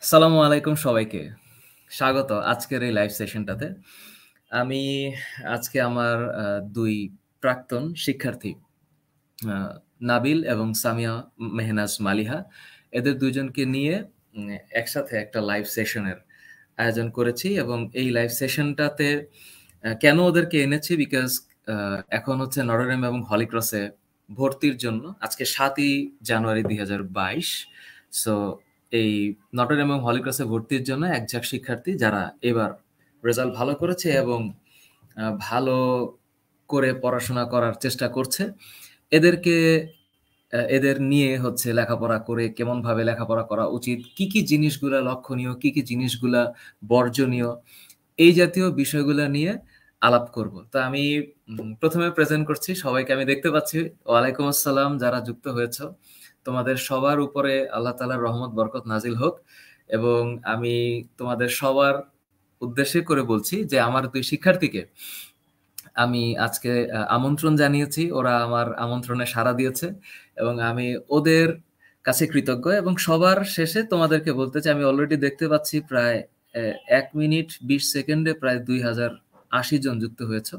আসসালামু আলাইকুম সবাইকে। স্বাগত আজকের এই লাইভ সেশনটাতে। আমি আজকে আমার ২ প্রাক্তন শিক্ষার্থী আ নাবিল এবং সামিয়া মেহনাজ মালিহা এদের ২ জনকে নিয়ে উম একসাথে একটা লাইভ সেশনের আয়োজন করেছি এবং এই লাইভ সেশনটাতে কেন ওদেরকে এনেছি বিকজ এখন হচ্ছে নটরডেম এবং হলি ক্রসে ভর্তির জন্য আজকে ৭ই জানুয়ারি ২০২২ সো এই নটরডেম এবং হলি ক্রসে ভর্তির জন্য একঝাঁক শিক্ষার্থী যারা এবার রেজাল্ট ভালো করেছে এবং ভালো করে পড়াশোনা করার চেষ্টা করছে। এদেরকে এদের নিয়ে হচ্ছে লেখাপড়া করে কেমনভাবে লেখাপড়া করা উচিত, কি জিনিসগুলা লক্ষণীয়, কি জিনিসগুলা বর্জনীয়, এই জাতীয় বিষয়গুলা নিয়ে আলাপ করব। তো আমি ১ম এ প্রেজেন্ট করছি। সবাইকে আমি দেখতে পাচ্ছি। ওয়ালাইকুম আসসালাম যারা যুক্ত হয়েছ। তোমাদের সবার উপরে আল্লাহ তাআলার রহমত বরকত নাজিল হোক এবং আমি তোমাদের সবার উদ্দেশ্যে করে বলছি যে আমার ২ শিক্ষার্থীকে আমি আজকে আমন্ত্রণ জানিয়েছি। ওরা আমার আমন্ত্রণে সাড়া দিয়েছে এবং আমি ওদের কাছে কৃতজ্ঞ এবং সবার শেষে তোমাদেরকে বলতে চাই আমি অলরেডি দেখতে পাচ্ছি প্রায় ১ মিনিট ২০ সেকেন্ডে প্রায় ২০৮০ জন যুক্ত হয়েছ।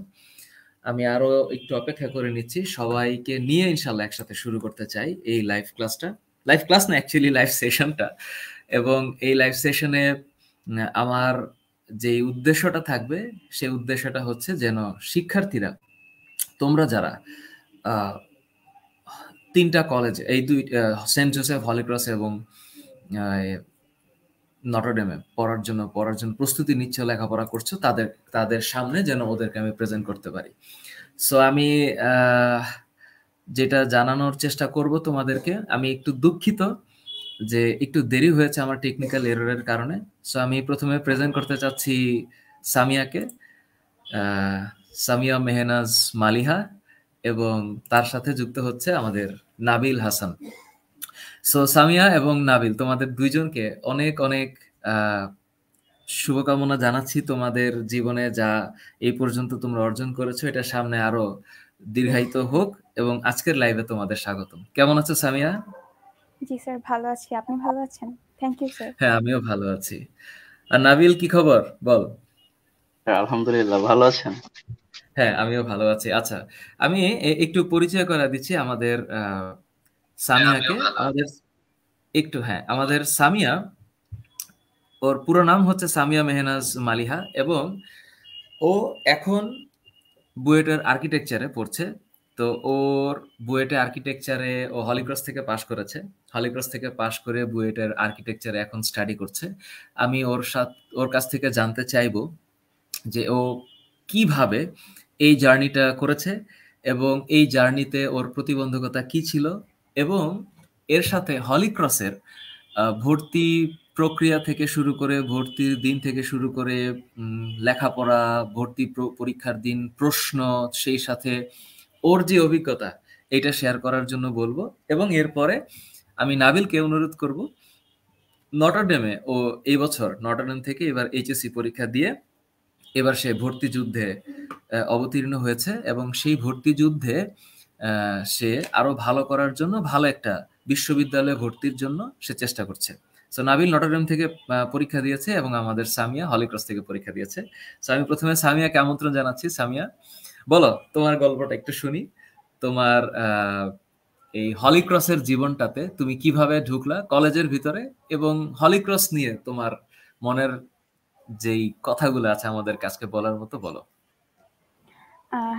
আমি আরো একটু অপেক্ষা করে নিচ্ছি। সবাইকে নিয়ে ইনশাআল্লাহ একসাথে শুরু করতে চাই এই লাইভ ক্লাসটা। লাইভ ক্লাস না অ্যাকচুয়ালি লাইভ সেশনটা এবং এই লাইভ সেশনে আমার যেই উদ্দেশ্যটা থাকবে সেই উদ্দেশ্যটা হচ্ছে যেন শিক্ষার্থীরা তোমরা যারা আ ৩ টা কলেজে এই ২ সেন্ট জোসেফ, হলি ক্রস এবং আ নটরডেমে পড়ার জন্য প্রস্তুতি নিচ্ছ, লেখাপড়া করছো তাদের সামনে যেন ওদেরকে আমি প্রেজেন্ট করতে পারি। সো আমি যেটা জানানোর চেষ্টা করব তোমাদেরকে, আমি একটু দুঃখিত যে একটু দেরি হয়েছে আমার টেকনিক্যাল এররের কারণে। সো আমি ১ম এ প্রেজেন্ট করতে চাচ্ছি সামিয়াকে। আ সামিয়া মেহনাজ মালিহা এবং তার সাথে যুক্ত হচ্ছে আমাদের নাবিল হাসান। সো সামিয়া এবং নাবিল তোমাদের ২ জনকে অনেক আ শুভকামনা জানাচ্ছি তোমাদের জীবনে যা এই পর্যন্ত তোমরা অর্জন করেছো এটা সামনে আরো দীর্ঘায়িত হোক এবং আজকের লাইভে তোমাদের স্বাগতম। কেমন আছো সামিয়া? জি স্যার, ভালো আছি। আপনি ভালো আছেন? Thank you sir. হ্যাঁ, আমিও ভালো আছি। আর নাবিল কি খবর? বল। আলহামদুলিল্লাহ, ভালো আছেন? হ্যাঁ, আমিও ভালো আছি। আচ্ছা, আমি একটু পরিচয় করা দিচ্ছি আমাদের সামিয়াকে। আমাদের সামিয়া ওর পুরো নাম হচ্ছে সামিয়া মেহনাজ মালিহা এবং ও এখন বুয়েটের আর্কিটেকচারে পড়ছে। তো ওর বুয়েটে আর্কিটেকচারে ও হলিক্রস থেকে পাশ করেছে। হলিক্রস থেকে পাশ করে বুয়েটের আর্কিটেকচারে এখন স্টাডি করছে। আমি ওর কাছ থেকে জানতে চাইবো যে ও কিভাবে এই জার্নিটা করেছে এবং এই জার্নিতে ওর প্রতিবন্ধকতা কি ছিল এবং এর সাথে হলিক্রসের ভর্তি প্রক্রিয়া থেকে শুরু করে ভর্তির দিন থেকে শুরু করে লেখাপড়া, ভর্তি পরীক্ষার দিন, প্রশ্ন, সেই সাথে ওর যে অভিজ্ঞতা এটা শেয়ার করার জন্য বলবো এবং এরপরে আমি নাবিলকে অনুরোধ করব নটরডেমে ও এই বছর নটরডেম থেকে এবার এইচএসসি পরীক্ষা দিয়ে এবার সে ভর্তি যুদ্ধে অবতীর্ণ হয়েছে এবং সেই ভর্তি যুদ্ধে সে আরো ভালো করার জন্য ভালো একটা বিশ্ববিদ্যালয়ে ভর্তির জন্য সে চেষ্টা করছে। সো নাবিল নটরডেম থেকে পরীক্ষা দিয়েছে এবং আমাদের সামিয়া হলিক্রস থেকে পরীক্ষা দিয়েছে। সো আমি প্রথমে সামিয়াকে আমন্ত্রণ জানাচ্ছি। সামিয়া, বলো তোমার গল্পটা একটু শুনি। তোমার এই হলিক্রসের জীবনটাতে তুমি কিভাবে ঢুকলা কলেজের ভিতরে এবং হলিক্রস নিয়ে তোমার মনের যেই কথাগুলো আছে আমাদের কাছে বলার মতো বলো।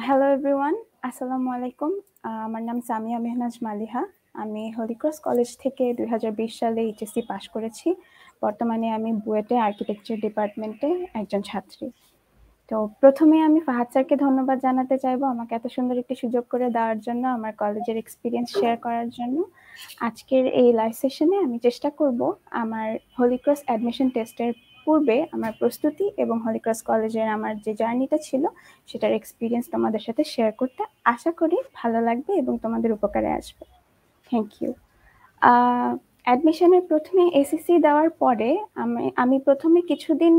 হ্যালো এভরিওয়ান, আসসালামু আলাইকুম। আমার নাম সামিয়া মেহনাজ মালিহা। আমি হলিক্রস কলেজ থেকে ২০২০ সালে এইচএসসি পাশ করেছি। বর্তমানে আমি বুয়েটে আর্কিটেকচার ডিপার্টমেন্টে একজন ছাত্রী। তো প্রথমে আমি ফাহাদ স্যারকে ধন্যবাদ জানাতে চাইবো আমাকে এত সুন্দর একটি সুযোগ করে দেওয়ার জন্য, আমার কলেজের এক্সপিরিয়েন্স শেয়ার করার জন্য। আজকের এই লাইভ সেশনে আমি চেষ্টা করব আমার হলিক্রস অ্যাডমিশন টেস্টের পূর্বে আমার প্রস্তুতি এবং হলিক্রস কলেজের আমার যে জার্নিটা ছিল সেটার এক্সপিরিয়েন্স তোমাদের সাথে শেয়ার করতে। আশা করি ভালো লাগবে এবং তোমাদের উপকারে আসবে। Thank you. অ্যাডমিশনের প্রথমে এসএসসি দেওয়ার পরে আমি প্রথমে কিছুদিন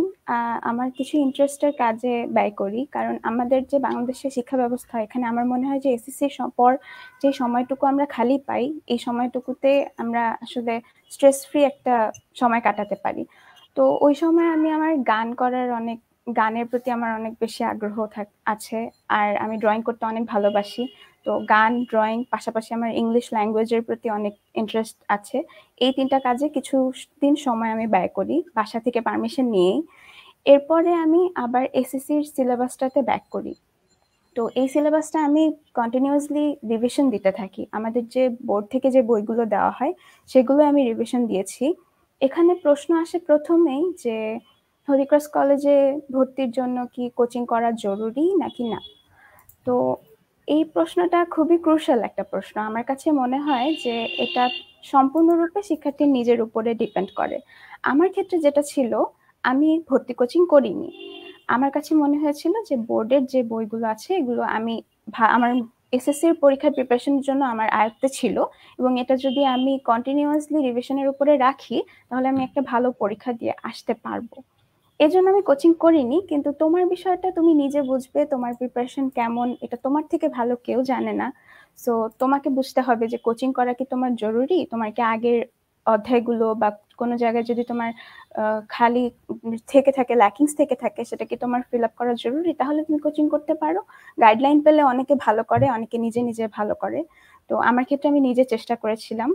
আমার কিছু ইন্টারেস্টের কাজে ব্যয় করি, কারণ আমাদের যে বাংলাদেশের শিক্ষা ব্যবস্থা, এখানে আমার মনে হয় যে এসএসসির পর যে সময়টুকু আমরা খালি পাই, এই সময়টুকুতে আমরা আসলে স্ট্রেস ফ্রি একটা সময় কাটাতে পারি। তো ওই সময় আমি আমার গানের প্রতি আমার অনেক বেশি আগ্রহ আছে, আর আমি ড্রয়িং করতে অনেক ভালোবাসি। তো গান, ড্রয়িং, পাশাপাশি আমার ইংলিশ ল্যাঙ্গুয়েজের প্রতি অনেক ইন্টারেস্ট আছে। এই ৩টা কাজে কিছুদিন সময় আমি ব্যয় করি বাসা থেকে পারমিশন নিয়েই। এরপরে আমি আবার এসএসসির সিলেবাসটাতে ব্যাক করি। তো এই সিলেবাসটা আমি কন্টিনিউয়াসলি রিভিশন দিতে থাকি। আমাদের যে বোর্ড থেকে যে বইগুলো দেওয়া হয় সেগুলো আমি রিভিশন দিয়েছি। এখানে প্রশ্ন আসে প্রথমেই যে হলিক্রস কলেজে ভর্তির জন্য কি কোচিং করা জরুরি নাকি না। তো এই প্রশ্নটা খুবই ক্রুশাল একটা প্রশ্ন। আমার কাছে মনে হয় যে এটা সম্পূর্ণরূপে শিক্ষার্থীর নিজের উপরে ডিপেন্ড করে। আমার ক্ষেত্রে যেটা ছিল, আমি ভর্তি কোচিং করিনি। আমার কাছে মনে হয়েছিল যে বোর্ডের যে বইগুলো আছে এগুলো আমি আমার এসএসসির পরীক্ষার প্রিপারেশনের জন্য আমার আয়ত্তে ছিল, এবং এটা যদি আমি কন্টিনিউয়াসলি রিভিশনের উপরে রাখি তাহলে আমি একটা ভালো পরীক্ষা দিয়ে আসতে পারবো। এজন্য আমি কোচিং করিনি। কিন্তু তোমার বিষয়টা তুমি নিজে বুঝবে, তোমার প্রিপারেশন কেমন এটা তোমার থেকে ভালো কেউ জানে না। সো তোমাকে বুঝতে হবে যে কোচিং করা কি তোমার জরুরি, তোমার কি আগের অধ্যায়গুলো বা কোনো জায়গায় যদি তোমার খালি থেকে থাকে, ল্যাকিংস থেকে থাকে, সেটা কি তোমার ফিল আপ করা জরুরি, তাহলে তুমি কোচিং করতে পারো। গাইডলাইন পেলে অনেকে ভালো করে, অনেকে নিজে নিজে ভালো করে। তো আমার ক্ষেত্রে আমি নিজে চেষ্টা করেছিলাম।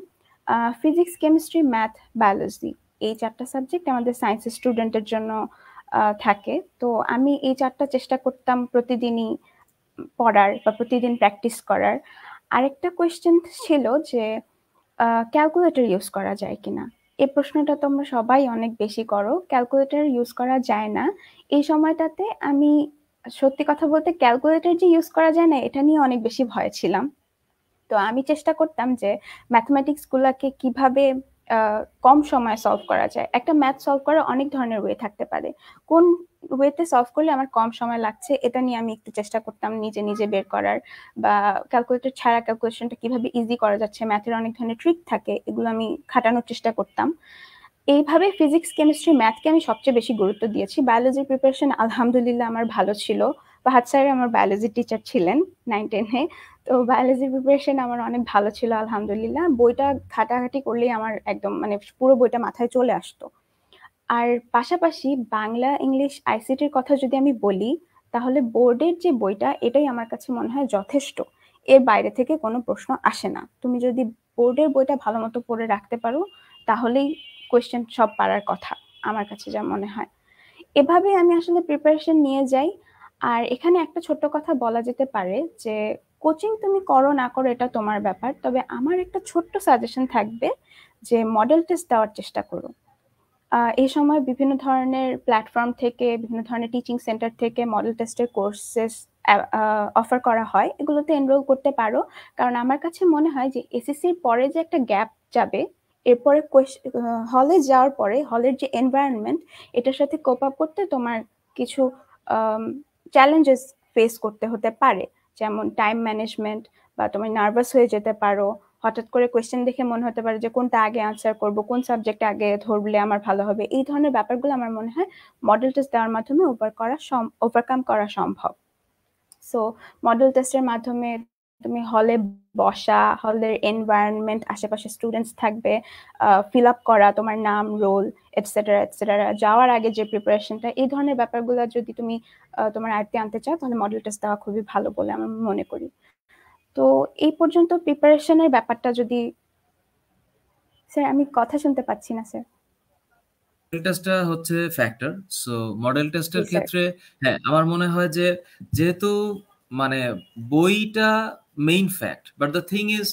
ফিজিক্স, কেমিস্ট্রি, ম্যাথ, বায়োলজি, এই 4টা সাবজেক্ট আমাদের সায়েন্সের স্টুডেন্টের জন্য থাকে। তো আমি এই 4টা চেষ্টা করতাম প্রতিদিনই পড়ার বা প্রতিদিন প্র্যাকটিস করার। আরেকটা কোয়েশ্চেন ছিল যে ক্যালকুলেটর ইউজ করা যায় কিনা। এই প্রশ্নটা তোমরা সবাই অনেক বেশি করো। ক্যালকুলেটর ইউজ করা যায় না। এই সময়টাতে আমি সত্যি কথা বলতে ক্যালকুলেটর যে ইউজ করা যায় না এটা নিয়ে অনেক বেশি ভয় ছিলাম। তো আমি চেষ্টা করতাম যে ম্যাথমেটিক্স গুলাকে কিভাবে কম সময়ে সলভ করা যায়। একটা ম্যাথ সলভ করার অনেক ধরনের ওয়ে থাকতে পারে, কোন ওয়েতে সলভ করলে আমার কম সময় লাগছে এটা নিয়ে আমি একটু চেষ্টা করতাম নিজে নিজে বের করার, বা ক্যালকুলেটর ছাড়া ক্যালকুলেশনটা কিভাবে ইজি করা যাচ্ছে, ম্যাথের অনেক ধরনের ট্রিক থাকে, এগুলো আমি খাটানোর চেষ্টা করতাম। এইভাবে ফিজিক্স, কেমিস্ট্রি, ম্যাথকে আমি সবচেয়ে বেশি গুরুত্ব দিয়েছি। বায়োলজির প্রিপারেশন আলহামদুলিল্লাহ আমার ভালো ছিল। ফাহাদ স্যার আমার বায়োলজির টিচার ছিলেন 9-10-এ। তো বায়োলজির প্রিপারেশন আমার অনেক ভালো ছিল আলহামদুলিল্লাহ। বইটা ঘাটাঘাটি করলেই আমার একদম মানে পুরো বইটা মাথায় চলে আসতো। আর পাশাপাশি বাংলা, ইংলিশ, আইসিটির কথা যদি আমি বলি, তাহলে বোর্ডের যে বইটা এটাই আমার কাছে মনে হয় যথেষ্ট। এর বাইরে থেকে কোনো প্রশ্ন আসে না। তুমি যদি বোর্ডের বইটা ভালো মতো পড়ে রাখতে পারো তাহলেই কোয়েশ্চেন সব পারার কথা, আমার কাছে যা মনে হয়। এভাবে আমি আসলে প্রিপারেশন নিয়ে যাই। আর এখানে একটা ছোট্ট কথা বলা যেতে পারে যে কোচিং তুমি করো না করো এটা তোমার ব্যাপার, তবে আমার একটা ছোট্ট সাজেশন থাকবে যে মডেল টেস্ট দেওয়ার চেষ্টা করো। এই সময় বিভিন্ন ধরনের প্ল্যাটফর্ম থেকে, বিভিন্ন ধরনের টিচিং সেন্টার থেকে মডেল টেস্টের কোর্সেস অফার করা হয়, এগুলোতে এনরোল করতে পারো। কারণ আমার কাছে মনে হয় যে এসএসসির পরে যে একটা গ্যাপ যাবে, এরপরে হলে যাওয়ার পরে হলের যে এনভায়রনমেন্ট, এটার সাথে কোপ আপ করতে তোমার কিছু চ্যালেঞ্জেস ফেস করতে হতে পারে। যেমন টাইম ম্যানেজমেন্ট, বা তুমি নার্ভাস হয়ে যেতে পারো, হঠাৎ করে কোয়েশ্চেন দেখে মনে হতে পারে যে কোনটা আগে আনসার করব, কোন সাবজেক্টে আগে ধরলে আমার ভালো হবে। এই ধরনের ব্যাপারগুলো আমার মনে হয় মডেল টেস্ট দেওয়ার মাধ্যমে ওভারকাম করা সম্ভব। সো মডেল টেস্টের মাধ্যমে তুমি হলে বসা, হলের এনভায়রনমেন্ট, আশেপাশে স্টুডেন্টস থাকবে, ফিল আপ করা তোমার নাম, রোল, এটসেট্রা এটসেট্রা, যাওয়ার আগে যে প্রিপারেশনটা, এই ধরনের ব্যাপারগুলো যদি তুমি তোমার আয়ত্তে আনতে চাও তাহলে মডেল টেস্ট দেওয়া খুবই ভালো বলে আমি মনে করি। তো এই পর্যন্ত প্রিপারেশনের ব্যাপারটা যদি, স্যার আমি কথা শুনতে পাচ্ছি না স্যার। মডেল টেস্টটা হচ্ছে ফ্যাক্টর। সো মডেল টেস্টের জি স্যার। ক্ষেত্রে হ্যাঁ, আমার মনে হয় যে যেহেতু মানে বইটা main fact, but the thing is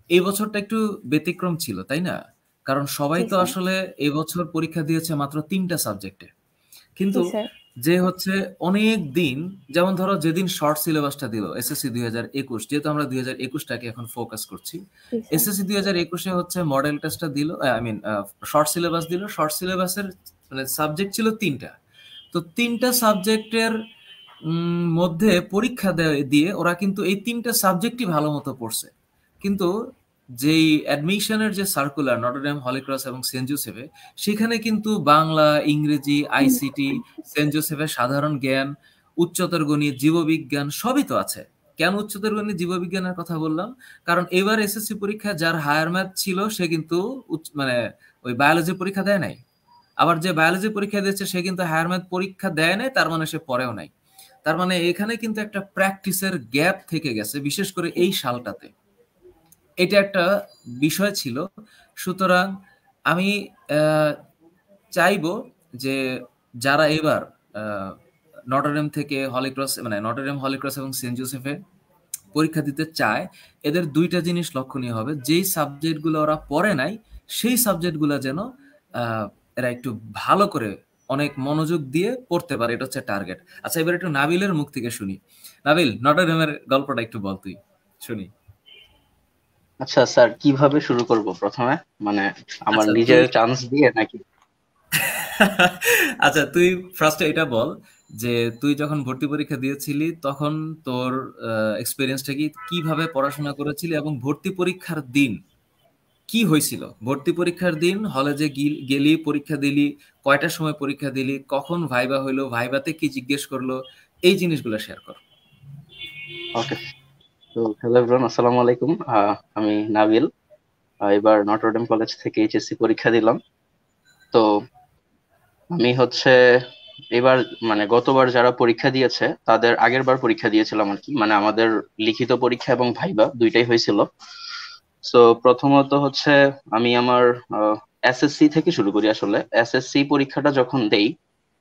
এই বছরটা একটু ব্যতিক্রম ছিল, তাই না? কারণ সবাই জি তো স্যার। আসলে এই বছর পরীক্ষা দিয়েছে মাত্র 3টা সাবজেক্টে। জি কিন্তু স্যার। যে হচ্ছে অনেক দিন, যেমন ধরো যেদিন শর্ট সিলেবাসটা দিল এসএসসি 2021, যেহেতু আমরা 2021টাকে এখন ফোকাস করছি, জি স্যার। এসএসসি 2021-এ হচ্ছে মডেল টেস্টটা দিল, আই মিন শর্ট সিলেবাস দিল। শর্ট সিলেবাসের মানে সাবজেক্ট ছিল 3টা। তো 3টা সাবজেক্টের মধ্যে পরীক্ষা দিয়ে ওরা কিন্তু এই 3টা সাবজেক্টই ভালো মতো পড়ছে। কিন্তু যেই অ্যাডমিশনের যে সার্কুলার নটরডেম, হলি ক্রস এবং সেন্ট জোসেফে, সেখানে কিন্তু বাংলা, ইংরেজি, আইসিটি, সেন্ট জোসেফের সাধারণ জ্ঞান, উচ্চতর গণিত, জীববিজ্ঞান সবই তো আছে। কেন উচ্চতর গণিত জীববিজ্ঞানের কথা বললাম? কারণ এবার এসএসসি পরীক্ষা যার হায়ার ম্যাথ ছিল সে কিন্তু মানে ওই বায়োলজি পরীক্ষা দেয় নাই। আবার যে বায়োলজি পরীক্ষা দিচ্ছে সে কিন্তু হায়ার ম্যাথ পরীক্ষা দেয় নাই, তার মানে সে পড়েও নাই। তার মানে এখানে কিন্তু একটা প্র্যাকটিসের গ্যাপ থেকে গেছে, বিশেষ করে এই সালটাতে। এটা একটা বিষয় ছিল। সুতরাং আমি চাইবো যে যারা এবার নটরডেম থেকে হলি ক্রস, মানে নটরডেম, হলি ক্রস এবং সেন্ট জোসেফে পরীক্ষা দিতে চায়, এদের দুইটা জিনিস লক্ষণীয় হবে। যেই সাবজেক্টগুলো ওরা পড়ে নাই সেই সাবজেক্টগুলো যেন এরা একটু ভালো করে অনেক মনোযোগ দিয়ে পড়তে পারে, এটা হচ্ছে টার্গেট। আচ্ছা, এবার একটু নাবিলের মুখ থেকে শুনি। নাবিল, নটরডেমের গল্পটা একটু বল তুই, শুনি। আচ্ছা স্যার, কিভাবে শুরু করব প্রথমে? মানে আমার আচ্ছা নিজের তুই চান্স দিয়ে নাকি? আচ্ছা তুই ফার্স্টে এটা বল যে তুই যখন ভর্তি পরীক্ষা দিয়েছিলি তখন তোর এক্সপিরিয়েন্সটা কি, কিভাবে পড়াশোনা করেছিলি, এবং ভর্তি পরীক্ষার দিন কি হয়েছিল? ভর্তি পরীক্ষার দিন হলে যে গেলি, পরীক্ষা দিলি, কয়টার সময় পরীক্ষা দিলি, কখন ভাইবা হইলো, ভাইবাতে কি জিজ্ঞেস করলো, এই জিনিসগুলো শেয়ার কর। ওকে, তো হ্যালো এভরিওয়ান, আসসালামু আলাইকুম। আমি নাবিল। এবার নটরডেম কলেজ থেকে এইচএসসি পরীক্ষা দিলাম। তো আমি এবার মানে গতবার যারা পরীক্ষা দিয়েছে তাদের আগের বার পরীক্ষা দিয়েছিলাম আর কি, মানে আমাদের লিখিত পরীক্ষা এবং ভাইবা দুইটাই হয়েছিল। সো প্রথমত আমি আমার এসএসসি থেকে শুরু করি। আসলে এসএসসি পরীক্ষাটা যখন দেই,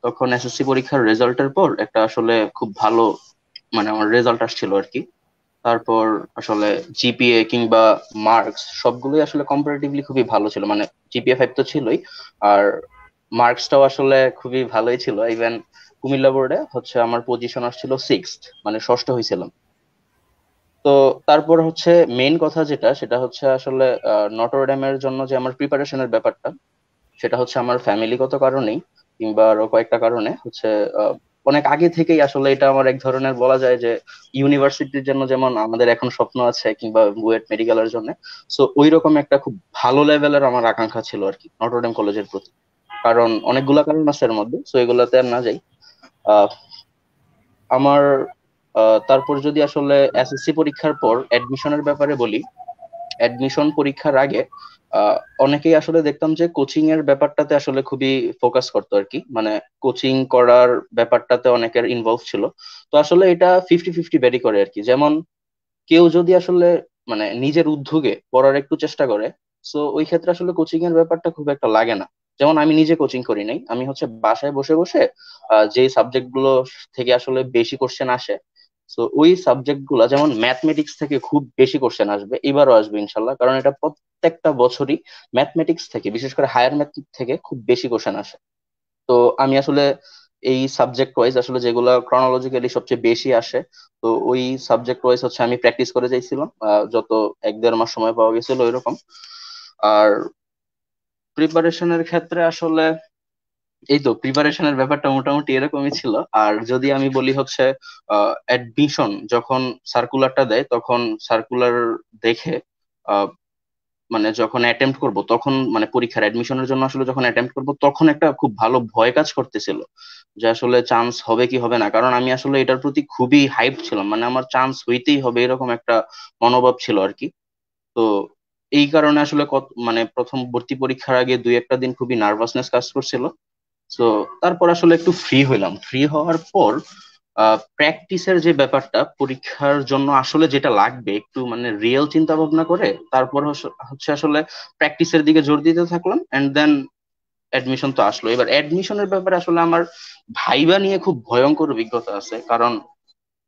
তখন এসএসসি পরীক্ষার রেজাল্টের পর একটা আসলে খুব ভালো, মানে আমার রেজাল্ট আসছিল আর কি। তারপর আসলে জিপিএ কিংবা মার্কস সবগুলোই আসলে কম্পারেটিভলি খুবই ভালো ছিল, মানে জিপিএ 5 তো ছিলই, আর মার্কসটাও আসলে খুবই ভালোই ছিল। ইভেন কুমিল্লা বোর্ডে আমার পজিশন আসছিল 6th, মানে ষষ্ঠ হয়েছিলাম। তো তারপর মেইন কথা যেটা, সেটা আসলে নটরডেমের জন্য যে আমার প্রিপারেশনের ব্যাপারটা, সেটা আমার ফ্যামিলিগত কারণেই কিংবা আরো কয়েকটা কারণে আহ, অনেক আগে থেকেই আসলে এটা আমার এক ধরনের বলা যায় যে ইউনিভার্সিটির জন্য যেমন আমাদের এখন স্বপ্ন আছে কিংবা বুয়েট মেডিকেলের জন্য, সো ওই রকম একটা খুব ভালো লেভেলের আমার আকাঙ্ক্ষা ছিল আর কি নটরডেম কলেজের প্রতি। কারণ অনেকগুলা কারণ আছে এর মধ্যে, সো এগুলাতে আর না যাই। আহ আমার তারপর যদি আসলে এসএসসি পরীক্ষার পর অ্যাডমিশনের ব্যাপারে বলি, অ্যাডমিশন পরীক্ষার আগে আহ, অনেকেই আসলে দেখতাম যে কোচিং এর ব্যাপারটাতে আসলে খুবই ফোকাস করতো আর কি, মানে কোচিং করার ব্যাপারটাতে অনেকের ইনভলভ ছিল। তো আসলে এটা 50-50 ভ্যারি করে আর কি। যেমন কেউ যদি আসলে মানে নিজের উদ্যোগে পড়ার একটু চেষ্টা করে, সো ওই ক্ষেত্রে আসলে কোচিং এর ব্যাপারটা খুব একটা লাগে না। যেমন আমি নিজে কোচিং করি নাই, আমি বাসায় বসে বসে যে সাবজেক্ট গুলো থেকে আসলে বেশি কোশ্চেন আসে, তো ওই সাবজেক্ট গুলা, যেমন ম্যাথমেটিক্স থেকে খুব বেশি কোশ্চেন আসবে, এবারও আসবে ইনশাল্লাহ, কারণ এটা প্রত্যেকটা বছরই ম্যাথমেটিক্স থেকে, বিশেষ করে হায়ার ম্যাথ থেকে খুব বেশি কোশ্চেন আসে। তো আমি আসলে এই সাবজেক্ট ওয়াইজ আসলে যেগুলো ক্রনোলজিক্যালি সবচেয়ে বেশি আসে, তো ওই সাবজেক্ট ওয়াইজ আমি প্র্যাকটিস করে যাইছিলাম যত 1-1.5 মাস সময় পাওয়া গেছিল ওইরকম। আর প্রিপারেশনের ক্ষেত্রে আসলে এই তো প্রিপারেশনের ব্যাপারটা মোটামুটি এরকমই ছিল। আর যদি আমি বলি অ্যাডমিশন যখন সার্কুলারটা দেয়, তখন সার্কুলার দেখে মানে যখন অ্যাটেম্প্ট করব, তখন মানে পরীক্ষার অ্যাডমিশনের জন্য আসলে যখন অ্যাটেম্প্ট করব, তখন একটা খুব ভালো ভয় কাজ করতেছিল যে আসলে চান্স হবে কি হবে না। কারণ আমি আসলে এটার প্রতি খুবই হাইপ ছিলাম, মানে আমার চান্স হইতেই হবে এরকম একটা মনোভাব ছিল আর কি। তো এই কারণে আসলে মানে প্রথম ভর্তি পরীক্ষার আগে 2-1টা দিন খুবই নার্ভাসনেস কাজ করছিল। তো তারপর আসলে একটু ফ্রি হইলাম। ফ্রি হওয়ার পর প্র্যাকটিসের যে ব্যাপারটা, পরীক্ষার জন্য আসলে যেটা লাগবে একটু মানে রিয়েল চিন্তা ভাবনা করে, তারপর আসলে প্র্যাকটিসের দিকে জোর দিতে থাকলাম, এন্ড দেন অ্যাডমিশন তো আসলো। এবার অ্যাডমিশনের ব্যাপারে আসলে আমার ভাইবা নিয়ে খুব ভয়ঙ্কর অভিজ্ঞতা আছে। কারণ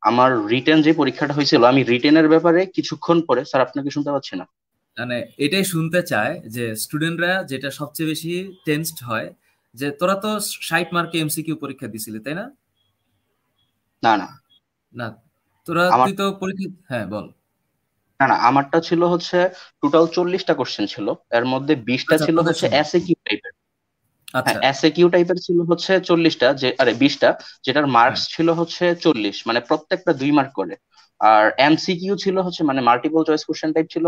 আমার রিটেন যে পরীক্ষাটা হয়েছিল, আমি রিটেনের ব্যাপারে কিছুক্ষণ পরে, স্যার আপনাকে শুনতে পাচ্ছি না? মানে এটাই শুনতে চায় যে স্টুডেন্টরা যেটা সবচেয়ে বেশি টেনসড হয়, যে তোরা তো 60 মার্কে এমসিকিউ পরীক্ষা দিছিলি, তাই না? না না, না, আমার তুই তো পরীক্ষা, হ্যাঁ বল। না না, আমারটা ছিল টোটাল 40টা কোশ্চেন ছিল, এর মধ্যে 20টা আচ্ছা, ছিল তোদের সময়। এসএকিউ টাইপের। হ্যাঁ, আচ্ছা। এসএকিউ টাইপের ছিল 40টা, যে আরে 20টা, যেটার হ্যাঁ। মার্কস ছিল 40, মানে প্রত্যেকটা 2 মার্ক করে। আর এমসিকিউ ছিল মানে মাল্টিপল চয়েস কোশ্চেন টাইপ ছিল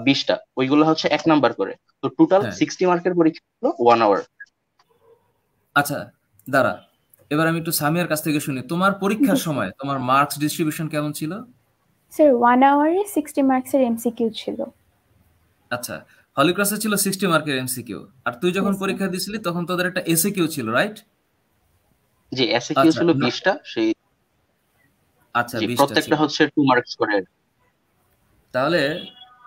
20টা, ওইগুলো হচ্ছে 1 নাম্বার করে। তো টোটাল হ্যাঁ 60 মার্কের পরীক্ষা হলো 1 আওয়ার। আচ্ছা দাঁড়া, এবার আমি একটু সামিয়ার কাছ থেকে শুনি, তোমার পরীক্ষার সময় তোমার মার্কস ডিস্ট্রিবিউশন কেমন ছিল? স্যার 1 আওয়ারে 60 মার্কসের এমসিকিউ ছিল। আচ্ছা, হলিক্রসে ছিল 60 মার্কের এমসিকিউ, আর তুই যখন Yes, sir. পরীক্ষা দিছিলি তখন তোদের একটা এসএকিউ ছিল, রাইট? জি, এসএকিউ আচ্ছা ছিল 20টা, সেই আচ্ছা জি 20টা ছিল। প্রত্যেকটা হচ্ছে 2 মার্কস করে। তাহলে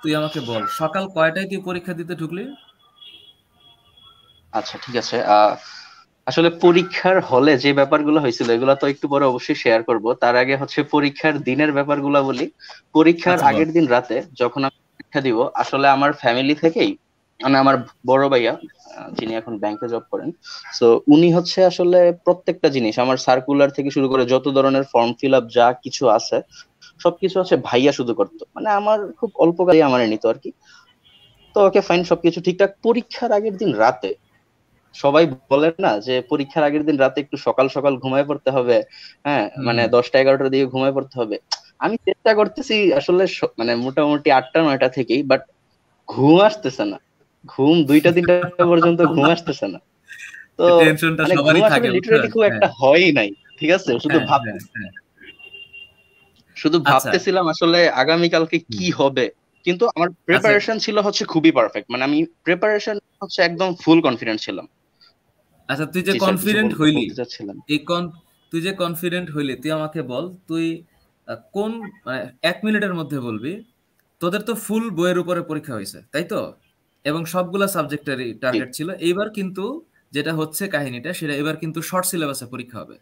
তুই আমাকে বল সকাল কয়টায় তুই পরীক্ষা দিতে ঢুকলি? আচ্ছা ঠিক আছে। আসলে পরীক্ষার হলে যে ব্যাপারগুলো হয়েছিল এগুলো তো একটু পরে অবশ্যই শেয়ার করব। তার আগে হচ্ছে পরীক্ষার দিনের ব্যাপারগুলো বলি। পরীক্ষার আচ্ছা বল। আগের দিন রাতে যখন আমি পরীক্ষা দিব, আসলে আমার ফ্যামিলি থেকেই, মানে আমার বড় ভাইয়া যিনি এখন ব্যাংকে জব করেন, তো উনি হচ্ছে আসলে প্রত্যেকটা জিনিস, আমার সার্কুলার থেকে শুরু করে যত ধরনের ফর্ম ফিল আপ যা কিছু আছে সবকিছু হচ্ছে ভাইয়া শুধু করতো, মানে আমার খুব অল্প কাজে আমার নিত আর কি। তো ওকে ফাইন, সবকিছু ঠিকঠাক। পরীক্ষার আগের দিন রাতে সবাই বলে না যে পরীক্ষার আগের দিন রাতে একটু সকাল সকাল ঘুমায় পড়তে হবে, হ্যাঁ মানে 10টা 11টার দিকে ঘুমায় পড়তে হবে। আমি চেষ্টা করতেছি আসলে মানে মোটামুটি 8টা 9টা থেকেই, বাট ঘুম আসতেছে না। ঘুম 2টা 3টা পর্যন্ত ঘুম আসতেছে না। তো টেনশনটা মানে ঘুম সবারই আসলে থাকে, লিটারালি বুঝছেন? খুব হ্যাঁ একটা হয়ই নাই, ঠিক আছে। হ্যাঁ হ্যাঁ হ্যাঁ। শুধু আচ্ছা ভাবতেছিলাম আসলে আগামীকালকে হুম, কি হবে, কিন্তু আমার আচ্ছা প্রিপারেশন ছিল হচ্ছে খুবই পারফেক্ট, মানে আমি প্রিপারেশন হচ্ছে একদম ফুল কনফিডেন্ট ছিলাম। আচ্ছা, তুই যে জি স্যার, কিছু কনফিডেন্ট হইলি, বলতে চাচ্ছিলেন। এই তুই যে কনফিডেন্ট হইলি, তুই আমাকে বল তুই কোন মানে 1 মিনিটের মধ্যে বলবি। তোদের তো ফুল বইয়ের উপরে পরীক্ষা হয়েছে তাই তো, এবং সবগুলা সাবজেক্টেরই জি, টার্গেট ছিল। এইবার কিন্তু যেটা হচ্ছে কাহিনীটা সেটা, এবার কিন্তু শর্ট সিলেবাসে পরীক্ষা হবে।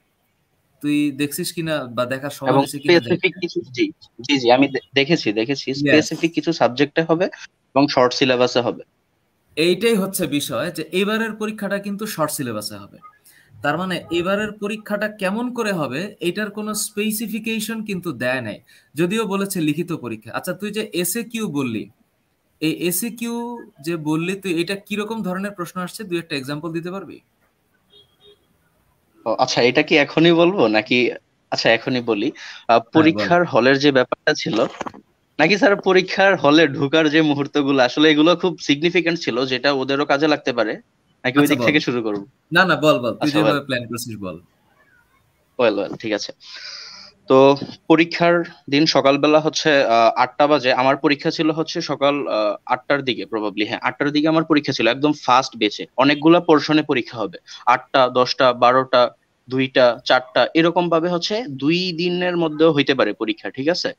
তুই দেখছিস কিনা বা দেখার সময় এবং হয়েছে কিনা জানি স্পেসিফিক না। কিছু, জি জি জি আমি দেখেছি Yes, স্পেসিফিক কিছু সাবজেক্টে হবে এবং শর্ট সিলেবাসে হবে। এইটাই হচ্ছে বিষয়, যে এবারের পরীক্ষাটা কিন্তু শর্ট সিলেবাসে হবে। তার মানে এবারের পরীক্ষাটা কেমন করে হবে এটার কোনো স্পেসিফিকেশন কিন্তু দেয় নাই, যদিও বলেছে লিখিত পরীক্ষা। আচ্ছা, তুই যে এসএ কিউ বললি, এই এসএ কিউ যে বললি তুই, এটা কিরকম ধরনের প্রশ্ন আসছে, দুই একটা এক্সাম্পল দিতে পারবি? ও আচ্ছা, এটা কি এখনই বলবো নাকি? আচ্ছা এখনই বলি। হ্যাঁ বল। পরীক্ষার হলের যে ব্যাপারটা ছিল, নাকি স্যার পরীক্ষার হলে ঢোকার যে মুহূর্তগুলো, আসলে এগুলো খুব সিগনিফিকেন্ট ছিল, যেটা ওদেরও কাজে লাগতে পারে, নাকি ওই আচ্ছা দিক বল। থেকে শুরু করবো? না না, বল বল, তুই আচ্ছা ওয়েল যেভাবে প্ল্যান করছিস বল। ওয়েল ঠিক আছে। তো পরীক্ষার দিন সকালবেলা হচ্ছে 8টা বাজে আমার পরীক্ষা ছিল, হচ্ছে সকাল 8টার দিকে, প্রবাবলি হ্যাঁ 8টার দিকে আমার পরীক্ষা ছিল, একদম ফার্স্ট বেচে অনেকগুলা পোর্শনে পরীক্ষা হবে। 8টা 10টা 12টা 2টা 4টা এরকম ভাবে হচ্ছে 2 দিনের মধ্যেও হইতে পারে পরীক্ষা, ঠিক আছে।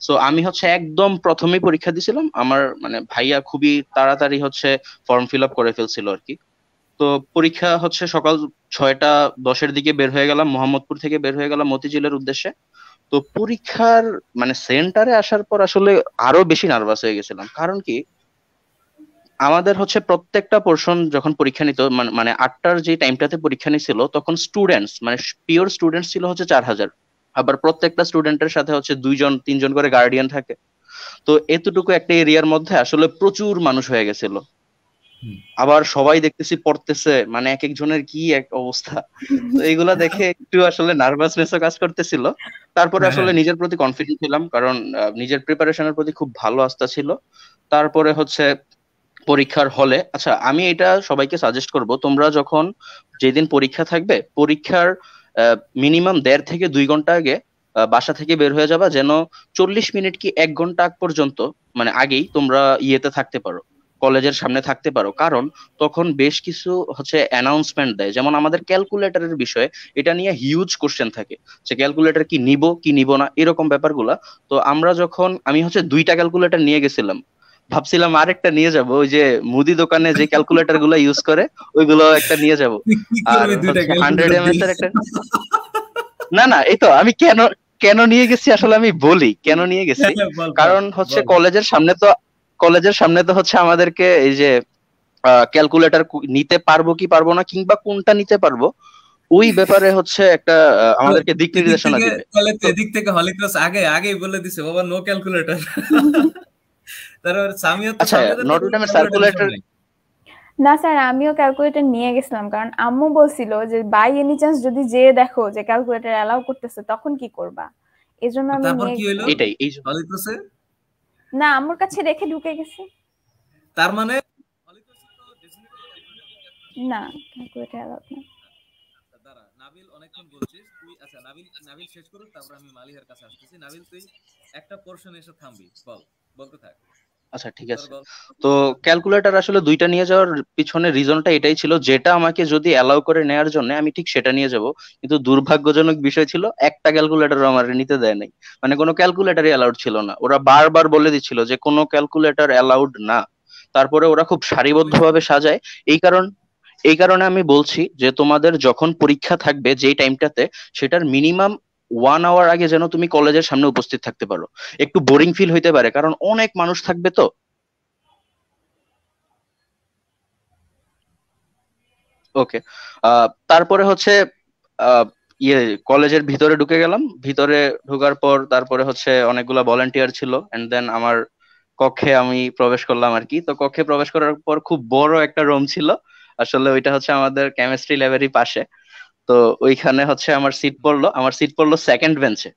সো আমি হচ্ছে একদম প্রথমেই পরীক্ষা দিছিলাম, আমার মানে ভাইয়া খুবই তাড়াতাড়ি হচ্ছে ফর্ম ফিল আপ করে ফেলছিল আর কি। তো পরীক্ষা হচ্ছে সকাল 6টা 10-এর দিকে বের হয়ে গেলাম, মোহাম্মদপুর থেকে বের হয়ে গেলাম মতিঝিলের উদ্দেশ্যে। তো পরীক্ষার মানে সেন্টারে আসার পর আসলে আরো বেশি নার্ভাস হয়ে গেছিলাম, কারণ কি আমাদের হচ্ছে প্রত্যেকটা পোর্শন যখন পরীক্ষা নিত, মানে 8টার যে টাইমটাতে পরীক্ষা নিছিল তখন স্টুডেন্টস মানে পিওর স্টুডেন্টস ছিল হচ্ছে 4000। আবার প্রত্যেকটা স্টুডেন্টের সাথে হচ্ছে 2জন 3জন করে গার্ডিয়ান থাকে। তো এতটুকু একটা এরিয়ার মধ্যে আসলে প্রচুর মানুষ হয়ে গেছিল। হুম। আবার সবাই দেখতেছি পড়তেছে, মানে এক একজনের কি এক অবস্থা। তো এইগুলা দেখে একটু আসলে নার্ভাসনেসও কাজ করতেছিল। তারপরে হ্যাঁ আসলে হ্যাঁ। নিজের প্রতি কনফিডেন্ট ছিলাম, কারণ নিজের প্রিপারেশনের প্রতি খুব ভালো আস্থা ছিল। তারপরে হচ্ছে পরীক্ষার হলে, আচ্ছা আমি এটা সবাইকে সাজেস্ট করব, তোমরা যখন যেদিন পরীক্ষা থাকবে পরীক্ষার মিনিমাম 1.5 থেকে 2 ঘন্টা আগে বাসা থেকে বের হয়ে যাবা, যেন 40 মিনিট কি 1 ঘন্টা আগ পর্যন্ত, মানে আগেই তোমরা ইয়েতে থাকতে পারো, কলেজের সামনে থাকতে পারো। কারণ তখন বেশ কিছু হচ্ছে অ্যানাউন্সমেন্ট দেয়, যেমন আমাদের ক্যালকুলেটরের বিষয়ে, এটা নিয়ে হিউজ কোশ্চেন থাকে যে ক্যালকুলেটর কি নিব কি নিব না এরকম ব্যাপারগুলা। তো আমি হচ্ছে 2টা ক্যালকুলেটর নিয়ে গেছিলাম, ভাবছিলাম আরেকটা নিয়ে যাব, ওই যে মুদি দোকানে যে ক্যালকুলেটর গুলো ইউজ করে ওইগুলো একটা নিয়ে যাব। তুই কি আর করবি দুইটা হচ্ছে 100 ক্যালকুলেটর এমএস দিয়ে? এর একটা, না না এই তো আমি কেন কেন নিয়ে গেছি আসলে আমি বলি কেন নিয়ে গেছি। হ্যাঁ, বল বল কারণ হচ্ছে বল। কলেজের সামনে তো হচ্ছে আমাদেরকে এই যে ক্যালকুলেটর নিতে পারবো কি পারবো না, কিংবা কোনটা নিতে পারবো ওই ব্যাপারে হচ্ছে একটা তাহলে আমাদেরকে দিক এদিক নির্দেশনা থেকে দিবে। তাহলে তো তো এদিক থেকে হলিক্রস আগেই বলে দিছে বাবা, নো ক্যালকুলেটর। তারপর সামিও তো, আচ্ছা, সামিওদের তো কোনো নটরডেমের ক্যালকুলেটর হিসাব সার্কুলেটর, নাই। না স্যার, আমিও ক্যালকুলেটর নিয়ে গেছিলাম, কারণ আম্মু বলছিল যে বাই এনি চান্স যদি যেয়ে দেখো যে ক্যালকুলেটর অ্যালাউ করতেছে তখন কি করবা, এজন্য আমি তারপর নিয়ে কি হইলো গেছিলাম। এটাই এই হলিক্রসে? না আমার কাছে রেখে ঢুকে গেছে। তার মানে না ক্যালকুলেটর অ্যালাউড না। দাঁড়া, নাবিল অনেকক্ষণ বলছিস তুই। আচ্ছা নাবিল শেষ করুক, তারপর আমি মালিহার কাছে আসতেছি। নাবিল তুই একটা পোরশন এসে থামবি, বলতে থাক। আচ্ছা ঠিক আছে। তো ক্যালকুলেটর আসলে দুইটা নিয়ে যাওয়ার পিছনে রিজনটা এটাই ছিল, যেটা আমাকে যদি অ্যালাউ করে নেওয়ার জন্য আমি ঠিক সেটা নিয়ে যাব, কিন্তু দুর্ভাগ্যজনক বিষয় ছিল একটা ক্যালকুলেটর আমার নিতে দেয় নাই। মানে কোনো ক্যালকুলেটরই অ্যালাউড ছিল না, ওরা বারবার বলে দিচ্ছিল যে কোনো ক্যালকুলেটর অ্যালাউড না। তারপরে ওরা খুব সারিবদ্ধভাবে সাজায়। এই কারণ এই কারণে আমি বলছি যে তোমাদের যখন পরীক্ষা থাকবে যেই টাইমটাতে, সেটার মিনিমাম 1 আওয়ার আগে যেন তুমি কলেজের সামনে উপস্থিত থাকতে পারো। একটু বোরিং ফিল হইতে পারে কারণ অনেক মানুষ থাকবে তো। ওকে। তারপরে হচ্ছে আহ, ইয়ে কলেজের ভিতরে ঢুকে গেলাম। ভিতরে ঢোকার পর তারপরে হচ্ছে অনেকগুলা ভলেন্টিয়ার ছিল, এন্ড দেন আমার কক্ষে আমি প্রবেশ করলাম আর কি। তো কক্ষে প্রবেশ করার পর খুব বড় একটা রুম ছিল। আসলে ওইটা হচ্ছে আমাদের কেমিস্ট্রি ল্যাবেরই পাশে। তো ওইখানে হচ্ছে আমার সিট পড়লো সেকেন্ড বেঞ্চে।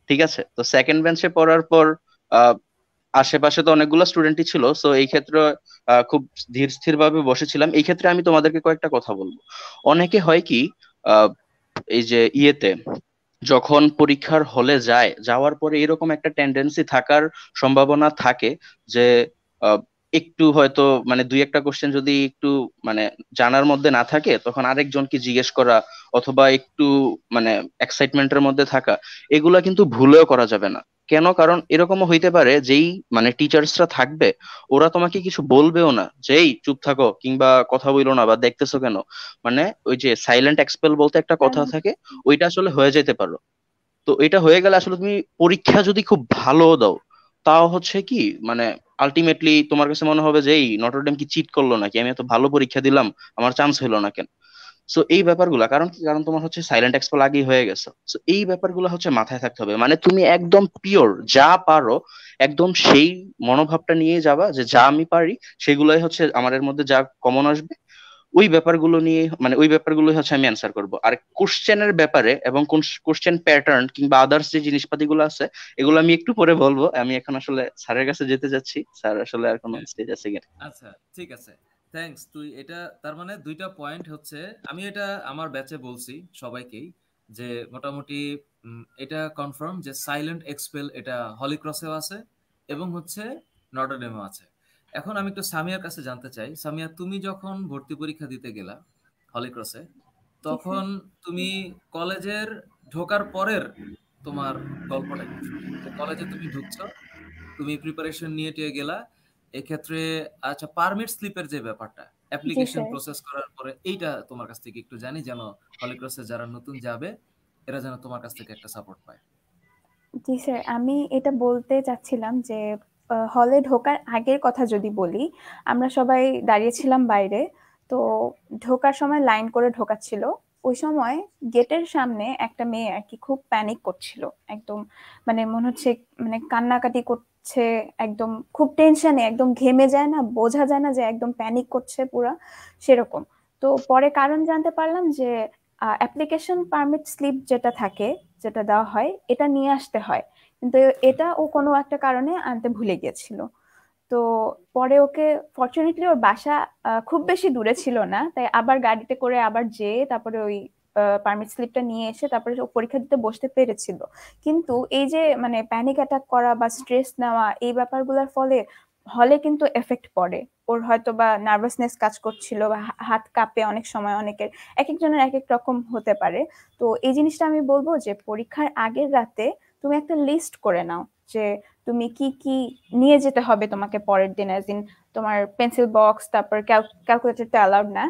ঠিক আছে, তো সেকেন্ড বেঞ্চে পড়ার পর আহ, আশেপাশে তো অনেকগুলো স্টুডেন্টই ছিল, সো এই ক্ষেত্রে খুব ধীর স্থির ভাবে বসেছিলাম। এই ক্ষেত্রে আমি তোমাদেরকে কয়েকটা কথা বলবো। অনেকে হয় কি, আহ, এই যে ইয়েতে যখন পরীক্ষার হলে যাওয়ার পরে এরকম একটা টেন্ডেন্সি থাকার সম্ভাবনা থাকে যে আহ, একটু হয়তো মানে দুই একটা কোশ্চেন যদি একটু মানে জানার মধ্যে না থাকে, তখন আরেকজনকে জিজ্ঞেস করা অথবা একটু মানে এক্সাইটমেন্টের মধ্যে থাকা, এগুলা কিন্তু ভুলেও করা যাবে না। কেন? কারণ এরকমও হইতে পারে যেই মানে টিচার্সরা থাকবে, ওরা তোমাকে কিছু বলবেও না, যেই চুপ থাকো কিংবা কথা বইলো না বা দেখতেছো কেন। মানে ওই যে সাইলেন্ট এক্সপেল বলতে একটা কথা থাকে, ওইটা আসলে হয়ে যেতে পারো। তো এটা হয়ে গেলে আসলে তুমি পরীক্ষা যদি খুব ভালো দাও, তাও হচ্ছে কি মানে আলটিমেটলি তোমার কাছে মনে হবে যে এই নটরডেম কি চিট করলো নাকি, আমি এত ভালো পরীক্ষা দিলাম আমার চান্স হলো না কেন। সো এই ব্যাপারগুলা কারণ কি, কারণ তোমার হচ্ছে সাইলেন্ট এক্সপেল আগেই হয়ে গেছে। সো এই ব্যাপারগুলো হচ্ছে মাথায় থাকতে হবে, মানে তুমি একদম পিওর যা পারো, একদম সেই মনোভাবটা নিয়ে যাবা যে যা আমি পারি সেগুলোই হচ্ছে আমাদের মধ্যে যা কমন আসবে, ওই ব্যাপারগুলো নিয়ে মানে ওই ব্যাপারগুলো হচ্ছে আমি অ্যান্সার করব। আর কোশ্চেনের ব্যাপারে এবং কোন কোশ্চেন প্যাটার্ন কিংবা আদার্স যে জিনিসপাতিগুলো আছে, এগুলো আমি একটু পরে বলবো। আমি এখন আসলে স্যারের কাছে যেতে যাচ্ছি, স্যার আসলে আর কোনো স্টেজ আছে কিনা। আচ্ছা ঠিক আছে, থ্যাঙ্কস। তুই এটা তার মানে দুইটা পয়েন্ট হচ্ছে, আমি এটা আমার ব্যাচে বলছি সবাইকেই যে মোটামুটি এটা কনফার্ম যে সাইলেন্ট এক্সপেল এটা হলিক্রসেও আছে এবং হচ্ছে নটরডেমেও আছে। এখন আমি একটু সামিয়ার কাছে জানতে চাই, সামিয়া তুমি যখন ভর্তি পরীক্ষা দিতে গেলা হলিক্রসে, তখন তুমি কলেজের ঢোকার পরের তোমার গল্পটা একটু শুনি, যে কলেজে তুমি ঢুকছো, তুমি প্রিপারেশন নিয়ে টিয়ে গেলা এক্ষেত্রে। আচ্ছা, পারমিট স্লিপের যে ব্যাপারটা, জি অ্যাপ্লিকেশন স্যার। প্রসেস করার পরে, এইটা তোমার কাছ থেকে একটু জানি, যেন হলিক্রসে যারা নতুন যাবে এরা যেন তোমার কাছ থেকে একটা সাপোর্ট পায়। জি স্যার, আমি এটা বলতে চাচ্ছিলাম যে হলে ঢোকার আগের কথা যদি বলি, আমরা সবাই দাঁড়িয়েছিলাম বাইরে। তো ঢোকার সময় লাইন করে ঢোকাচ্ছিল। ওই সময় গেটের সামনে একটা মেয়ে আর কি খুব প্যানিক করছিল একদম, মানে মনে হচ্ছে মানে কান্নাকাটি করছে, একদম খুব টেনশনে, একদম ঘেমে যায় না, বোঝা যায় না যে একদম প্যানিক করছে পুরা সেরকম। তো পরে কারণ জানতে পারলাম যে অ্যাপ্লিকেশন পারমিট স্লিপ যেটা থাকে, যেটা দেওয়া হয়, এটা নিয়ে আসতে হয়, কিন্তু এটা ও কোনো একটা কারণে আনতে ভুলে গিয়েছিল। তো পরে ওকে, ফরচুনেটলি ওর বাসা খুব বেশি দূরে ছিল না, তাই আবার গাড়িতে করে আবার যেয়ে তারপরে ওই পারমিট স্লিপটা নিয়ে এসে তারপরে ও পরীক্ষা দিতে বসতে পেরেছিল। কিন্তু এই যে মানে প্যানিক অ্যাটাক করা বা স্ট্রেস নেওয়া, এই ব্যাপারগুলোর ফলে হলে কিন্তু এফেক্ট পড়ে। ওর হয়তো বা নার্ভাসনেস কাজ করছিল বা হাত কাঁপে অনেক সময়, অনেকের এক একজনের এক এক রকম হতে পারে। তো এই জিনিসটা আমি বলবো যে পরীক্ষার আগের রাতে তুমি একটা লিস্ট করে নাও যে তুমি কি কি নিয়ে যেতে হবে তোমাকে পরের দিন, অ্যাজ ইন তোমার পেন্সিল বক্স, তারপর ক্যালকুলেটর তো অ্যালাউড না,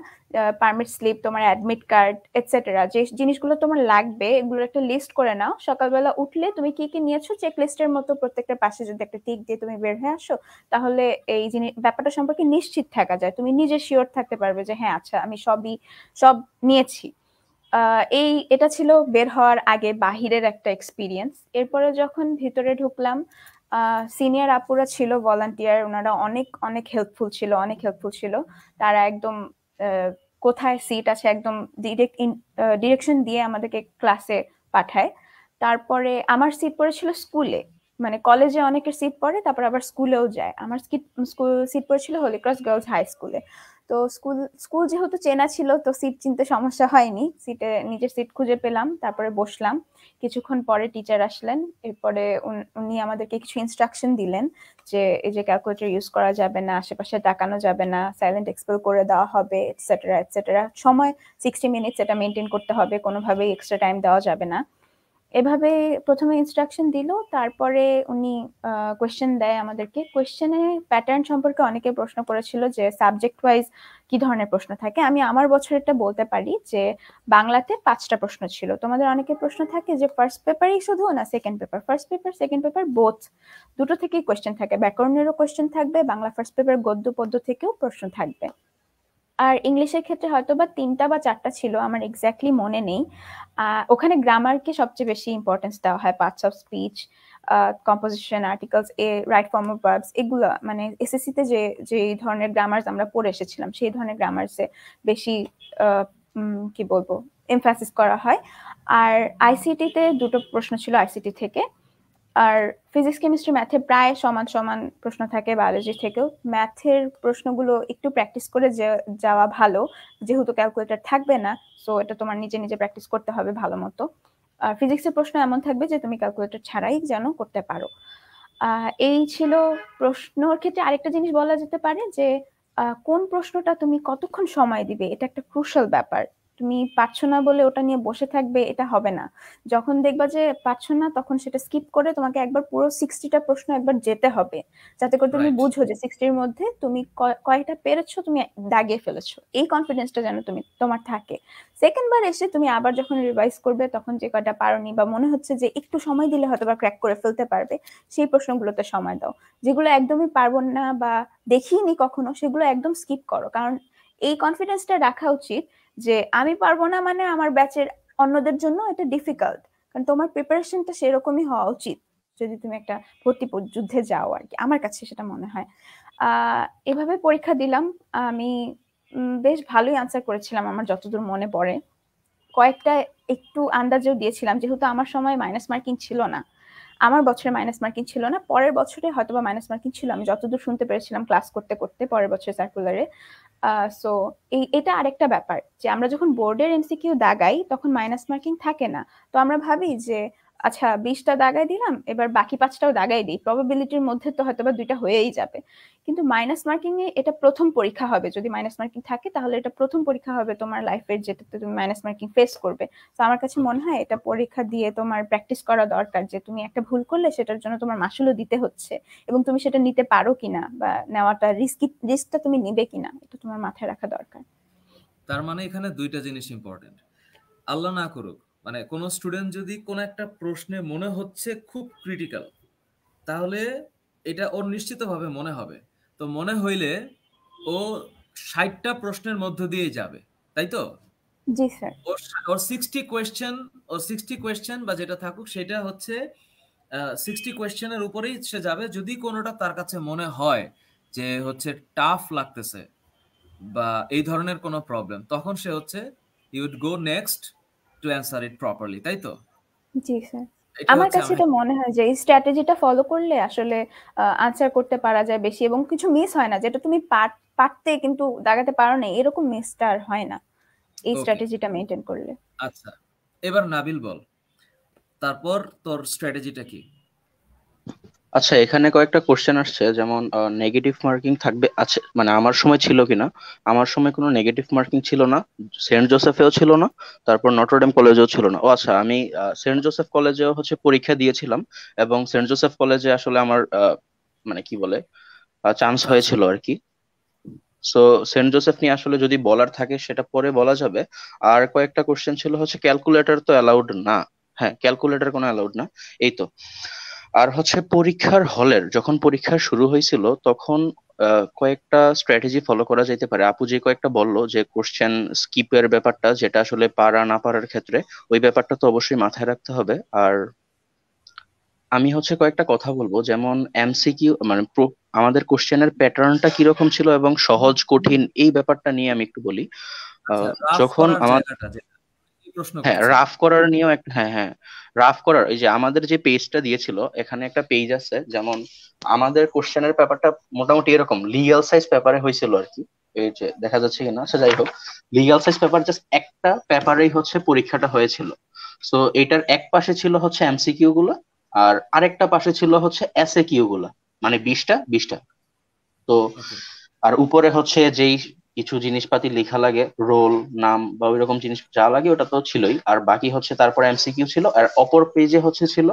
পারমিট স্লিপ, তোমার অ্যাডমিট কার্ড এটসেট্রা, যে জিনিসগুলো তোমার লাগবে এগুলোর একটা লিস্ট করে নাও। সকালবেলা উঠলে তুমি কি কি নিয়েছো চেক লিস্টের মতো প্রত্যেকটা পাশে যদি একটা টিক দিয়ে তুমি বের হয়ে আসো, তাহলে এই জিনিস ব্যাপারটা সম্পর্কে নিশ্চিত থাকা যায়, তুমি নিজে শিওর থাকতে পারবে যে হ্যাঁ আচ্ছা আমি সব নিয়েছি। এটা ছিল বের হওয়ার আগে বাহিরের একটা এক্সপিরিয়েন্স। এরপরে যখন ভিতরে ঢুকলাম, সিনিয়র আপুরা ছিল ভলান্টিয়ার, ওনারা অনেক অনেক হেল্পফুল ছিল, অনেক হেল্পফুল ছিল। তারা একদম কোথায় সিট আছে একদম ডিরেকশন দিয়ে আমাদেরকে ক্লাসে পাঠায়। তারপরে আমার সিট পড়েছিল স্কুলে, মানে কলেজে অনেকের সিট পড়ে, তারপর আবার স্কুলেও যায়। আমার সিট পড়েছিল হলিক্রস গার্লস হাই স্কুলে। তো স্কুল যেহেতু চেনা ছিল, তো সিট চিনতে সমস্যা হয়নি। নিজের সিট খুঁজে পেলাম, তারপরে বসলাম। কিছুক্ষণ পরে টিচার আসলেন। এরপরে উনি আমাদেরকে কিছু ইনস্ট্রাকশন দিলেন যে এই যে ক্যালকুলেটর ইউজ করা যাবে না, আশেপাশে তাকানো যাবে না, সাইলেন্ট এক্সপেল করে দেওয়া হবে, এটসেট্রা এটসেট্রা। সময় 60 মিনিটস, এটা মেনটেন করতে হবে, কোনোভাবেই এক্সট্রা টাইম দেওয়া যাবে না। এভাবে প্রথমে ইনস্ট্রাকশন দিল, তারপরে উনি কোয়েশ্চেন দেয় আমাদেরকে। কোয়েশ্চেনে প্যাটার্ন সম্পর্কে অনেকে প্রশ্ন করেছিল যে সাবজেক্ট ওয়াইজ কি ধরনের প্রশ্ন থাকে। আমি আমার বছরেরটা বলতে পারি যে বাংলাতে 5টা প্রশ্ন ছিল। তোমাদের অনেকের প্রশ্ন থাকে যে ফার্স্ট পেপারই শুধু না second paper, first paper second paper both, দুটো থেকেই কোয়েশ্চেন থাকে। ব্যাকরণেরও কোয়েশ্চেন থাকবে, বাংলা ফার্স্ট পেপার গদ্য পদ্য থেকেও প্রশ্ন থাকবে। আর ইংলিশের ক্ষেত্রে হয়তো বা 3টা বা 4টা ছিল, আমার এক্স্যাক্টলি মনে নেই। ওখানে গ্রামারকে সবচেয়ে বেশি ইম্পর্টেন্স দেওয়া হয়, parts of speech, composition, articles, right form of verbs, এগুলো মানে এসএসসি তে যে ধরনের গ্রামার্স আমরা পড়ে এসেছিলাম সেই ধরনের গ্রামার্সে বেশি কি বলবো এমফাসিস করা হয়। আর আইসিটি তে 2টো প্রশ্ন ছিল আইসিটি থেকে। আর ফিজিক্স কেমিস্ট্রি ম্যাথে প্রায় সমান সমান প্রশ্ন থাকে, বায়োলজি থেকেও। ম্যাথের প্রশ্নগুলো একটু প্র্যাকটিস করে যাওয়া ভালো, যেহেতু ক্যালকুলেটর থাকবে না, সো এটা তোমার নিজে নিজে প্র্যাকটিস করতে হবে ভালো মতো। আর ফিজিক্সের প্রশ্ন এমন থাকবে যে তুমি ক্যালকুলেটর ছাড়াই যেন করতে পারো। এই ছিল প্রশ্নর ক্ষেত্রে। আরেকটা জিনিস বলা যেতে পারে যে কোন প্রশ্নটা তুমি কতক্ষণ সময় দিবে, এটা একটা ক্রুশাল ব্যাপার। তুমি পারছো না বলে ওটা নিয়ে বসে থাকবে, এটা হবে না। যখন দেখবা যে পারছো না, তখন সেটা স্কিপ করে তোমাকে একবার পুরো 60টা প্রশ্ন একবার যেতে হবে, যাতে করে তুমি বুঝো যে 60-র মধ্যে তুমি কয়টা পেরেছো, তুমি দাগিয়ে ফেলেছো। এই কনফিডেন্সটা যেন তোমার থাকে। সেকেন্ড বার এসে তুমি আবার যখন রিভাইজ করবে, তখন যে কয়টা পারোনি বা মনে হচ্ছে যে একটু সময় দিলে হয়তো বা ক্র্যাক করে ফেলতে পারবে, সেই প্রশ্নগুলোতে সময় দাও। যেগুলো একদমই পারবো না বা দেখিনি কখনো, সেগুলো একদম স্কিপ করো। কারণ এই কনফিডেন্সটা রাখা উচিত যে আমি পারবো না মানে আমার ব্যাচের অন্যদের জন্য এটা ডিফিকাল্ট। কারণ তোমার প্রিপারেশনটা সেরকমই হওয়া উচিত যদি তুমি একটা ভর্তি যুদ্ধে যাও আর কি, আমার কাছে সেটা মনে হয়। এভাবে পরীক্ষা দিলাম। আমি বেশ ভালোই আনসার করেছিলাম আমার যতদূর মনে পড়ে। কয়েকটা একটু আন্দাজেও দিয়েছিলাম, যেহেতু আমার সময় মাইনাস মার্কিং ছিল না, আমার বছরে মাইনাস মার্কিং ছিল না, পরের বছরে হয়তো বা মাইনাস মার্কিং ছিল, আমি যতদূর শুনতে পেরেছিলাম ক্লাস করতে করতে পরের বছরের সার্কুলারে। সো এটা আরেকটা ব্যাপার যে আমরা যখন বোর্ডের এমসিকিউ দাগাই তখন মাইনাস মার্কিং থাকে না। তো আমরা ভাবি যে আচ্ছা 20টা দাগাই দিলাম, এবার বাকি 5টাও দাগাই দিই, প্রবাবিলিটির মধ্যে তো হয়তো বা 2টা হয়েই যাবে। কিন্তু মাইনাস মার্কিং এ এটা প্রথম পরীক্ষা হবে। যদি মাইনাস মার্কিং থাকে তাহলে এটা প্রথম পরীক্ষা হবে তোমার লাইফের, যেটাতে তুমি মাইনাস মার্কিং ফেস করবে। তো আমার কাছে মনে হয় এটা পরীক্ষা দিয়ে তোমার প্র্যাকটিস করা দরকার, যে তুমি একটা ভুল করলে সেটার জন্য তোমার মাসুলও দিতে হচ্ছে, এবং তুমি সেটা নিতে পারো কিনা বা নেওয়াটা রিস্কটা তুমি নিবে কিনা, এটা তোমার মাথায় রাখা দরকার। তার মানে এখানে 2টা জিনিস ইম্পর্টেন্ট। আল্লাহ না করুক, মানে কোনো স্টুডেন্ট যদি কোনো একটা প্রশ্নে মনে হচ্ছে খুব ক্রিটিক্যাল, তাহলে এটা ওর নিশ্চিতভাবে মনে হবে। তো মনে হইলে ও 60টা প্রশ্নের মধ্য দিয়ে যাবে, তাই তো? জি স্যার। ওর 60 কোয়েশ্চেন বা যেটা থাকুক, সেটা হচ্ছে 60 কোয়েশ্চেনের উপরেই সে যাবে। যদি কোনোটা তার কাছে মনে হয় যে হচ্ছে টাফ লাগতেছে বা এই ধরনের কোনো প্রবলেম, তখন সে হচ্ছে you'd go next to answer it properly, তাই তো? জি স্যার। আমার কাছে এটা মনে হয় যে এই স্ট্র্যাটেজিটা ফলো করলে আসলে আনসার করতে পারা যায় বেশি, এবং কিছু মিস হয় না। যেটা তুমি পারতে কিন্তু দাগাতে পারো না, এরকম মিসটা আর হয় না এই স্ট্র্যাটেজিটা মেনটেন করলে। আচ্ছা, এবার নাবিল বল, তারপর তোর স্ট্র্যাটেজিটা কি? আচ্ছা, এখানে কয়েকটা কোশ্চেন আসছে, যেমন নেগেটিভ মার্কিং থাকবে আছে, মানে আমার সময় ছিল কিনা। আমার সময় কোনো নেগেটিভ মার্কিং ছিল না, সেন্ট জোসেফেও ছিল না, তারপর নটরডেম কলেজেও ছিল না। ও আচ্ছা, আমি সেন্ট জোসেফ কলেজেও হচ্ছে পরীক্ষা দিয়েছিলাম, এবং সেন্ট জোসেফ কলেজে আসলে আমার মানে কি বলে চান্স হয়েছিল আর কি। সো সেন্ট জোসেফ নিয়ে আসলে যদি বলার থাকে সেটা পরে বলা যাবে। আর কয়েকটা কোশ্চেন ছিল হচ্ছে ক্যালকুলেটর তো অ্যালাউড না। হ্যাঁ, ক্যালকুলেটর কোনো অ্যালাউড না, এই তো। আর হচ্ছে পরীক্ষার হলের যখন পরীক্ষা শুরু হয়েছিল তখন কয়েকটা স্ট্র্যাটেজি ফলো করা যেতে পারে। আপু যে কয়েকটা বললো যে কোশ্চেন স্কিপের ব্যাপারটা, যেটা আসলে পারা না পারার ক্ষেত্রে ওই ব্যাপারটা তো অবশ্যই মাথায় রাখতে হবে। আর আমি হচ্ছে কয়েকটা কথা বলবো, যেমন এমসিকিউ মানে আমাদের কোশ্চেনের প্যাটার্নটা কিরকম ছিল এবং সহজ কঠিন এই ব্যাপারটা নিয়ে আমি একটু বলি। যখন আমার প্রশ্ন হ্যাঁ, করছে। রাফ করার নিয়েও একটা, হ্যাঁ হ্যাঁ, রাফ করার এই যে আমাদের যে পেজটা দিয়েছিল, এখানে একটা পেজ আছে, যেমন আমাদের কোশ্চেনের পেপারটা মোটামুটি এরকম লিগ্যাল সাইজ পেপারে হয়েছিল আর কি। এই যে দেখা যাচ্ছে কিনা, সে যাই হোক, লিগ্যাল সাইজ পেপার জাস্ট একটা পেপারেই হচ্ছে পরীক্ষাটা হয়েছিল। সো এটার এক পাশে ছিল হচ্ছে এমসিকিউ গুলা, আর আরেকটা পাশে ছিল হচ্ছে এসএ কিউ গুলা, মানে 20টা 20টা। তো ওকে আর উপরে হচ্ছে যেই কিছু জিনিসপাতি লেখা লাগে, রোল, নাম বা ওই রকম জিনিস যা লাগে ওটা তো ছিলই, আর বাকি হচ্ছে তারপরে এমসিকিউ ছিল, আর অপর পেজে হচ্ছে ছিল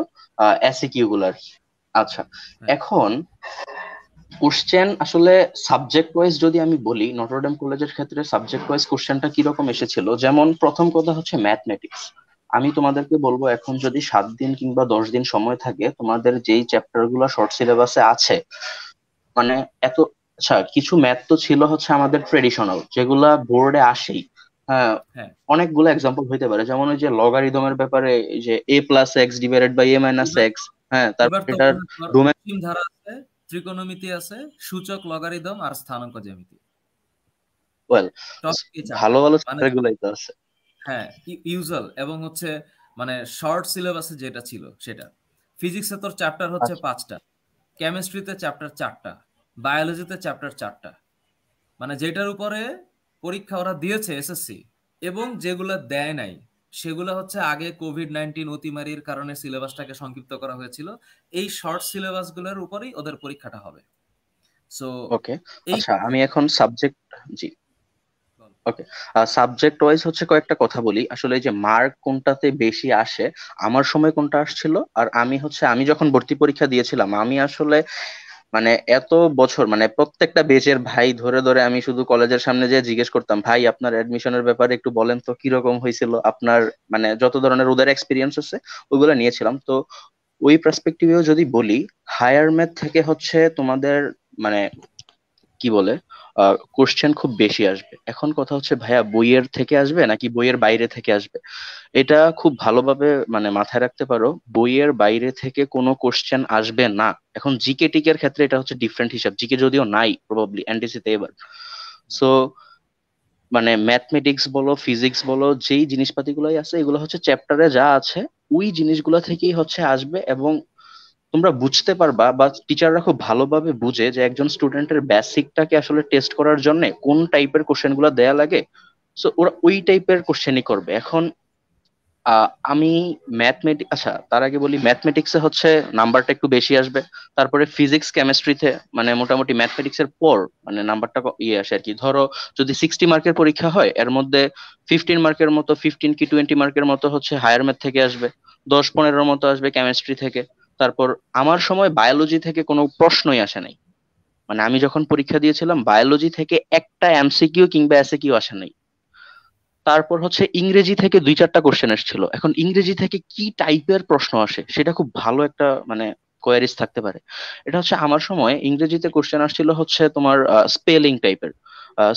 এসিকিউ গুলার। আচ্ছা, হ্যাঁ এখন কোশ্চেন আসলে সাবজেক্ট ওয়াইজ যদি আমি বলি, নটরডেম কলেজের ক্ষেত্রে সাবজেক্ট ওয়াইজ কোশ্চেনটা কিরকম এসেছিল, যেমন প্রথম কথা হচ্ছে ম্যাথমেটিক্স। আমি তোমাদেরকে বলবো, এখন যদি 7 দিন কিংবা 10 দিন সময় থাকে, তোমাদের যেই চ্যাপ্টার গুলো শর্ট সিলেবাসে আছে, মানে এত, আচ্ছা কিছু ম্যাথ তো ছিল হচ্ছে আমাদের ট্রেডিশনাল, যেগুলা বোর্ডে আসেই। হ্যাঁ, হ্যাঁ অনেকগুলো এক্সাম্পল হইতে পারে, যেমন ওই যে লগারিদমের ব্যাপারে, এই যে a+x/a - এবার x। হ্যাঁ, তারপর এবার তো এটার মনে কর ডোমেন। অসীম ধারা আছে, ত্রিকোণমিতি আছে, সূচক, লগারিদম আর স্থানাঙ্ক জ্যামিতি, ওয়েল, টপিক এই ভালো 4টা। ভালো মানে চ্যাপ্টার গুলাই তো আছে। হ্যাঁ ইউজুয়াল, এবং হচ্ছে মানে শর্ট সিলেবাসে যেটা ছিল সেটা। ফিজিক্সে তোর চ্যাপ্টার হচ্ছে আচ্ছা, 5টা, কেমিস্ট্রিতে চ্যাপ্টার 4টা, বায়োলজিতে চ্যাপ্টার 4টা। মানে যেটার উপরে পরীক্ষা ওরা দিয়েছে এসএসসি, এবং যেগুলো দেয় নাই সেগুলো হচ্ছে আগে কোভিড-19 অতিমারির কারণে সিলেবাসটাকে সংক্ষিপ্ত করা হয়েছিল। এই শর্ট সিলেবাসগুলোর উপরেই ওদের পরীক্ষাটা হবে। So okay. এই আচ্ছা, আমি এখন সাবজেক্ট, জি, ওকে, সাবজেক্ট ওয়াইজ হচ্ছে কয়েকটা কথা বলি। আসলে এই যে মার্ক কোনটাতে বেশি আসে, আমার সময় কোনটা আসছিল, আর আমি যখন ভর্তি পরীক্ষা দিয়েছিলাম, আমি আসলে মানে এত বছর মানে প্রত্যেকটা বেচের ভাই ধরে ধরে আমি শুধু কলেজের সামনে যে জিজ্ঞেস করতাম, ভাই আপনার অ্যাডমিশনের ব্যাপারে একটু বলেন তো কিরকম হয়েছিল আপনার, মানে যত ধরনের ওদের এক্সপিরিয়েন্স আছে ওইগুলো নিয়েছিলাম। তো ওই পার্সপেক্টিভেও যদি বলি, হায়ার ম্যাথ থেকে হচ্ছে তোমাদের মানে কি বলে কোশ্চেন খুব বেশি আসবে। এখন কথা হচ্ছে ভাইয়া, বইয়ের থেকে আসবে নাকি বইয়ের বাইরে থেকে আসবে, এটা খুব ভালোভাবে মানে মাথায় রাখতে পারো। বইয়ের বাইরে থেকে কোনো কোশ্চেন আসবে না। এখন জিকে টিকের ক্ষেত্রে এটা হচ্ছে ডিফারেন্ট হিসাব, জিকে যদিও নাই প্রবাবলি এনটিসি তে এবার। সো মানে ম্যাথমেটিক্স বলো, ফিজিক্স বলো, যেই জিনিসপাতিগুলোই আছে এগুলো হচ্ছে চ্যাপ্টারে যা আছে ওই জিনিসগুলো থেকেই হচ্ছে আসবে। এবং তোমরা বুঝতে পারবা, বা টিচাররা খুব ভালোভাবে বুঝে যে একজন স্টুডেন্টের বেসিকটাকে আসলে টেস্ট করার জন্য কোন টাইপের কোশ্চেন গুলো দেয়া লাগে। সো ওরা ওই টাইপের কোশ্চেনই করবে। এখন আমি আচ্ছা তার আগে বলি, ম্যাথমেটিক্সে হচ্ছে নাম্বারটা একটু বেশি আসবে। তারপরে ফিজিক্স কেমিস্ট্রিতে মানে মোটামুটি ম্যাথমেটিক্স এর পর মানে নাম্বারটা ইয়ে আসে আর কি। ধরো যদি 60 মার্কের পরীক্ষা হয়, এর মধ্যে 15 মার্কের মতো, 15 কি 20 মার্কের মতো হচ্ছে হায়ার ম্যাথ থেকে আসবে, 10-15 মতো আসবে কেমিস্ট্রি থেকে। তারপর আমার সময় বায়োলজি থেকে কোনো প্রশ্নই আসে নাই। মানে আমি যখন পরীক্ষা দিয়েছিলাম, বায়োলজি থেকে একটা এমসিকিউ কিংবা এসএকিউ আসে নাই। তারপর হচ্ছে ইংরেজি থেকে 2-4টা কোশ্চেন এসেছিল। এখন ইংরেজি থেকে কি টাইপের প্রশ্ন আসে সেটা খুব ভালো একটা মানে কোয়ারিজ থাকতে পারে। এটা হচ্ছে আমার সময় ইংরেজিতে কোশ্চেন আসছিল হচ্ছে তোমার স্পেলিং টাইপের,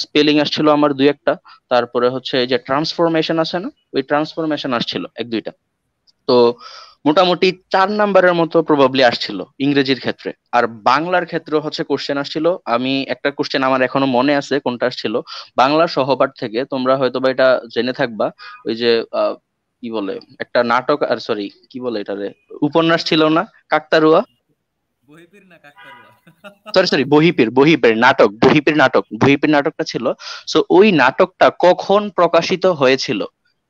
স্পেলিং আসছিল আমার 2-1টা। তারপরে হচ্ছে এই যে ট্রান্সফরমেশন আছে না, ওই ট্রান্সফরমেশন আসছিল 1-2টা। তো মোটামুটি 4 নাম্বারের মতো প্রবাবলি আসছিল ইংরেজির ক্ষেত্রে। আর বাংলার ক্ষেত্রে হচ্ছে কোশ্চেন আসছিল, আমি একটা কোশ্চেন আমার এখনো মনে আছে কোনটা আসছিল, বাংলা সহপাঠ থেকে, তোমরা হয়তো বা এটা জেনে থাকবা। ওই যে কি বলে একটা নাটক, আর সরি কি বলে এটারে, উপন্যাস ছিল না, কাকতারুয়া, বহিপীর না কাকতারুয়া? সরি সরি বহিপীর, বহিপীর নাটকটা ছিল। সো ওই নাটকটা কখন প্রকাশিত হয়েছিল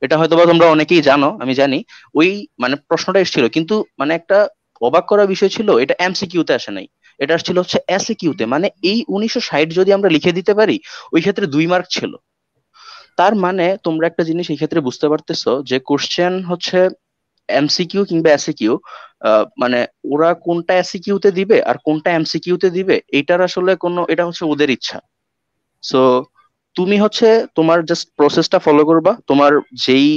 এটা হয়তোবা তোমরা অনেকেই জানো, আমি জানি। ওই মানে প্রশ্নটা এসেছিল, কিন্তু মানে একটা অবাক করা বিষয় ছিল, এটা এমসিকিউ তে আসে নাই, এটা আসছিল হচ্ছে এসিকিউ তে। মানে এই 1960 যদি আমরা লিখে দিতে পারি, ওই ক্ষেত্রে 2 মার্ক ছিল। তার মানে তোমরা একটা জিনিস এই ক্ষেত্রে বুঝতে পারতেছো যে কোশ্চেন হচ্ছে এমসিকিউ কিংবা এসিকিউ, মানে ওরা কোনটা এসিকিউ তে দিবে আর কোনটা এমসিকিউ তে দিবে এটার আসলে কোনো, এটা হচ্ছে ওদের ইচ্ছা। সো তুমি হচ্ছে তোমার জাস্ট প্রসেসটা ফলো করবা, তোমার যেই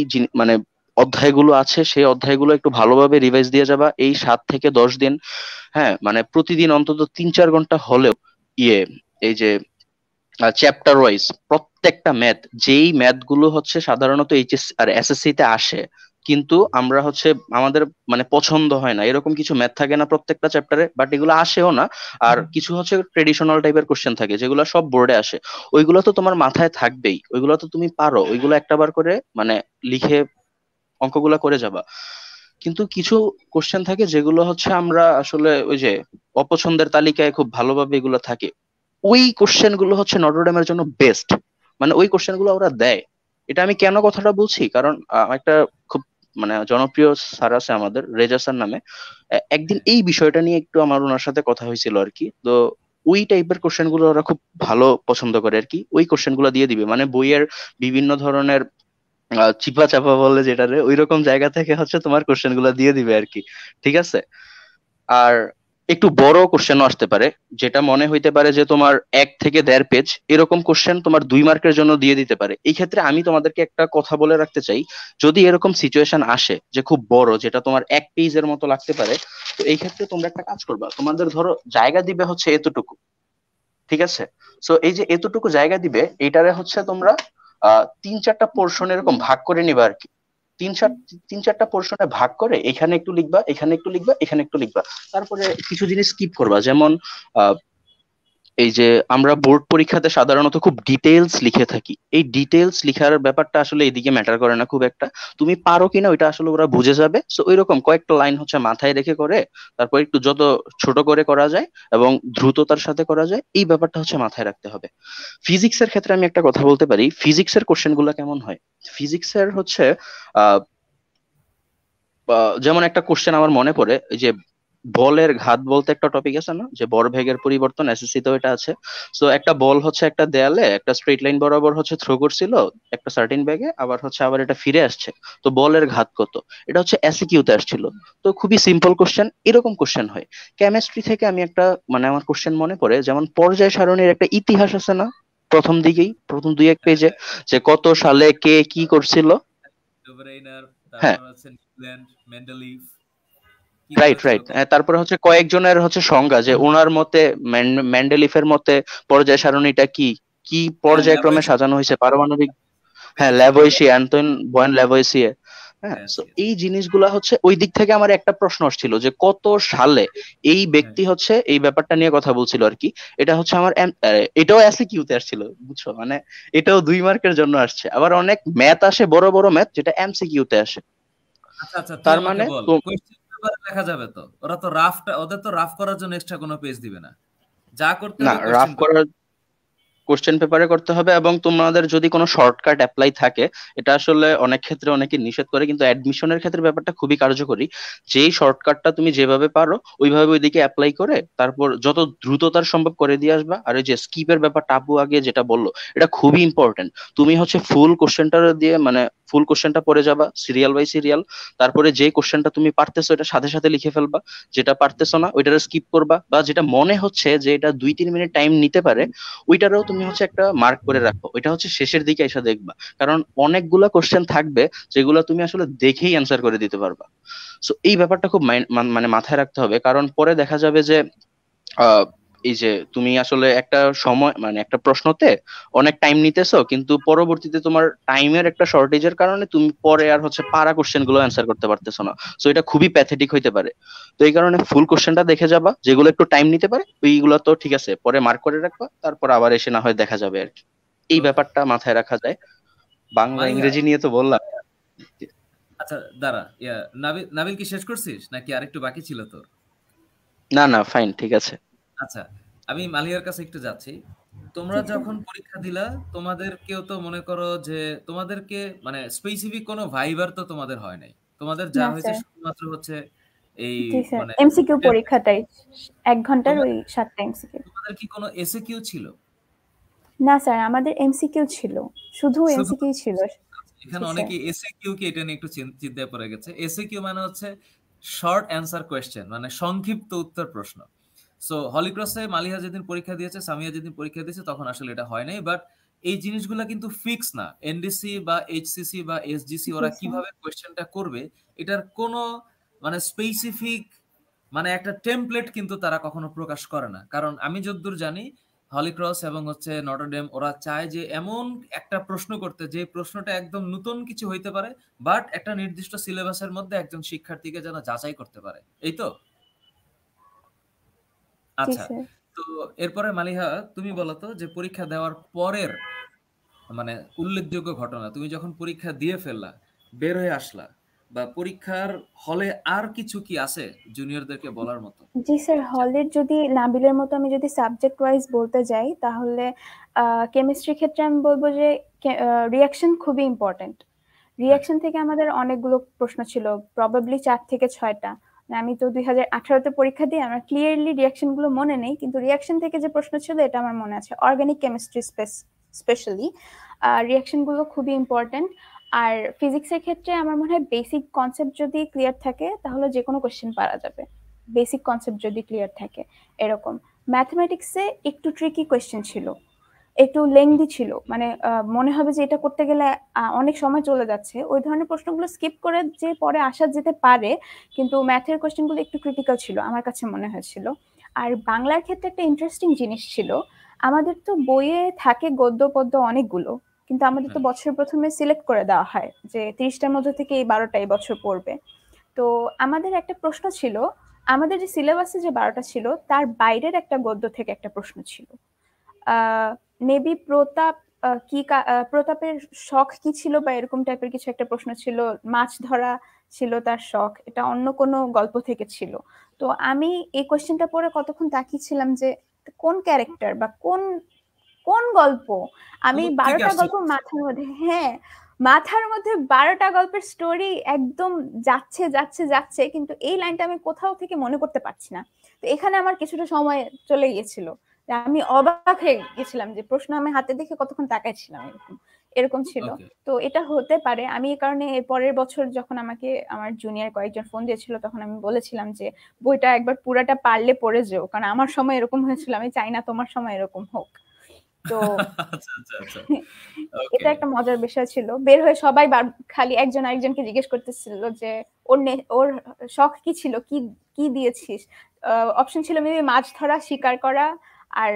মানে অধ্যায়গুলো আছে সেই অধ্যায়গুলো একটু ভালোভাবে রিভাইজ দিয়ে যাবা এই 7 থেকে 10 দিন। হ্যাঁ, মানে প্রতিদিন অন্তত 3-4 ঘন্টা হলেও ইয়ে এই যে চ্যাপ্টার ওয়াইজ প্রত্যেকটা ম্যাথ, যেই ম্যাথ গুলো হচ্ছে সাধারণত এইচএস আর এসএসসি তে আসে, কিন্তু আমরা হচ্ছে আমাদের মানে পছন্দ হয় না এরকম কিছু ম্যাথ থাকে না প্রত্যেকটা চ্যাপ্টারে, বাট এগুলো আসেও না। আর কিছু হচ্ছে ট্রেডিশনাল টাইপের কোশ্চেন থাকে যেগুলো সব বোর্ডে আসে, ওইগুলো তো তোমার মাথায় থাকবেই, ওইগুলো তো তুমি পারো, ওইগুলো একটা বার করে মানে লিখে অঙ্কগুলা করে যাবা। কিন্তু কিছু কোশ্চেন থাকে যেগুলো হচ্ছে আমরা আসলে ওই যে অপছন্দের তালিকায় খুব ভালোভাবে এগুলো থাকে, ওই কোশ্চেন গুলো হচ্ছে নটরডেমের জন্য বেস্ট। মানে ওই কোশ্চেন গুলো ওরা দেয়। এটা আমি কেন কথাটা বলছি, কারণ একটা খুব মানে জনপ্রিয় স্যার আছে আমাদের, রেজা স্যার নামে। একদিন এই বিষয়টা নিয়ে একটু আমার ওনার সাথে কথা হয়েছিল আর কি। তো ওই টাইপের কোশ্চেন গুলো ওরা খুব ভালো পছন্দ করে আর কি, ওই কোশ্চেন গুলো দিয়ে দিবে। মানে বইয়ের বিভিন্ন ধরনের চিপা চাপা বলে যেটারে, ওই রকম জায়গা থেকে হচ্ছে তোমার কোশ্চেন গুলো দিয়ে দিবে আর কি। ঠিক আছে। আর একটু বড় কোশ্চেনও আসতে পারে, যেটা মনে হইতে পারে যে তোমার 1 থেকে 1.5 পেজ, এরকম কোশ্চেন তোমার 2 মার্কের জন্য দিয়ে দিতে পারে। এই ক্ষেত্রে আমি তোমাদেরকে একটা কথা বলে রাখতে চাই, যদি এরকম সিচুয়েশন আসে যে খুব বড়, যেটা তোমার 1 পেজের মতো লাগতে পারে, তো এই ক্ষেত্রে তোমরা একটা কাজ করবা, তোমাদের ধরো জায়গা দিবে হচ্ছে এতটুকু। ঠিক আছে। সো এই যে এতটুকু জায়গা দিবে, এইটারে হচ্ছে তোমরা 3-4টা পোর্শন এরকম ভাগ করে নিবা আর কি। তিন চার 3-4টা পোর্শনে ভাগ করে এখানে একটু লিখবা, এখানে একটু লিখবা, এখানে একটু লিখবা। তারপরে কিছু জিনিস স্কিপ করবা, যেমন আহ, এই যে আমরা বোর্ড পরীক্ষাতে সাধারণত খুব ডিটেলস লিখে থাকি, এই ডিটেলস লিখার ব্যাপারটা আসলে এদিকে ম্যাটার করে না খুব একটা। তুমি পারো কিনা ওইটা আসলে ওরা বুঝে যাবে। সো ওইরকম কয়েকটা লাইন হচ্ছে মাথায় রেখে করে, তারপর একটু যত ছোট করে করা যায় এবং দ্রুততার সাথে করা যায়, এই ব্যাপারটা হচ্ছে মাথায় রাখতে হবে। ফিজিক্সের ক্ষেত্রে আমি একটা কথা বলতে পারি, ফিজিক্সের কোশ্চেন গুলো কেমন হয়। ফিজিক্সের হচ্ছে আহ যেমন একটা কোশ্চেন আমার মনে পড়ে, এই যে বলের ঘাত বলতে একটা টপিক আছে না, যে ভরবেগের পরিবর্তন, এসএসসি তো এটা আছে। সো একটা বল হচ্ছে একটা দেয়ালে একটা স্ট্রেট লাইন বরাবর হচ্ছে থ্রো করছিল একটা সার্টেন বেগে, আবার এটা ফিরে আসছে। তো বলের ঘাত কত, এটা হচ্ছে এসিকিউ তে আসছিল। তো খুবই সিম্পল কোশ্চেন, এরকম কোশ্চেন হয়। কেমিস্ট্রি থেকে আমি একটা মানে আমার কোশ্চেন মনে পড়ে, যেমন পর্যায় সারণীর একটা ইতিহাস আছে না, প্রথম দিকেই, প্রথম 2-1 পেজে, যে কত সালে কে কি করছিল। ডোবেরাইনার, হ্যাঁ, তারপর হচ্ছে নিউল্যান্ড, মেন্ডেলিভ কি রাইট করেছিল রাইট। তারপরে হচ্ছে কয়েকজনের হচ্ছে সংজ্ঞা, যে ওনার মতে মেন্ডেলিফের মতে পর্যায় সারণীটা কি, কি হ্যাঁ পর্যায়ক্রমে ল্যাভোইসিয়া, সাজানো হয়েছে, পারমাণবিক। হ্যাঁ, দেখেছি আমি ল্যাভোইসিয়ে, অ্যান্টন বয়েন ল্যাভোইসিয়ে। হ্যাঁ, ইয়েস সো ইয়েস এই জিনিসগুলা হচ্ছে ওই দিক থেকে আমার একটা প্রশ্ন আসছিল, যে কত সালে এই হ্যাঁ। ব্যক্তি হচ্ছে এই ব্যাপারটা নিয়ে কথা বলছিল আর কি। এটা হচ্ছে আমার এটাও এসিকিউতে আসছিল, বুঝছো, মানে এটাও 2 মার্কের জন্য আসছে। আবার অনেক ম্যাথ আসে, বড় বড় ম্যাথ, যেটা এমসিকিউতে আসে। আচ্ছা আচ্ছা, তুই তার আমাকে মানে বল, তো কোয়েশ্চেন পেপারে লেখা যাবে তো? ওরা তো রাফটা, ওদের তো রাফ করার জন্য এক্সট্রা কোনো পেজ দিবে না, যা করতে না, হবে রাফ কোয়েশ্চেন পেপার। করার কোশ্চেন পেপারে করতে হবে। এবং তোমাদের যদি কোনো শর্টকাট অ্যাপ্লাই থাকে, এটা আসলে অনেক ক্ষেত্রে অনেকে নিষেধ করে, কিন্তু অ্যাডমিশনের ক্ষেত্রে ব্যাপারটা খুবই কার্যকরী। যেই শর্টকাটটা তুমি যেভাবে পারো ওইভাবে ওইদিকে অ্যাপ্লাই করে তারপর যত দ্রুততার সম্ভব করে দিয়ে আসবা। আর ওই যে স্কিপের ব্যাপারটা আপু আগে যেটা বললো, এটা খুবই ইম্পর্টেন্ট। তুমি হচ্ছে ফুল কোশ্চেনটা দিয়ে মানে ফুল কোশ্চেনটা পড়ে যাবা সিরিয়াল বাই সিরিয়াল। তারপরে যে কোশ্চেনটা তুমি পারতেছো এটা সাথে সাথে লিখে ফেলবা, যেটা পারতেছো না ওইটারে স্কিপ করবা, বা যেটা মনে হচ্ছে যে এটা 2-3 মিনিট টাইম নিতে পারে, ওইটারও তুমি হচ্ছে একটা মার্ক করে রাখো। ওইটা হচ্ছে শেষের দিকে এসে দেখবা, কারণ অনেকগুলা কোশ্চেন থাকবে যেগুলো তুমি আসলে দেখেই অ্যান্সার করে দিতে পারবা। সো এই ব্যাপারটা খুব মানে মাথায় রাখতে হবে, কারণ পরে দেখা যাবে যে আহ এই যে তুমি আসলে একটা সময় মানে একটা প্রশ্নতে অনেক টাইম নিতেছো, কিন্তু পরবর্তীতে তোমার টাইমের একটা শর্টেজের কারণে তুমি পরে আর হচ্ছে পারা কোশ্চেন গুলো অ্যান্সার করতে পারতেছো না। সো এটা খুবই প্যাথেটিক হইতে পারে। তো এই কারণে ফুল কোশ্চেনটা দেখে যাবা, যেগুলো একটু টাইম নিতে পারে ওইগুলো তো ঠিক আছে পরে মার্ক করে রাখবা, তারপর আবার এসে না হয় দেখা যাবে আর কি। এই ওকে। ব্যাপারটা মাথায় রাখা যায়। বাংলা মালিহা, ইংরেজি নিয়ে তো বললাম। আচ্ছা দাঁড়া, নাবিল, নাবিল কি শেষ করছিস নাকি আরেকটু বাকি ছিল তোর? না না, ফাইন, ঠিক আছে। আচ্ছা, আমি মালিহার কাছে একটু যাচ্ছি। তোমরা জি স্যার। যখন পরীক্ষা দিলা, তোমাদের কেউ তো মনে করো যে তোমাদেরকে মানে স্পেসিফিক কোনো ভাইবার তো তোমাদের হয় নাই, তোমাদের যা না হয়েছে স্যার। শুধুমাত্র হচ্ছে এই জি স্যার, মানে এমসিকিউ written test। পরীক্ষাটাই 1 ঘন্টার ওই তোমাদের 7টা এমসিকিউ। তোমাদের কি কোনো এসএ কিউ ছিল? না স্যার, আমাদের এমসিকিউ ছিল, শুধু শুধু এমসিকিউ ছিল। জি এখানে স্যার। অনেকে এসএ কিউ কে এটা নিয়ে একটু চিন্তায় পড়ে গেছে। এসএ কিউ মানে হচ্ছে শর্ট অ্যান্সার কোয়েশ্চেন, মানে সংক্ষিপ্ত উত্তর প্রশ্ন। সো হলিক্রসে মালিহা যেদিন পরীক্ষা দিয়েছে, সামিয়া যেদিন পরীক্ষা দিয়েছে, তখন আসলে এটা হয় নাই। বাট এই জিনিসগুলো কিন্তু ফিক্স না। এনডিসি বা এইচসিসি বা এসজিসি জি ওরা স্যার। কিভাবে কোয়েশ্চেনটা করবে, এটার কোনো মানে স্পেসিফিক মানে একটা টেমপ্লেট কিন্তু তারা কখনো প্রকাশ করে না। কারণ আমি যতদূর জানি, হলিক্রস এবং হচ্ছে নটরডেম ওরা চায় যে এমন একটা প্রশ্ন করতে, যে প্রশ্নটা একদম নতুন কিছু হইতে পারে, বাট একটা নির্দিষ্ট সিলেবাসের মধ্যে একজন শিক্ষার্থীকে যেন যাচাই করতে পারে। এই তো? জি আচ্ছা, স্যার। তো এরপরে মালিহা, তুমি বলো তো যে পরীক্ষা দেওয়ার পরের মানে উল্লেখযোগ্য ঘটনা, তুমি যখন পরীক্ষা দিয়ে ফেললা, বের হয়ে আসলা, বা পরীক্ষার হলে আর কিছু কি আছে জুনিয়রদেরকে বলার মতো? জি স্যার, হলের যদি নাবিলের মতো আমি যদি সাবজেক্ট ওয়াইজ বলতে যাই, তাহলে কেমিস্ট্রি ক্ষেত্রে আমি বলবো যে রিয়াকশন খুবই ইম্পর্টেন্ট। রিয়াকশন থেকে আমাদের অনেকগুলো প্রশ্ন ছিল, প্রবাবলি 4 থেকে 6টা। আমি তো 2018-তে পরীক্ষা দিই, আমার ক্লিয়ারলি রিয়াকশন গুলো মনে নেই, কিন্তু রিয়াকশন থেকে যে প্রশ্ন ছিল এটা আমার মনে আছে, অর্গানিক কেমিস্ট্রি স্পেশালি। রিয়াকশন গুলো খুবই ইম্পর্টেন্ট। আর ফিজিক্সের ক্ষেত্রে আমার মনে হয় বেসিক কনসেপ্ট যদি ক্লিয়ার থাকে তাহলে যে কোনো কোশ্চেন পারা যাবে, বেসিক কনসেপ্ট যদি ক্লিয়ার থাকে এরকম। ম্যাথমেটিক্সে একটু ট্রিকি কোয়েশ্চেন ছিল, একটু লেংদি ছিল, মানে মনে হবে যে এটা করতে গেলে অনেক সময় চলে যাচ্ছে, ওই ধরনের প্রশ্নগুলো স্কিপ করে যে পরে আসা যেতে পারে, কিন্তু ম্যাথের কোয়েশ্চেনগুলো একটু ক্রিটিক্যাল ছিল আমার কাছে মনে হয়েছিল। আর বাংলার ক্ষেত্রে একটা ইন্টারেস্টিং জিনিস ছিল, আমাদের তো বইয়ে থাকে গদ্য পদ্য অনেকগুলো, কিন্তু আমাদের তো বছর প্রথমে সিলেক্ট করে দেওয়া হয় যে 30টার মধ্যে থেকে এই 12টা এই বছর পড়বে। তো আমাদের একটা প্রশ্ন ছিল, আমাদের যে সিলেবাসে যে 12টা ছিল তার বাইরের একটা গদ্য থেকে একটা প্রশ্ন ছিল। মেবি প্রতাপের শখ কি ছিল বা এরকম টাইপের কিছু একটা প্রশ্ন ছিল, মাছ ধরা ছিল তার শখ, এটা অন্য কোনো গল্প থেকে ছিল। তো আমি এই কোশ্চেনটা পড়ে কতক্ষণ তাকিয়েছিলাম যে কোন ক্যারেক্টার বা কোন কোন গল্প, আমি 12টা গল্প মাথার মধ্যে, হ্যাঁ মাথার মধ্যে 12টা গল্পের স্টোরি একদম যাচ্ছে যাচ্ছে যাচ্ছে, কিন্তু এই লাইনটা আমি কোথাও থেকে মনে করতে পারছি না। তো এখানে আমার কিছুটা সময় চলে গিয়েছিল, আমি অবাক হয়ে গেছিলাম যে প্রশ্ন আমি হাতে দেখে কতক্ষণ তাকাইছিলাম, এরকম এরকম ছিল। তো এটা হতে পারে, আমি এই কারণে এর পরের বছর যখন আমাকে আমার জুনিয়র কয়েকজন ফোন দিয়েছিল তখন আমি বলেছিলাম যে বইটা একবার পুরাটা পারলে পড়ে যেও, কারণ আমার সময় এরকম হয়েছিল, আমি চাই না তোমার সময় এরকম হোক। তো এটা একটা মজার বিষয় ছিল, বের হয়ে সবাই খালি একজন আরেকজনকে জিজ্ঞেস করতেছিল যে ওর শখ কি ছিল, কি কি দিয়েছিস। অপশন ছিল মেবি মাছ ধরা, শিকার করা, আর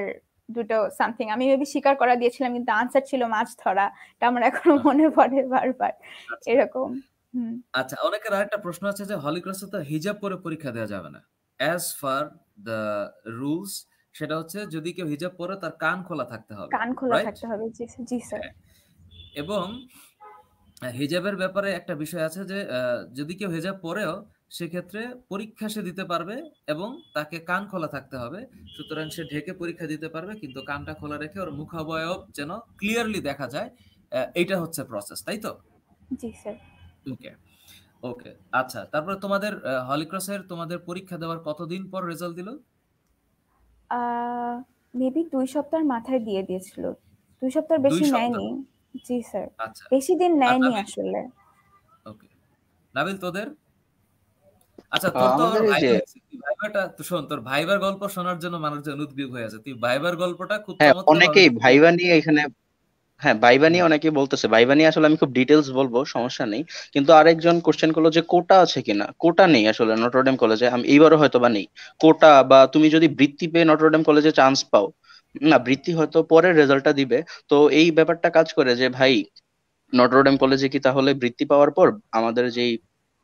দুটো সামথিং, আমি মেবি শিকার করা দিয়েছিলাম, কিন্তু আনসার ছিল মাছ ধরা। এটা আমার এখনো মনে পড়ে বারবার এরকম। আচ্ছা, অনেকের আরেকটা প্রশ্ন আছে যে হলিক্রসে তো হিজাব পরে পরীক্ষা দেওয়া যাবে না, অ্যাজ ফার দ্য রুলস সেটা হচ্ছে যদি কেউ হিজাব পরে তার কান খোলা থাকতে হবে, কান খোলা থাকতে হবে। জি স্যার। এবং হিজাবের ব্যাপারে একটা বিষয় আছে যে যদি কেউ হিজাব পরেও সেক্ষেত্রে পরীক্ষা সে দিতে পারবে এবং তাকে কান খোলা থাকতে হবে, সুতরাং সে ঢেকে পরীক্ষা দিতে পারবে কিন্তু কানটা খোলা রেখে ওর মুখাবয়ব যেন ক্লিয়ারলি দেখা যায়, এইটা হচ্ছে প্রসেস, তাই তো? জি স্যার। ওকে ওকে, আচ্ছা, তারপরে তোমাদের হলিক্রসের তোমাদের পরীক্ষা দেওয়ার কতদিন পর রেজাল্ট দিল? মেবি 2 সপ্তাহের মাথায় দিয়ে দিয়েছিল, 2 সপ্তাহ বেশি নেয়নি। জি স্যার, আচ্ছা, বেশি দিন নেয়নি আসলে। ওকে, নাবিল তোদের? আচ্ছা, তোর তো ভাইবাটা তো শোন, তোর ভাইবার গল্প শোনার জন্য মানুষজন উদ্গ্রীব হয়ে আছে, তুই ভাইবার গল্পটা খুব চমৎকার অনেকেই ভাইবা নিয়ে এখানে, হ্যাঁ ভাইবা নিয়ে অনেকেই বলতেছে, ভাইবা নিয়ে আসলে আমি খুব ডিটেলস বলবো, সমস্যা নেই। কিন্তু আরেকজন কোশ্চেন করলো যে কোটা আছে কিনা। কোটা নেই আসলে নটরডেম কলেজে, আমি এইবারও হয়তো বা নেই কোটা, বা তুমি যদি বৃত্তি পেয়ে নটরডেম কলেজে চান্স পাও, না বৃত্তি হয়তো পরের রেজাল্টটা দিবে। তো এই ব্যাপারটা কাজ করে যে ভাই নটরডেম কলেজে কি তাহলে বৃত্তি পাওয়ার পর আমাদের যেই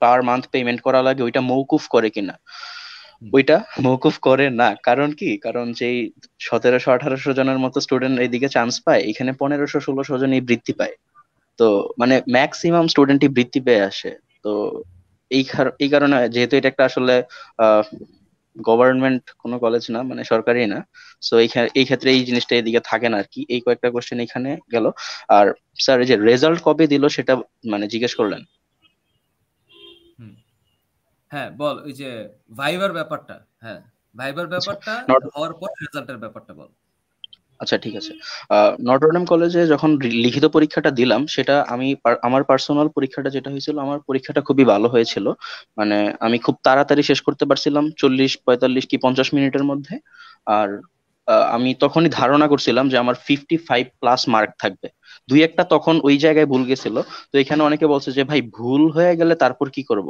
পার মান্থ পেমেন্ট করা লাগে ওইটা মওকুফ করে কিনা। ওইটা মওকুফ করে না, কারণ কি, কারণ যেই 1700-1800 জনের মতো স্টুডেন্ট এইদিকে চান্স পায়, এখানে 1500-1600 জন এই বৃত্তি পায়। তো মানে ম্যাক্সিমাম স্টুডেন্টই বৃত্তি পেয়ে আসে। তো এই কারণে যেহেতু এটা একটা আসলে গভর্নমেন্ট কোনো কলেজ না, মানে সরকারি না, সো এই ক্ষেত্রে এই জিনিসটা এদিকে থাকে না আর কি। এই কয়েকটা কোশ্চেন এখানে গেল। আর স্যার এই যে রেজাল্ট কবে দিল সেটা মানে জিজ্ঞেস করলেন। হ্যাঁ বল, ওই যে ভাইবার ব্যাপারটা, হ্যাঁ ভাইবার ব্যাপারটা হওয়ার পর রেজাল্টের ব্যাপারটা বল। আচ্ছা ঠিক আছে। নটরডেম কলেজে যখন লিখিত পরীক্ষাটা দিলাম, সেটা আমি আমার পার্সোনাল পরীক্ষাটা যেটা হয়েছিল, আমার পরীক্ষাটা খুবই ভালো হয়েছিল। মানে আমি খুব তাড়াতাড়ি শেষ করতে পারছিলাম, 40, 45 কি 50 মিনিটের মধ্যে। আর আমি তখনই ধারণা করছিলাম যে আমার 55+ মার্ক থাকবে। দুই একটা তখন ওই জায়গায় ভুল গেছিল। তো এখানে অনেকে বলছে যে ভাই ভুল হয়ে গেলে তারপর কি করব।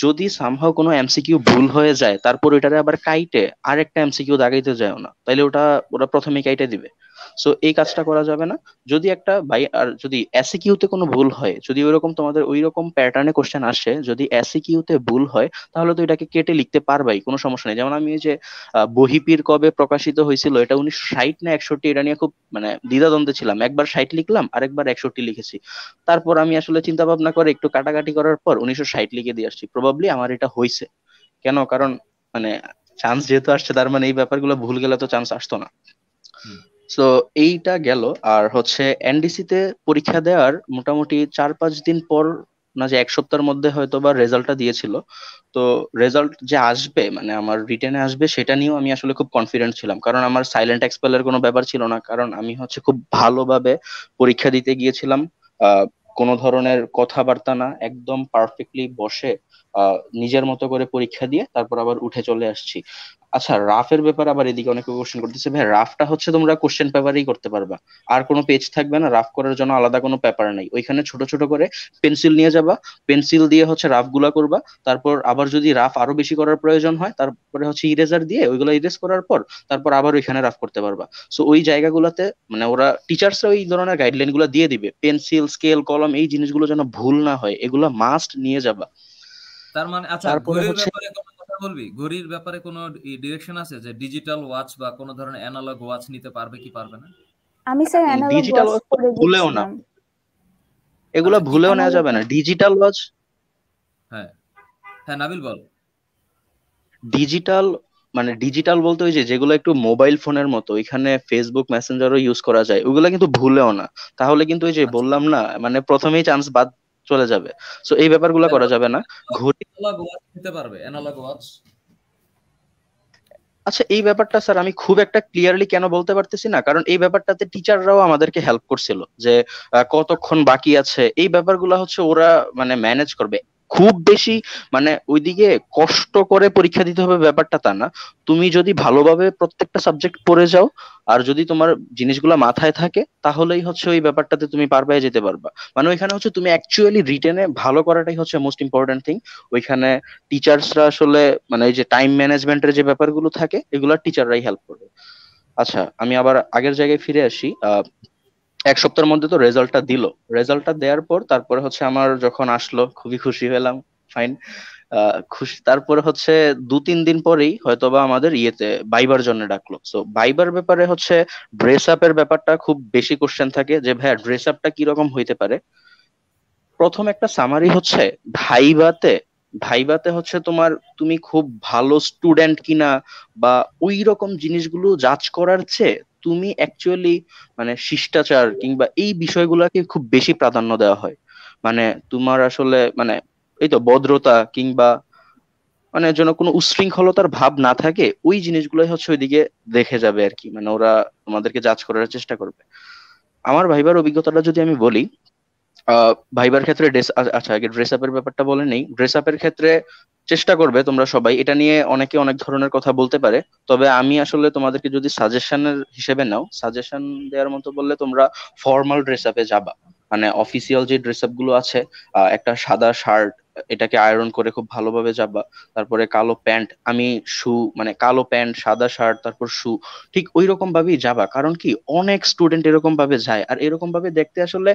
যদি সামহাও কোনো এমসিকিউ ভুল হয়ে যায়, তারপর ওইটারে আবার কাইটে আরেকটা এমসিকিউ দাগাইতে যায় না, তাইলে ওরা প্রথমে কাইটে দিবে। সো এই কাজটা করা যাবে না। যদি একটা আর যদি এসিকিউতে কোনো ভুল হয়, যদি ওইরকম তোমাদের ওইরকম প্যাটার্নে কোশ্চেন আসে, যদি এসিকিউতে ভুল হয় তাহলে তো এটাকে কেটে লিখতে পারবাই, কোনো সমস্যা নেই। যেমন আমি এই যে বহিপীর কবে প্রকাশিত হয়েছিল, এটা 1960 না 61, এটা নিয়ে খুব মানে দ্বিধাদ্বন্দ্বে ছিলাম। একবার 60 লিখলাম, আরেকবার 61 লিখেছি। তারপর আমি আসলে চিন্তা ভাবনা করে একটু কাটাকাটি করার পর 1960 লিখে দিয়ে আসছি। প্রবাবলি আমার এটা হয়েছে। কেন? কারণ মানে চান্স যেহেতু আসছে, তার মানে এই ব্যাপারগুলো ভুল গেলে তো চান্স আসতো না। সো এইটা গেল। আর হচ্ছে এনডিসি তে পরীক্ষা দেওয়ার মোটামুটি 4-5 দিন পর, না যে এক সপ্তাহের মধ্যে হয়তো বা রেজাল্টটা দিয়েছিল। তো রেজাল্ট যে আসবে, মানে আমার রিটেনে আসবে, সেটা নিয়েও আমি আসলে খুব কনফিডেন্ট ছিলাম, কারণ আমার সাইলেন্ট এক্সপেলের কোনো ব্যাপার ছিল না। কারণ আমি হচ্ছে খুব ভালোভাবে পরীক্ষা দিতে গিয়েছিলাম। আহ কোনো ধরনের কথাবার্তা না, একদম পারফেক্টলি বসে নিজের মতো করে পরীক্ষা দিয়ে তারপর আবার উঠে চলে আসছি। আচ্ছা, রাফের ব্যাপারে আবার এদিকে অনেকে কোশ্চেন করতেছে। ভাই, রাফটা হচ্ছে তোমরা কোশ্চেন পেপারেই করতে পারবা, আর কোনো পেজ থাকবে না। রাফ করার জন্য আলাদা কোনো পেপার নাই, ওইখানে ছোট ছোট করে পেন্সিল নিয়ে যাবা, পেন্সিল দিয়ে হচ্ছে রাফ গুলা করবা। তারপর আবার যদি রাফ আরো বেশি করার প্রয়োজন হয়, তারপরে হচ্ছে ইরেজার দিয়ে ওইগুলো ইরেজ করার পর তারপর আবার ওইখানে রাফ করতে পারবা। সো ওই জায়গাগুলোতে মানে ওরা টিচার্সরা ওই ধরনের গাইডলাইন গুলো দিয়ে দিবে, পেন্সিল, স্কেল, কলম, এই জিনিসগুলো যেন ভুল না হয়, এগুলো মাস্ট নিয়ে যাবা। তার মানে আচ্ছা, তারপরে ঘড়ির হচ্ছে ব্যাপারে কোনো কথা বলবি? ঘড়ির ব্যাপারে কোনো ডিরেকশন আছে যে ডিজিটাল ওয়াচ বা কোনো ধরনের অ্যানালগ ওয়াচ নিতে পারবে কি পারবে না? আমি sir analogue digital watch watch পরে ভুলেও না, গেছিলাম। এগুলা আচ্ছা, কি ভুলেও নেওয়া অ্যানালগ যাবে না। ডিজিটাল ওয়াচ, হ্যাঁ হ্যাঁ নাবিল বল। ডিজিটাল মানে ডিজিটাল বলতে ওই যে যেগুলো একটু মোবাইল ফোনের মতো, এখানে ফেসবুক মেসেঞ্জারও ইউজ করা যায়, ওগুলা কিন্তু ভুলেও না। তাহলে কিন্তু ওই যে আচ্ছা, বললাম না, মানে প্রথমেই চান্স বাদ চলে যাবে। সো এই ব্যাপারগুলো করা যাবে না। ঘড়ি, অ্যানালগ ওয়াচ নিতে পারবে? অ্যানালগ ওয়াচ আচ্ছা এই ব্যাপারটা স্যার আমি খুব একটা ক্লিয়ারলি কেন বলতে পারতেছি না, কারণ এই ব্যাপারটাতে টিচাররাও আমাদেরকে হেল্প করছিল যে কতক্ষণ বাকি আছে, এই ব্যাপারগুলো হচ্ছে ওরা মানে ম্যানেজ করবে। খুব বেশি মানে ওইদিকে কষ্ট করে পরীক্ষা দিতে হবে ব্যাপারটা তা না। তুমি যদি ভালোভাবে প্রত্যেকটা সাবজেক্ট পড়ে যাও, আর যদি তোমার জিনিসগুলো মাথায় থাকে, তাহলেই হচ্ছে ওই ব্যাপারটাতে তুমি পার পেয়ে যেতে পারবা। মানে ওইখানে হচ্ছে তুমি অ্যাকচুয়ালি রিটেনে ভালো করাটাই হচ্ছে মোস্ট ইম্পর্টেন্ট থিং। ওইখানে টিচার্সরা আসলে মানে এই যে টাইম ম্যানেজমেন্টের যে ব্যাপারগুলো থাকে, এগুলো টিচাররাই হেল্প করবে। আচ্ছা, আমি আবার আগের জায়গায় ফিরে আসি। এক সপ্তাহের মধ্যে তো রেজাল্টটা দিল। রেজাল্টটা দেওয়ার পর তারপরে হচ্ছে আমার যখন আসলো, খুবই খুশি হলাম। ফাইন, খুশি। তারপরে হচ্ছে 2-3 দিন পরেই হয়তোবা আমাদের ইয়েতে বাইবার জন্য ডাকলো। সো বাইবার ব্যাপারে হচ্ছে ড্রেস আপের ব্যাপারটা খুব বেশি কোশ্চেন থাকে, যে ভাইয়া ড্রেস আপটা কিরকম হইতে পারে। প্রথম একটা সামারি হচ্ছে ভাইভাতে, ভাইভাতে হচ্ছে তোমার তুমি খুব ভালো স্টুডেন্ট কিনা বা ওই রকম জিনিসগুলো জাজ করার চেয়ে তুমি অ্যাকচুয়ালি মানে শিষ্টাচার কিংবা এই বিষয়গুলোকে খুব বেশি প্রাধান্য দেওয়া হয়। মানে তোমার আসলে মানে এই তো ভদ্রতা কিংবা মানে যেন কোনো উচ্ছৃঙ্খলতার ভাব না থাকে, ওই জিনিসগুলোই হচ্ছে ওইদিকে দেখে যাবে আর কি। মানে ওরা তোমাদেরকে জাজ করার চেষ্টা করবে। আমার ভাইবার অভিজ্ঞতাটা যদি আমি বলি, ভাইবার ক্ষেত্রে ড্রেস, আচ্ছা আগে ড্রেস আপের ব্যাপারটা বলে নেই। ড্রেস আপের ক্ষেত্রে চেষ্টা করবে তোমরা সবাই, এটা নিয়ে অনেকে অনেক ধরনের কথা বলতে পারে, তবে আমি আসলে তোমাদেরকে যদি সাজেশনের হিসেবে নাও, সাজেশন দেওয়ার মতো বললে তোমরা ফর্মাল ড্রেস আপে যাবা। মানে অফিসিয়াল যে ড্রেস আপ গুলো আছে, একটা সাদা শার্ট, এটাকে আয়রন করে খুব ভালোভাবে যাবা। তারপরে কালো প্যান্ট, আমি শু, মানে কালো প্যান্ট, সাদা শার্ট, তারপর শু, ঠিক ওই রকম ভাবেই যাবা। কারণ কি, অনেক স্টুডেন্ট এরকম ভাবে যায়, আর এরকম ভাবে দেখতে আসলে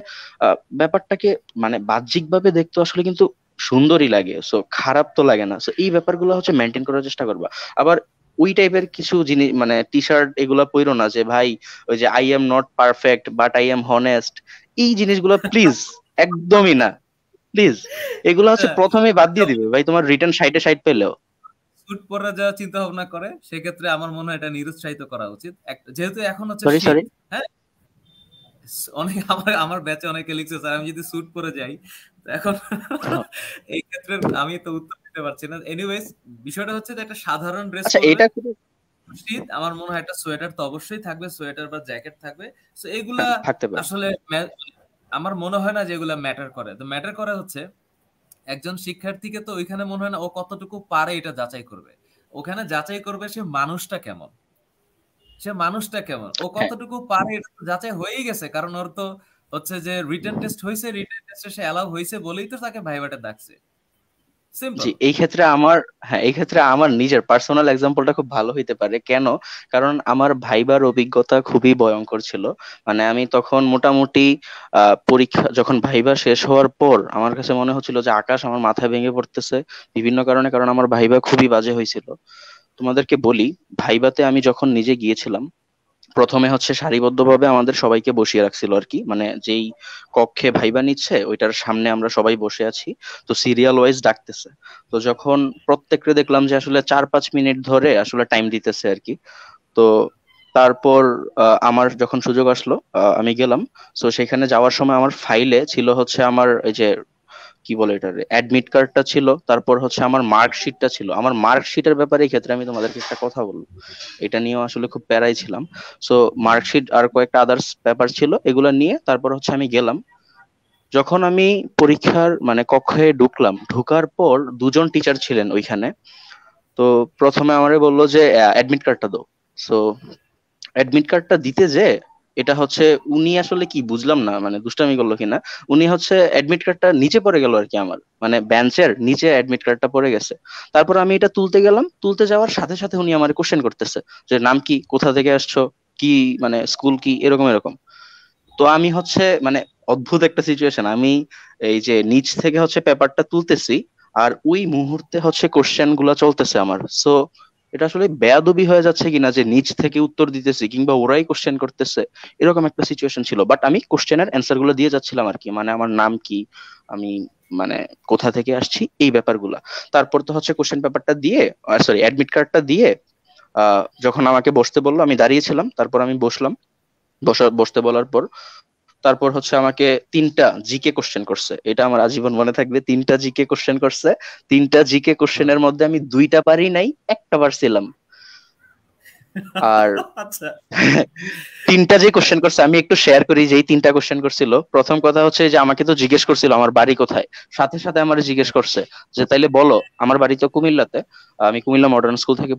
ব্যাপারটাকে মানে বাহ্যিক ভাবে দেখতে আসলে কিন্তু সুন্দরই লাগে, সো খারাপ তো লাগে না। সো এই ব্যাপারগুলো হচ্ছে মেনটেন করার চেষ্টা করবা। আবার ওই টাইপের কিছু জিনিস মানে টি শার্ট এগুলা পইরো না যে ভাই ওই যে I am not perfect but I am honest, এই জিনিসগুলো প্লিজ একদমই না, প্লিজ। এগুলো হচ্ছে প্রথমেই বাদ দিয়ে দিবে ভাই তোমার রিটার্ন 60-60 পেলেও। স্যুট পরে যাওয়ার চিন্তা ভাবনা করে, সেক্ষেত্রে আমার মনে হয় এটা নিরুৎসাহিত করা উচিত। যেহেতু এখন হচ্ছে সরি শীত, সরি, হ্যাঁ, অনেক আমার আমার ব্যাচে অনেকে লিখছে স্যার আমি যদি স্যুট পরে যাই, তো এখন এই ক্ষেত্রে আমি তো উত্তর দিতে পারছি না। এনিওয়েজ, বিষয়টা হচ্ছে যে একটা সাধারণ ড্রেস আচ্ছা পরবে। এটা শীত, আমার মনে হয় একটা সোয়েটার তো অবশ্যই থাকবে, সোয়েটার বা জ্যাকেট থাকবে। সো এগুলা থাকতে পারে। আসলে আমার মনে হয় না যে এগুলা ম্যাটার করে। তো ম্যাটার করে হচ্ছে একজন শিক্ষার্থীকে তো ওইখানে মনে হয় না ও কতটুকু পারে এটা যাচাই করবে। ওখানে যাচাই করবে সে মানুষটা কেমন, সে মানুষটা কেমন, ও হ্যাঁ, কতটুকু পারে এটা তো যাচাই হয়েই গেছে। কারণ ওর তো হচ্ছে যে রিটেন টেস্ট হয়েছে, রিটেন টেস্টে সে অ্যালাউ হয়েছে বলেই তো তাকে ভাইভাটা ডাকছে। সিম্পল। জি, এই ক্ষেত্রে আমার নিজের পার্সোনাল এক্সাম্পলটা খুব ভালো হইতে পারে। কেন? কারণ আমার ভাইবার অভিজ্ঞতা খুবই ভয়ঙ্কর ছিল। মানে আমি তখন মোটামুটি পরীক্ষা যখন ভাইবা শেষ হওয়ার পর আমার কাছে মনে হচ্ছিল যে আকাশ আমার মাথায় ভেঙে পড়তেছে বিভিন্ন কারণে, কারণ আমার ভাইবা খুবই বাজে হয়েছিল। তোমাদেরকে বলি, ভাইবাতে আমি যখন নিজে গিয়েছিলাম, প্রথমে হচ্ছে সারিবদ্ধভাবে আমাদের সবাইকে বসিয়ে রাখছিল আর কি, মানে যেই কক্ষে ভাইবা নিচ্ছে ওইটার সামনে আমরা সবাই বসে আছি। তো সিরিয়াল ওয়াইজ ডাকতেছে। তো যখন প্রত্যেককে দেখলাম যে আসলে 4-5 মিনিট ধরে আসলে টাইম দিতেছে আর কি। তো তারপর আমার যখন সুযোগ আসলো আমি গেলাম। তো সেখানে যাওয়ার সময় আমার ফাইলে ছিল হচ্ছে আমার এই যে কি বলে এটা, অ্যাডমিট কার্ডটা ছিল, তারপর হচ্ছে আমার মার্কশিটটা ছিল। আমার মার্কশিটের ব্যাপারে এই ক্ষেত্রে আমি তোমাদেরকে একটা কথা বলবো, এটা নিয়েও আসলে খুব প্যারাই ছিলাম। সো মার্কশিট আর কয়েকটা আদার্স পেপার ছিল, এগুলো নিয়ে তারপর হচ্ছে আমি গেলাম। যখন আমি পরীক্ষার মানে কক্ষে ঢুকলাম, ঢুকার পর দুজন টিচার ছিলেন ওইখানে। তো প্রথমে আমারে বললো যে অ্যাডমিট কার্ডটা দাও। সো অ্যাডমিট কার্ডটা দিতে যে এটা হচ্ছে উনি আসলে কি বুঝলাম না, মানে দুষ্টামি করলো কিনা, উনি হচ্ছে অ্যাডমিট কার্ডটা নিচে পড়ে গেল আর কি, আমার মানে বেঞ্চের নিচে অ্যাডমিট কার্ডটা পড়ে গেছে। তারপর আমি এটা তুলতে গেলাম, তুলতে যাওয়ার সাথে সাথে উনি আমার কোশ্চেন করতেছে যে নাম কি, কোথা থেকে আসছো, কি মানে স্কুল কি, এরকম এরকম। তো আমি হচ্ছে মানে অদ্ভুত একটা সিচুয়েশন, আমি এই যে নিচ থেকে হচ্ছে পেপারটা তুলতেছি আর ওই মুহূর্তে হচ্ছে কোশ্চেন গুলা চলতেছে আমার। সো এটা আসলে বেয়াদবি হয়ে যাচ্ছে কিনা যে নিচ থেকে উত্তর দিতেছি কিংবা ওরাই কোশ্চেন করতেছে, এরকম একটা সিচুয়েশন ছিল। বাট আমি কোশ্চেনের অ্যান্সার গুলো দিয়ে যাচ্ছিলাম আর কি, মানে আমার নাম কি, আমি মানে কোথা থেকে আসছি, এই ব্যাপারগুলা। তারপর তো হচ্ছে কোশ্চেন পেপারটা দিয়ে, সরি অ্যাডমিট কার্ডটা দিয়ে যখন আমাকে বসতে বললো আমি দাঁড়িয়েছিলাম, তারপর আমি বসলাম। বসতে বলার পর তারপর হচ্ছে আমাকে 3টা জিকে কোশ্চেন করছে, এটা আমার আজীবন মনে থাকবে। 3টা জিকে কোশ্চেন করছে, 3টা জিকে কোশ্চেনের মধ্যে আমি 2টা পারি নাই, একটা পারছিলাম। আর আচ্ছা 3টা যে কোশ্চেন করছে আমি একটু শেয়ার করি, যে এই 3টা কোশ্চেন করছিল। প্রথম কথা হচ্ছে যে আমাকে তো জিজ্ঞেস করছিল আমার বাড়ি কোথায়, সাথে সাথে আমার জিজ্ঞেস করছে যে তাইলে বলো, আমার বাড়ি তো কুমিল্লাতে, আমি কুমিল্লা মডার্ন স্কুল থেকে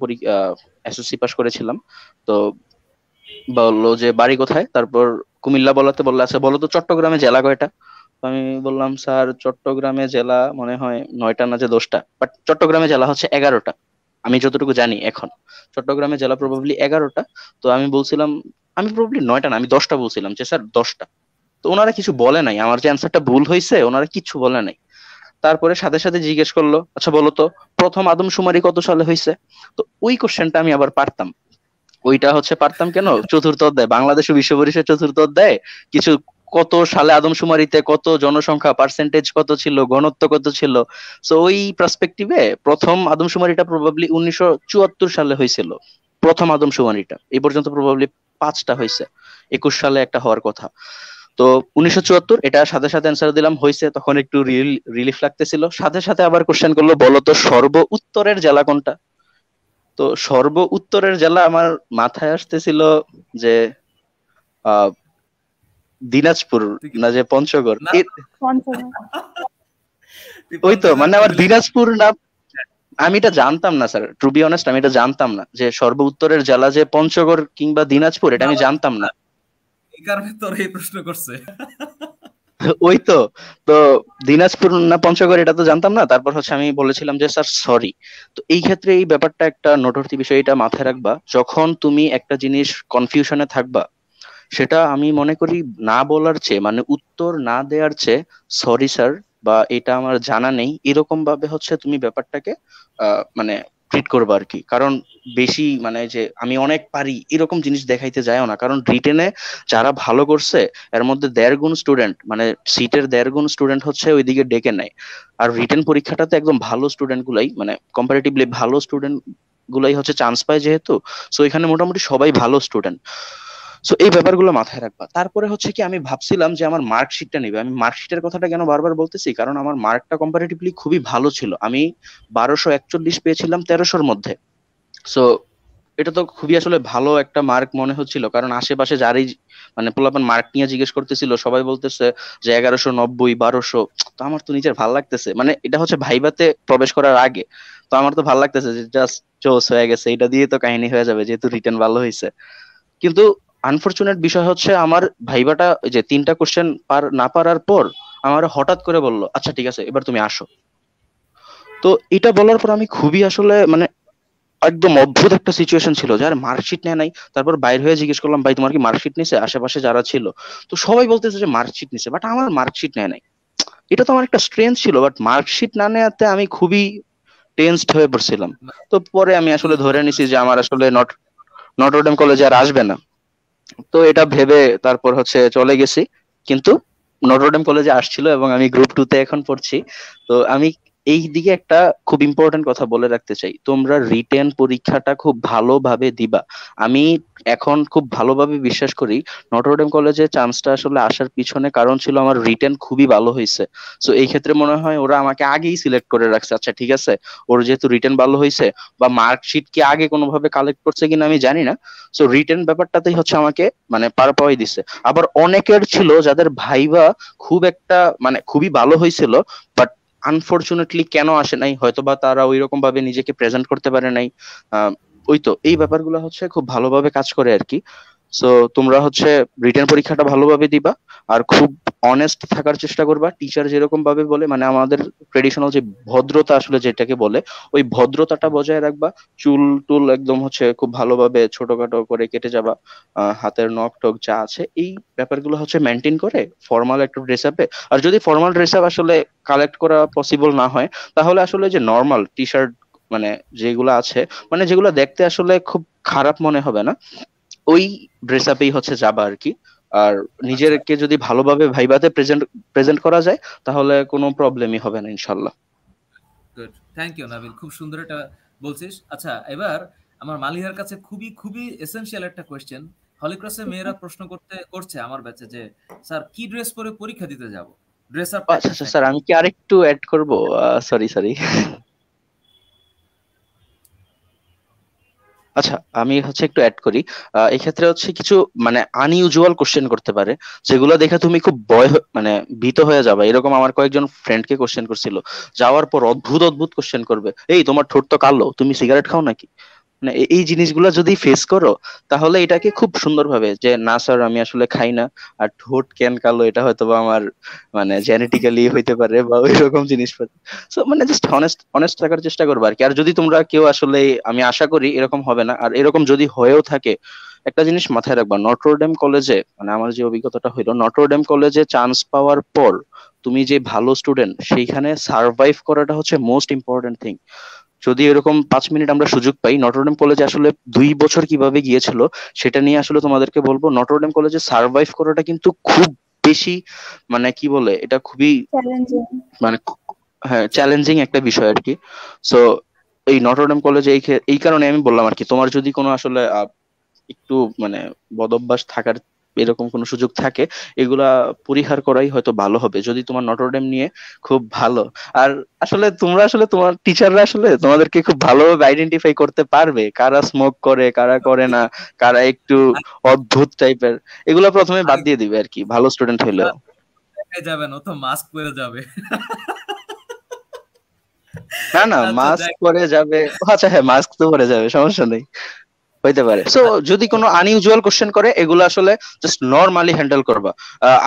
এসএসসি পাস করেছিলাম। তো বললো যে বাড়ি কোথায়, তারপর কুমিল্লা বলাতে বললো আচ্ছা বলো তো চট্টগ্রামে জেলা কয়টা। তো আমি বললাম স্যার চট্টগ্রামে জেলা মনে হয় 9টা না যে 10টা, বাট চট্টগ্রামে জেলা হচ্ছে 11টা, আমি যতটুকু জানি এখন চট্টগ্রামে জেলা প্রবাবলি 11টা। তো আমি বলছিলাম আমি প্রবাবলি 9টা না, আমি 10টা বলছিলাম যে স্যার 10টা। তো ওনারা কিছু বলে নাই, আমার যে অ্যান্সারটা ভুল হয়েছে ওনারা কিছু বলে নাই। তারপরে সাথে সাথে জিজ্ঞেস করলো আচ্ছা বলো তো প্রথম আদমশুমারি কত সালে হয়েছে। তো ওই কোশ্চেনটা আমি আবার পারতাম। ওইটা হচ্ছে পারতাম কেন, চতুর্থ অধ্যায় বাংলাদেশ ও বিশ্ব পরিষদ চতুর্থ অধ্যায় কিছু কত সালে আদমশুমারিতে কত জনসংখ্যা পার্সেন্টেজ কত ছিল, ঘনত্ব কত ছিল। সো ওই পার্সপেক্টিভে প্রথম আদমশুমারিটা প্রবাবলি 1974 সালে হয়েছিল। প্রথম আদমশুমারিটা এই পর্যন্ত প্রবাবলি 5টা হয়েছে, 21 সালে একটা হওয়ার কথা। তো 1974 এটা সাথে সাথে অ্যান্সার দিলাম, হয়েছে। তখন একটু রিলিফ লাগতেছিল। সাথে সাথে আবার কোশ্চেন করলো বলো তো সর্ব উত্তরের জেলা কোনটা। তো সর্ব উত্তরের জেলা আমার মাথায় আসতেছিল যে আহ দিনাজপুর তুই কি না যে পঞ্চগড়, না পঞ্চগড়। তুই ওই তো পঞ্চগড় মানে আমার কুমিল্লা দিনাজপুর না, আমি এটা জানতাম না স্যার, টু বি অনেস্ট আমি এটা জানতাম না যে সর্ব উত্তরের জেলা যে পঞ্চগড় কিংবা দিনাজপুর, এটা আমি জানতাম না। এই কারণে তোর এই প্রশ্ন করছে। ওই তো, তো দিনাজপুর না পঞ্চগড় এটা তো জানতাম না। তারপর হচ্ছে আমি বলেছিলাম যে স্যার সরি। তো এই ক্ষেত্রে এই ব্যাপারটা একটা নোটর্থী বিষয়, এটা মাথায় রাখবা যখন তুমি একটা জিনিস কনফিউশনে থাকবা, সেটা আমি মনে করি না বলার চেয়ে মানে উত্তর না দেওয়ার চেয়ে সরি স্যার বা এটা আমার জানা নেই এরকম ভাবে হচ্ছে তুমি ব্যাপারটাকে মানে ট্রিট করবে আর কি। কারণ বেশি মানে যে আমি অনেক পারি এরকম জিনিস দেখাইতে যায়ও না, কারণ রিটেনে যারা ভালো করছে এর মধ্যে 1.5 গুণ স্টুডেন্ট, মানে সিটের 1.5 গুণ স্টুডেন্ট হচ্ছে ওইদিকে ডেকে নেয়। আর রিটেন পরীক্ষাটাতে একদম ভালো স্টুডেন্ট গুলাই মানে কম্পারেটিভলি ভালো স্টুডেন্ট গুলাই হচ্ছে চান্স পায় যেহেতু, সো এখানে মোটামুটি সবাই ভালো স্টুডেন্ট। সো এই ব্যাপারগুলো মাথায় রাখবা। তারপরে হচ্ছে কি আমি ভাবছিলাম যে আমার মার্কশিটটা নেবে। আমি মার্কশিটের কথাটা কেন বারবার বলতেছি, কারণ আমার মার্কটা কম্পারেটিভলি খুবই ভালো ছিল, আমি 1241 পেয়েছিলাম 1300-র মধ্যে। সো এটা তো খুবই আসলে ভালো একটা মার্ক মনে হচ্ছিল, কারণ আশেপাশে যারই মানে পোলাপান মার্ক নিয়ে জিজ্ঞেস করতেছিল সবাই বলতেছে যে 1190 1200। তো আমার তো নিজের ভাল লাগতেছে, মানে এটা হচ্ছে ভাইভাতে প্রবেশ করার আগে। তো আমার তো ভাল লাগতেছে যে জাস্ট চোস হয়ে গেছে, এটা দিয়ে তো কাহিনী হয়ে যাবে যেহেতু রিটেন ভালো হয়েছে। কিন্তু আনফরচুনেট বিষয় হচ্ছে আমার ভাইবাটা ওই যে 3টা কোশ্চেন না পারার পর আমার হঠাৎ করে বললো আচ্ছা ঠিক আছে এবার তুমি আসো। তো এটা বলার পর আমি খুবই আসলে মানে একদম অদ্ভুত একটা সিচুয়েশন ছিল, যার মার্কশিট নেয় নাই। তারপর বাইর হয়ে জিজ্ঞেস করলাম, ভাই তোমার কি মার্কশিট নিছে? আশেপাশে যারা ছিল তো সবাই বলতেছে যে মার্কশিট নিছে, বাট আমার মার্কশিট নেয় নাই। এটা তো আমার একটা স্ট্রেঞ্জ ছিল, বাট মার্কশিট না নেওয়াতে আমি খুবই টেনসড হয়ে পড়ছিলাম। তো পরে আমি আসলে ধরে নিছি যে আমার আসলে নটরডেম কলেজে আর আসবে না। তো এটা ভেবে তারপর হচ্ছে চলে গেছি। কিন্তু নটরডেম কলেজে আসছিল এবং আমি গ্রুপ 2 তে এখন পড়ছি। তো আমি এই দিকে একটা খুব ইম্পর্টেন্ট কথা বলে রাখতে চাই, তোমরা রিটেন পরীক্ষাটা খুব ভালোভাবে দিবা। আমি এখন খুব ভালোভাবে বিশ্বাস করি নটরডেম কলেজে চান্সটা আসলে আসার পিছনে কারণ ছিল আমার রিটেন খুবই ভালো হয়েছে। সো এই ক্ষেত্রে মনে হয় ওরা আমাকে আগেই সিলেক্ট করে রাখছে, আচ্ছা ঠিক আছে ওর যেহেতু রিটেন ভালো হয়েছে, বা মার্কশিট কি আগে কোনোভাবে কালেক্ট করছে কিনা আমি জানি না। সো রিটেন ব্যাপারটাতেই হচ্ছে আমাকে মানে পার পাওয়াই দিছে। আবার অনেকের ছিল যাদের ভাইবা খুব একটা মানে খুবই ভালো হয়েছিল, বাট আনফরচুনেটলি কেন আসে নাই, হয়তোবা তারা ওই রকম ভাবে নিজেকে প্রেজেন্ট করতে পারে নাই। আহ, ওই তো এই ব্যাপারগুলো হচ্ছে খুব ভালোভাবে কাজ করে আর কি। সো তোমরা হচ্ছে রিটেন পরীক্ষাটা ভালোভাবে দিবা, আর খুব অনেস্ট থাকার চেষ্টা করবা। টিচার যেরকম ভাবে বলে মানে আমাদের ট্রেডিশনাল যে ভদ্রতা আসলে যেটাকে বলে, ওই ভদ্রতাটা বজায় রাখবা। চুল টুল একদম হচ্ছে খুব ভালোভাবে ছোটখাটো করে কেটে যাবা। হাতের নখ টক যা আছে এই ব্যাপারগুলো হচ্ছে মেনটেন করে ফর্মাল একটা ড্রেস আপে। আর যদি ফর্মাল ড্রেস আপ আসলে কালেক্ট করা পসিবল না হয়, তাহলে আসলে যে নর্মাল টি শার্ট মানে যেগুলো আছে, মানে যেগুলো দেখতে আসলে খুব খারাপ মনে হবে না, ওই ড্রেস আপেই হচ্ছে যাবা আর কি। আর আচ্ছা, নিজেকে যদি ভালোভাবে ভাইবাতে প্রেজেন্ট প্রেজেন্ট করা যায়, তাহলে কোনো প্রবলেমই হবে না ইনশাল্লাহ। গুড। থ্যাংক ইউ নাবিল, খুব সুন্দর এটা বলছিস। আচ্ছা, এবার আমার মালিহার কাছে খুবই খুবই এসেনশিয়াল একটা কোয়েশ্চেন। হলিক্রসে মেয়েরা প্রশ্ন করছে আমার ব্যাচে যে স্যার কি ড্রেস পরে পরীক্ষা দিতে যাব, ড্রেস আর আচ্ছা প্র্যাকটিস আচ্ছা নাকি? স্যার, আমি কি আরেকটু অ্যাড করব? Sorry sorry. আচ্ছা, আমি হচ্ছে একটু অ্যাড করি। এই ক্ষেত্রে হচ্ছে কিছু মানে আনইউজুয়াল কোশ্চেন করতে পারে, যেগুলো দেখে তুমি খুব মানে ভীত হয়ে যাবে। এরকম আমার কয়েকজন ফ্রেন্ডকে কোশ্চেন করছিল, যাওয়ার পর অদ্ভুত অদ্ভুত কোশ্চেন করবে, এই তোমার ঠোঁট তো কালো, তুমি সিগারেট খাও নাকি? মানে এই জিনিসগুলো যদি ফেস করো, তাহলে এটাকে খুব সুন্দরভাবে যে না স্যার আমি আসলে খাই না, আর ঠোঁট কেন কালো এটা হয়তো বা আমার মানে জেনেটিক্যালি হইতে পারে বা ওই রকম জিনিস। সো মানে জাস্ট অনেস্ট অনেস্ট থাকার চেষ্টা করবো আর কি। আর যদি তোমরা কেউ আসলে, আমি আশা করি এরকম হবে না, আর এরকম যদি হয়েও থাকে, একটা জিনিস মাথায় রাখবা, নটরডেম কলেজে মানে আমার যে অভিজ্ঞতাটা হইলো, নটরডেম কলেজে চান্স পাওয়ার পর তুমি যে ভালো স্টুডেন্ট, সেইখানে সার্ভাইভ করাটা হচ্ছে মোস্ট ইম্পর্টেন্ট থিং। যদি এরকম 5 মিনিট আমরা সুযোগ পাই, নটরডেম কলেজে আসলে 2 বছর কিভাবে গিয়েছিল সেটা নিয়ে আসলে তোমাদেরকে বলবো। নটরডেম কলেজে সার্ভাইভ করাটা কিন্তু খুব বেশি মানে কি বলে এটা খুবই চ্যালেঞ্জিং। মানে হ্যাঁ চ্যালেঞ্জিং একটা বিষয় আর কি। সো এই নটরডেম কলেজে এই কারণে আমি বললাম আর কি, তোমার যদি কোনো আসলে একটু মানে বদভ্যাস থাকার এরকম কোনো সুযোগ থাকে, এগুলা পরিহার করাই হয়তো ভালো হবে যদি তোমার নটরডেম নিয়ে খুব ভালো। আর আসলে তোমরা আসলে তোমার টিচাররা আসলে তোমাদেরকে খুব ভালোভাবে আইডেন্টিফাই করতে পারবে, কারা স্মোক করে কারা করে না, কারা একটু অদ্ভুত টাইপের, এগুলা প্রথমে বাদ আগে দিয়ে দিবে আর কি ভালো স্টুডেন্ট হইলেও। দেখাই যাবে না, ও তো মাস্ক পরে যাবে। না না, আচ্ছা মাস্ক দেখ, পরে যাবে। ও আচ্ছা হ্যাঁ, মাস্ক তো পরে যাবে, সমস্যা নেই, হইতে পারে। সো যদি কোনো আনইউজুয়াল কোশ্চেন করে, এগুলো আসলে জাস্ট নর্মালি হ্যান্ডেল করবা।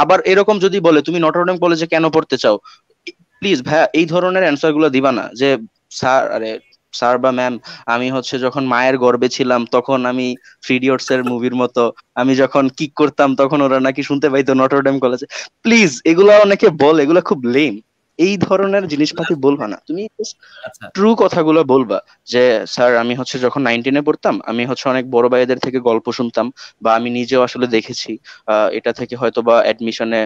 আবার এরকম যদি বলে তুমি নটরডেম কলেজে কেন পড়তে চাও, প্লিজ ভাইয়া এই ধরনের অ্যান্সার গুলো দিবা না যে স্যার আরে স্যার বা ম্যাম আমি হচ্ছে যখন মায়ের গর্ভে ছিলাম তখন আমি থ্রি ইডিয়টস এর মুভির মতো আমি যখন কিক করতাম তখন ওরা নাকি শুনতে পাইতো নটরডেম কলেজে। প্লিজ এগুলা অনেকে বলে, এগুলা খুব লেম। এই ধরনের জিনিসপাতি বলবা না, তুমি আচ্ছা ট্রু কথাগুলো বলবা যে স্যার আমি হচ্ছে যখন 19-এ পড়তাম আমি হচ্ছে অনেক বড় ভাইদের থেকে গল্প শুনতাম, বা আমি নিজেও আসলে দেখেছি এটা থেকে হয়তো বা অ্যাডমিশনে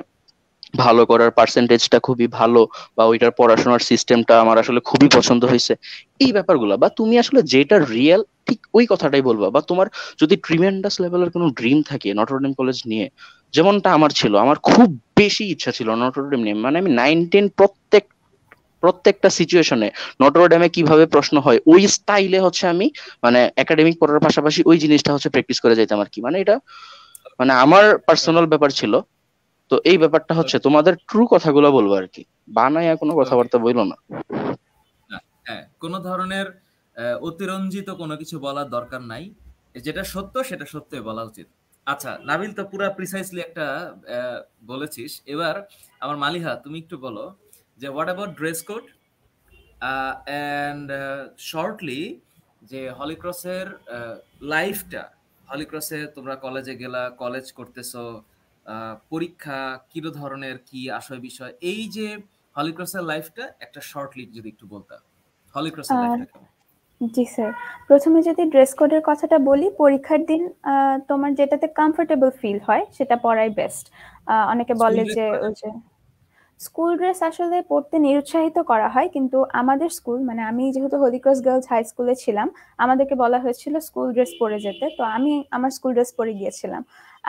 ভালো করার পার্সেন্টেজটা খুবই ভালো, বা ওইটার পড়াশোনার সিস্টেমটা আমার আসলে খুবই পছন্দ হয়েছে। এই ব্যাপারগুলো বা তুমি আসলে যেটা রিয়েল ঠিক ওই কথাটাই বলবা। বা তোমার যদি ট্রিমেন্ডাস লেভেলের কোনো ড্রিম থাকে নটরডেম কলেজ নিয়ে, যেমনটা আমার ছিল, আমার খুব বেশি ইচ্ছা ছিল নটরডেম নিয়ে, মানে আমি 9-10 প্রত্যেকটা সিচুয়েশনে নটরডেমে কিভাবে প্রশ্ন হয় ওই স্টাইলে হচ্ছে আমি মানে একাডেমিক পড়ার পাশাপাশি ওই জিনিসটা হচ্ছে প্র্যাকটিস করে যাইতাম আর কি। মানে এটা মানে আমার পার্সোনাল ব্যাপার ছিল। তো এই ব্যাপারটা হচ্ছে তোমাদের ট্রু কথাগুলো বলবো আর কি, বানায়া কোনো ওকে, কথাবার্তা বইলো না। হ্যাঁ কোনো ধরনের অতিরঞ্জিত কোনো কিছু বলার দরকার নাই, যেটা সত্য সেটা সত্যই বলা উচিত। আচ্ছা নাবিল, তো পুরা প্রিসাইসলি একটা বলেছিস। এবার আমার মালিহা তুমি একটু বলো যে what about dress code? And shortly যে হলিক্রসের লাইফটা, হলিক্রসে তোমরা কলেজে গেলা, কলেজ করতেছো, পরীক্ষা কি ধরনের, কি আশয় বিষয়, এই যে হলিক্রসের লাইফটা একটা শর্টলি যদি একটু বলতা, হলিক্রসের লাইফটা কেমন? জি স্যার, প্রথমে যদি ড্রেস কোডের কথাটা বলি, পরীক্ষার দিন তোমার যেটাতে কমফোর্টেবল ফিল হয় সেটা পরাই বেস্ট। অনেকে বলে যে ওই যে স্কুল ড্রেস আসলে পড়তে নিরুৎসাহিত করা হয়, কিন্তু আমাদের স্কুল, মানে আমি যেহেতু হলিক্রস গার্লস হাই স্কুলে ছিলাম, আমাদেরকে বলা হয়েছিল স্কুল ড্রেস পরে যেতে, তো আমি আমার স্কুল ড্রেস পরে গিয়েছিলাম।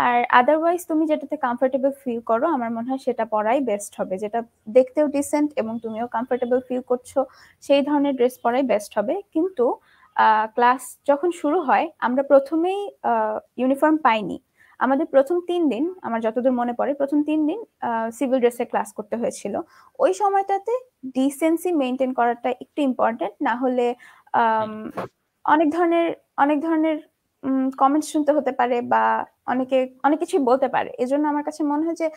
আর আদারওয়াইজ তুমি যেটাতে কমফোর্টেবল ফিল করো আমার মনে হয় সেটা পরাই বেস্ট হবে, যেটা দেখতেও ডিসেন্ট এবং তুমিও কমফোর্টেবল ফিল করছো সেই ধরনের ড্রেস পরাই বেস্ট হবে। কিন্তু ক্লাস যখন শুরু হয় আমরা প্রথমেই ইউনিফর্ম পাইনি। আমাদের প্রথম 3 দিন, আমার যতদূর মনে পড়ে, প্রথম 3 দিন সিভিল ড্রেসে ক্লাস করতে হয়েছিল। ওই সময়টাতে ডিসেন্সি মেনটেন করাটা একটু ইম্পর্টেন্ট, না হলে অনেক ধরনের কমেন্টস শুনতে হতে পারে বা অনেকে অনেক কিছু বলতে পারে। এজন্য আমার কাছে মনে হয় যে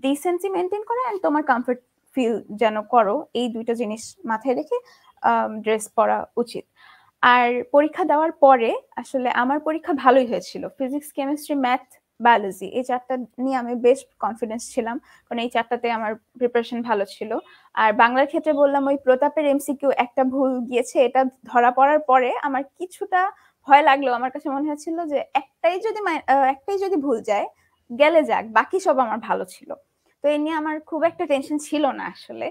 ডিসেন্সি মেনটেন করা এন্ড তোমার কমফর্ট ফিল যেন করো, এই দুইটা জিনিস মাথায় রেখে ড্রেস পরা উচিত। আর পরীক্ষা দেওয়ার পরে আসলে আমার পরীক্ষা ভালোই হয়েছিল, ফিজিক্স, কেমিস্ট্রি, ম্যাথ, বায়োলজি, এই চারটা নিয়ে আমি বেশ কনফিডেন্স ছিলাম, কারণ এই চারটাতে আমার প্রিপারেশন ভালো ছিল। আর বাংলার ক্ষেত্রে বললাম ওই প্রতাপের এমসিকিউ একটা ভুল গিয়েছে, এটা ধরা পড়ার পরে আমার কিছুটা ভয় লাগলো। আমার কাছে মনে হচ্ছিল যে একটাই যদি ভুল যায় গেলে যাক, বাকি সব আমার ভালো ছিল। তো এই নিয়ে আমার খুব একটা টেনশন ছিল না আসলে।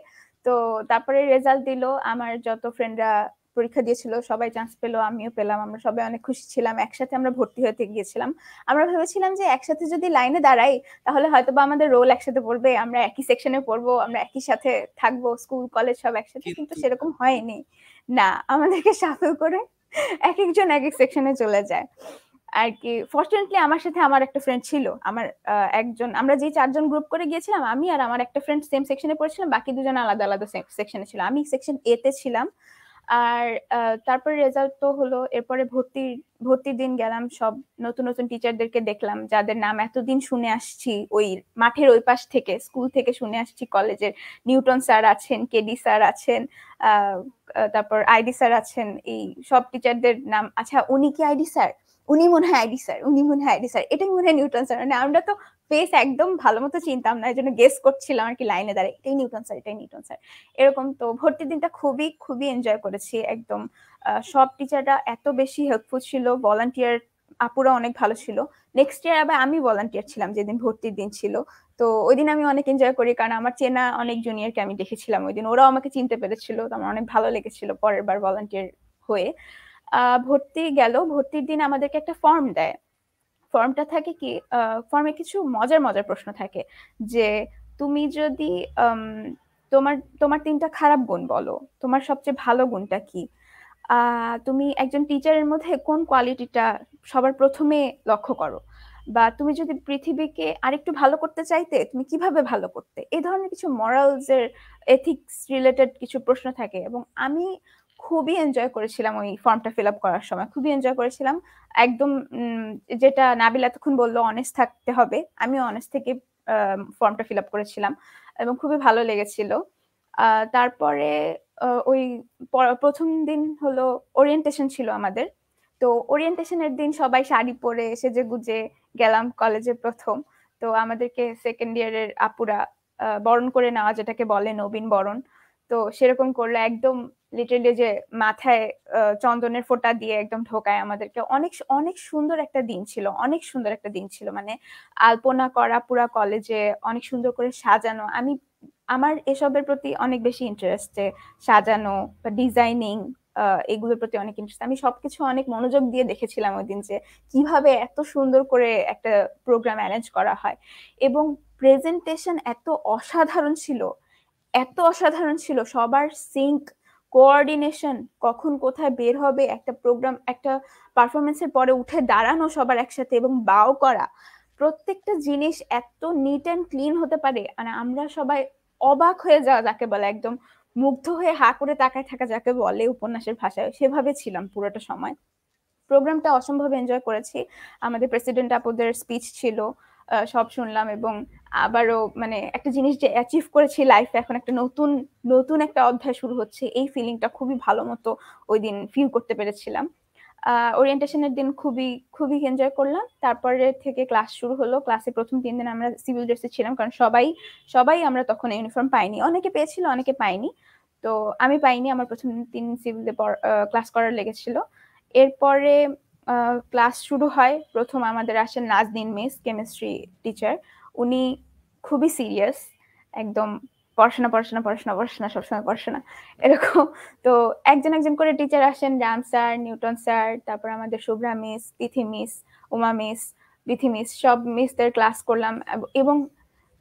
তো তারপরে রেজাল্ট দিল, আমার যত ফ্রেন্ডরা পরীক্ষা দিয়েছিল সবাই চান্স পেলো, আমিও পেলাম, আমরা সবাই অনেক খুশি ছিলাম, একসাথে আমরা ভর্তি হতে গিয়েছিলাম। আমরা ভেবেছিলাম যে একসাথে যদি লাইনে দাঁড়াই তাহলে হয়তো বা আমাদের রোল একসাথে পড়বে, আমরা একই সেকশনে পড়বো, আমরা একই সাথে থাকবো, স্কুল কলেজ সব একসাথে, কিন্তু সেরকম হয়নি। না, আমাদেরকে শাফল করে এক একজন এক এক সেকশনে চলে যায় আর কি। ফরচুনেটলি আমার সাথে আমার একটা ফ্রেন্ড ছিল, আমার একজন, আমরা যে 4 জন গ্রুপ করে গিয়েছিলাম, আমি আর আমার একটা ফ্রেন্ড সেম সেকশনে পড়েছিলাম, বাকি দুজন আলাদা আলাদা সেকশনে ছিল, আমি সেকশন এ তে ছিলাম। আর তারপরে রেজাল্ট তো হলো, এরপরে ভর্তির দিন গেলাম, সব নতুন নতুন টিচারদেরকে দেখলাম যাদের নাম এতদিন শুনে আসছি, ওই মাঠের ওই পাশ থেকে, স্কুল থেকে শুনে আসছি কলেজের। নিউটন স্যার আছেন, কেডি স্যার আছেন, তারপর আইডি স্যার আছেন, এই সব টিচারদের নাম। আচ্ছা, উনি কি আইডি স্যার? উনি মনে হয় আইডি স্যার, উনি মনে হয় আইডি স্যার, এটাই মনে হয় নিউটন স্যার। মানে আমরা তো ফেস একদম ভালো মতো চিনতাম না, এই জন্য গেস করছিলাম আর কি লাইনে দাঁড়ায়, এটাই নিউটন স্যার, এটাই নিউটন স্যার, এরকম। তো ভর্তির দিনটা খুবই খুবই এনজয় করেছি একদম। সব টিচাররা এত বেশি হেল্পফুল ছিল, ভলান্টিয়ার আপুরা অনেক ভালো ছিল। নেক্সট ইয়ার আবার আমি ভলান্টিয়ার ছিলাম যেদিন ভর্তির দিন ছিল, তো ওই দিন আমি অনেক এনজয় করি, কারণ আমার চেনা অনেক জুনিয়রকে আমি দেখেছিলাম ওই দিন, ওরাও আমাকে চিনতে পেরেছিল, তো আমার অনেক ভালো লেগেছিল পরের বার ভলান্টিয়ার হয়ে। ভর্তির দিন আমাদেরকে একটা ফর্ম দেয়। ফর্মটা থাকে কি, ফর্মে কিছু মজার মজার প্রশ্ন থাকে, যে তুমি যদি তোমার তোমার 3টা খারাপ গুণ বলো, তোমার সবচেয়ে ভালো গুণটা কি, তুমি একজন টিচারের মধ্যে কোন কোয়ালিটিটা সবার প্রথমে লক্ষ্য করো, বা তুমি যদি পৃথিবীকে আরেকটু ভালো করতে চাইতে তুমি কিভাবে ভালো করতে, এই ধরনের কিছু মরালস এর, এথিক্স রিলেটেড কিছু প্রশ্ন থাকে। এবং আমি খুবই এনজয় করেছিলাম ওই ফর্মটা ফিল আপ করার সময়, খুবই এনজয় করেছিলাম একদম। যেটা নাবিল এতক্ষণ বললো অনেস্ট থাকতে হবে, আমিও অনেস্ট থেকে ফর্মটা ফিল আপ করেছিলাম এবং খুবই ভালো লেগেছিল। তারপরে ওই প্রথম দিন হলো ওরিয়েন্টেশন ছিল আমাদের। তো ওরিয়েন্টেশনের দিন সবাই শাড়ি পরে সেজে গুজে গেলাম কলেজে প্রথম। তো আমাদেরকে সেকেন্ড ইয়ারের আপুরা বরণ করে নেওয়া, যেটাকে বলে নবীন বরণ, তো সেরকম করলো একদম, লিটারালি যে মাথায় চন্দনের ফোঁটা দিয়ে একদম ঢোকায় আমাদেরকে। অনেক অনেক সুন্দর একটা দিন ছিল, অনেক সুন্দর একটা দিন ছিল, মানে আলপনা করা পুরা কলেজে, অনেক সুন্দর করে সাজানো। আমার এসবের প্রতি অনেক বেশি ইন্টারেস্ট, যে সাজানো বা ডিজাইনিং, এগুলোর প্রতি অনেক ইন্টারেস্ট। আমি সবকিছু অনেক মনোযোগ দিয়ে দেখেছিলাম ওই দিন, যে কিভাবে এত সুন্দর করে একটা প্রোগ্রাম অ্যারেঞ্জ করা হয়। এবং প্রেজেন্টেশন এত অসাধারণ ছিল, এত অসাধারণ ছিল, সবার সিঙ্ক, কোঅর্ডিনেশন, কখন কোথায় বের হবে একটা প্রোগ্রাম, একটা পারফরমেন্সের পরে উঠে দাঁড়ানো সবার একসাথে এবং বাও করা, প্রত্যেকটা জিনিস এত নিট অ্যান্ড ক্লিন হতে পারে, মানে আমরা সবাই অবাক হয়ে যাওয়া যাকে বলে, একদম মুগ্ধ হয়ে হা করে তাকায় থাকা যাকে বলে উপন্যাসের ভাষায়, সেভাবে ছিলাম পুরোটা সময়। প্রোগ্রামটা অসম্ভব এনজয় করেছি। আমাদের প্রেসিডেন্ট আপুদের স্পিচ ছিল, সব শুনলাম এবং আবারও মানে একটা জিনিস যে অ্যাচিভ করেছি লাইফে, এখন একটা নতুন নতুন একটা অধ্যায় শুরু হচ্ছে, এই ফিলিংটা খুবই ভালো মতো ওই দিন ফিল করতে পেরেছিলাম। ওরিয়েন্টেশনের দিন খুবই খুবই এনজয় করলাম। তারপরে থেকে ক্লাস শুরু হলো। ক্লাসে প্রথম 3 দিন আমরা সিভিল ড্রেসে ছিলাম, কারণ সবাই আমরা তখন ইউনিফর্ম পাইনি, অনেকে পেয়েছিল অনেকে পাইনি। তো আমি পাইনি, আমার প্রথম 3 সিভিলে ক্লাস করার লেগেছিল। এরপরে ক্লাস শুরু হয়, প্রথম আমাদের আসেন নাজনীন মিস, কেমিস্ট্রি টিচার। উনি খুবই সিরিয়াস, একদম পড়াশোনা পড়াশোনা পড়াশোনা পড়াশোনা, সবসময় পড়াশোনা এরকম। তো একজন করে টিচার আসেন, রাম স্যার, নিউটন স্যার, তারপর আমাদের Shubhra miss, Tithi miss, Uma miss, Bithi miss, সব মিসদের ক্লাস করলাম। এবং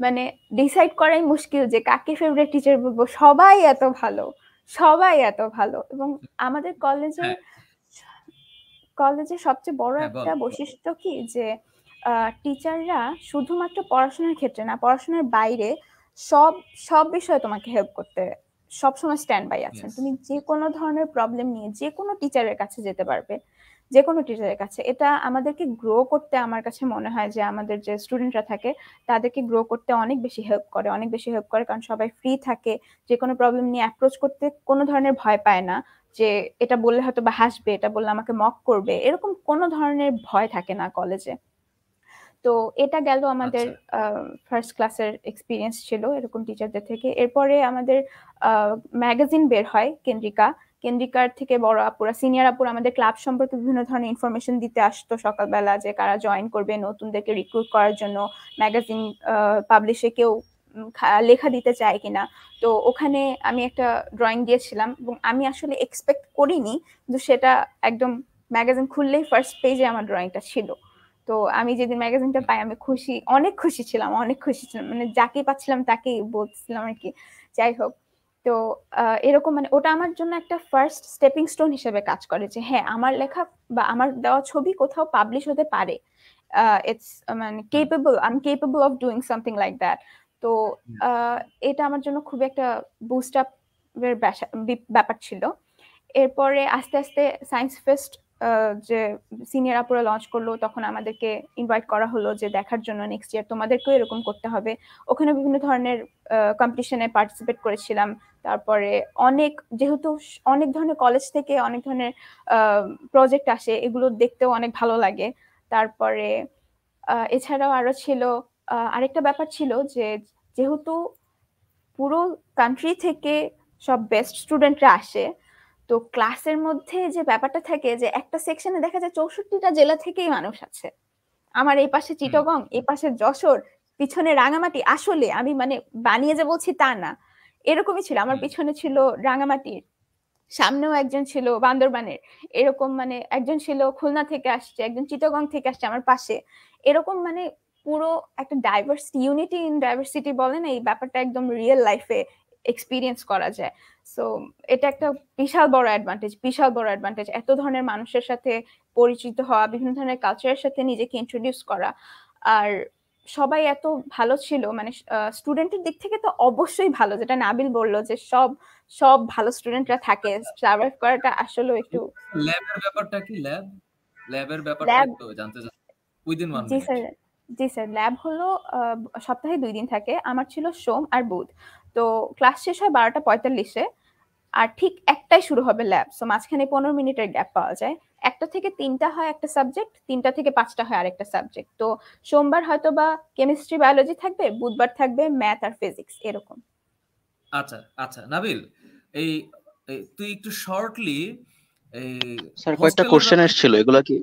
মানে ডিসাইড করাই মুশকিল যে কাকে ফেভারিট টিচার বলবো, সবাই এত ভালো, সবাই এত ভালো। এবং আমাদের হ্যাঁ কলেজের সবচেয়ে বড় হ্যাঁ বল একটা বৈশিষ্ট্য কি যে টিচাররা শুধুমাত্র পড়াশোনার ক্ষেত্রে না, পড়াশোনার বাইরে সব সব বিষয়ে তোমাকে হেল্প করতে সবসময় স্ট্যান্ড বাই আছেন। ইয়েস তুমি যে কোনো ধরনের প্রবলেম নিয়ে যে কোনো টিচারের কাছে যেতে পারবে, যে কোনো টিচারের কাছে। এটা আমাদেরকে গ্রো করতে, আমার কাছে মনে হয় যে আমাদের যে স্টুডেন্টরা থাকে তাদেরকে গ্রো করতে অনেক বেশি হেল্প করে, অনেক বেশি হেল্প করে, কারণ সবাই ফ্রি থাকে, যে কোনো প্রবলেম নিয়ে অ্যাপ্রোচ করতে কোনো ধরনের ভয় পায় না, যে এটা বললে হয়তো বা হাসবে, এটা বললে আমাকে মক করবে, এরকম কোনো ধরনের ভয় থাকে না কলেজে। তো এটা গেল আমাদের আচ্ছা ফার্স্ট ক্লাসের এক্সপিরিয়েন্স ছিল এরকম টিচারদের থেকে। এরপরে আমাদের ম্যাগাজিন বের হয় কেন্দ্রিকার থেকে বড় আপুরা, সিনিয়র আপুরা আমাদের ক্লাব সম্পর্কে বিভিন্ন ধরনের ইনফরমেশন দিতে আসতো সকালবেলা, যে কারা জয়েন করবে, নতুনদেরকে রিক্রুট করার জন্য ম্যাগাজিন পাবলিশে কেউ লেখা দিতে চায় কিনা। তো ওখানে আমি একটা ড্রয়িং দিয়েছিলাম এবং আমি আসলে এক্সপেক্ট করিনি, কিন্তু সেটা একদম ম্যাগাজিন খুললেই ফার্স্ট পেজে আমার ড্রয়িংটা ছিল। তো আমি যেদিন ম্যাগাজিনটা পাই আমি খুশি, অনেক খুশি ছিলাম, অনেক খুশি ছিলাম, মানে যাকে পাচ্ছিলাম তাকেই বলছিলাম আর কি। যাই হোক, তো এরকম মানে ওটা আমার জন্য একটা ফার্স্ট স্টেপিং স্টোন হিসেবে কাজ করে, যে হ্যাঁ আমার লেখা বা আমার দেওয়া ছবি কোথাও পাবলিশ হতে পারে। ইটস মানে আমি capable of doing something like that. তো এটা আমার জন্য খুব একটা বুস্ট আপ এর ব্যাপার ছিল। এরপরে আস্তে আস্তে সায়েন্স ফেস্ট যে সিনিয়র আপুরা লঞ্চ করলো, তখন আমাদেরকে ইনভাইট করা হলো যে দেখার জন্য নেক্সট ইয়ার তোমাদেরকেও এরকম করতে হবে। ওখানে বিভিন্ন ধরনের কম্পিটিশনে পার্টিসিপেট করেছিলাম। তারপরে যেহেতু অনেক ধরনের কলেজ থেকে অনেক ধরনের প্রজেক্ট আসে, এগুলো দেখতেও অনেক ভালো লাগে। তারপরে এছাড়াও আরো ছিল আরেকটা ব্যাপার ছিল যে যেহেতু পুরো কান্ট্রি থেকে সব বেস্ট স্টুডেন্টরা আসে, তো ক্লাসের মধ্যে যে ব্যাপারটা থাকে যে একটা সেকশনে দেখা যায় 64টা জেলা থেকেই মানুষ আছে। আমার এই পাশে চিটাগং, এই পাশে যশোর, পিছনে রাঙামাটি। আসলে আমি মানে বানিয়ে যে বলছি তা না, এরকমই ছিল। আমার পিছনে ছিল রাঙামাটির, সামনেও একজন ছিল বান্দরবানের, এরকম মানে একজন ছিল খুলনা থেকে আসছে, একজন চিটাগং থেকে আসছে আমার পাশে। এরকম মানে পুরো একটা ইউনিটি ইন ডাইভার্সিটি বলে না, এই ব্যাপারটা একদম রিয়েল লাইফে এক্সপিরিয়েন্স করা যায়। সো এটা একটা বিশাল বড় অ্যাডভান্টেজ, এত ধরনের মানুষের সাথে পরিচিত হওয়া, বিভিন্ন ধরনের কালচারের সাথে নিজেকে ইন্ট্রোডিউস করা। আর সবাই এত ভালো ছিল, মানে স্টুডেন্টের দিক থেকে তো অবশ্যই ভালো, যেটা নাবিল বললো যে সব সব ভালো স্টুডেন্টরা থাকে, সার্ভাইভ করাটা আসলে একটু। ল্যাবের ব্যাপারটা কি? ল্যাবের ব্যাপারটা ল্যাব, একটু জানতে চাই উইদিন 1 জি মিনিট। স্যার, জি স্যার, ল্যাব হলো সপ্তাহে 2 দিন থাকে। আমার ছিল সোম আর বুধ। তো ক্লাস শেষ হয় 12টা 45-এ, আর ঠিক একটাই শুরু হবে ল্যাব। সো মাঝখানে 15 মিনিটের গ্যাপ পাওয়া যায়। 1টা থেকে 3টা হয় একটা সাবজেক্ট, 3টা থেকে 5টা হয় আরেকটা সাবজেক্ট। তো সোমবার হয়তো বা কেমিস্ট্রি বায়োলজি থাকবে, বুধবার থাকবে ম্যাথ আর ফিজিক্স, এরকম। আচ্ছা আচ্ছা নাবিল, এই তুই একটু শর্টলি এই স্যার কয়েকটা হোস্টেলের কোশ্চেন ব্যাপারে। এসেছিল, এগুলা কি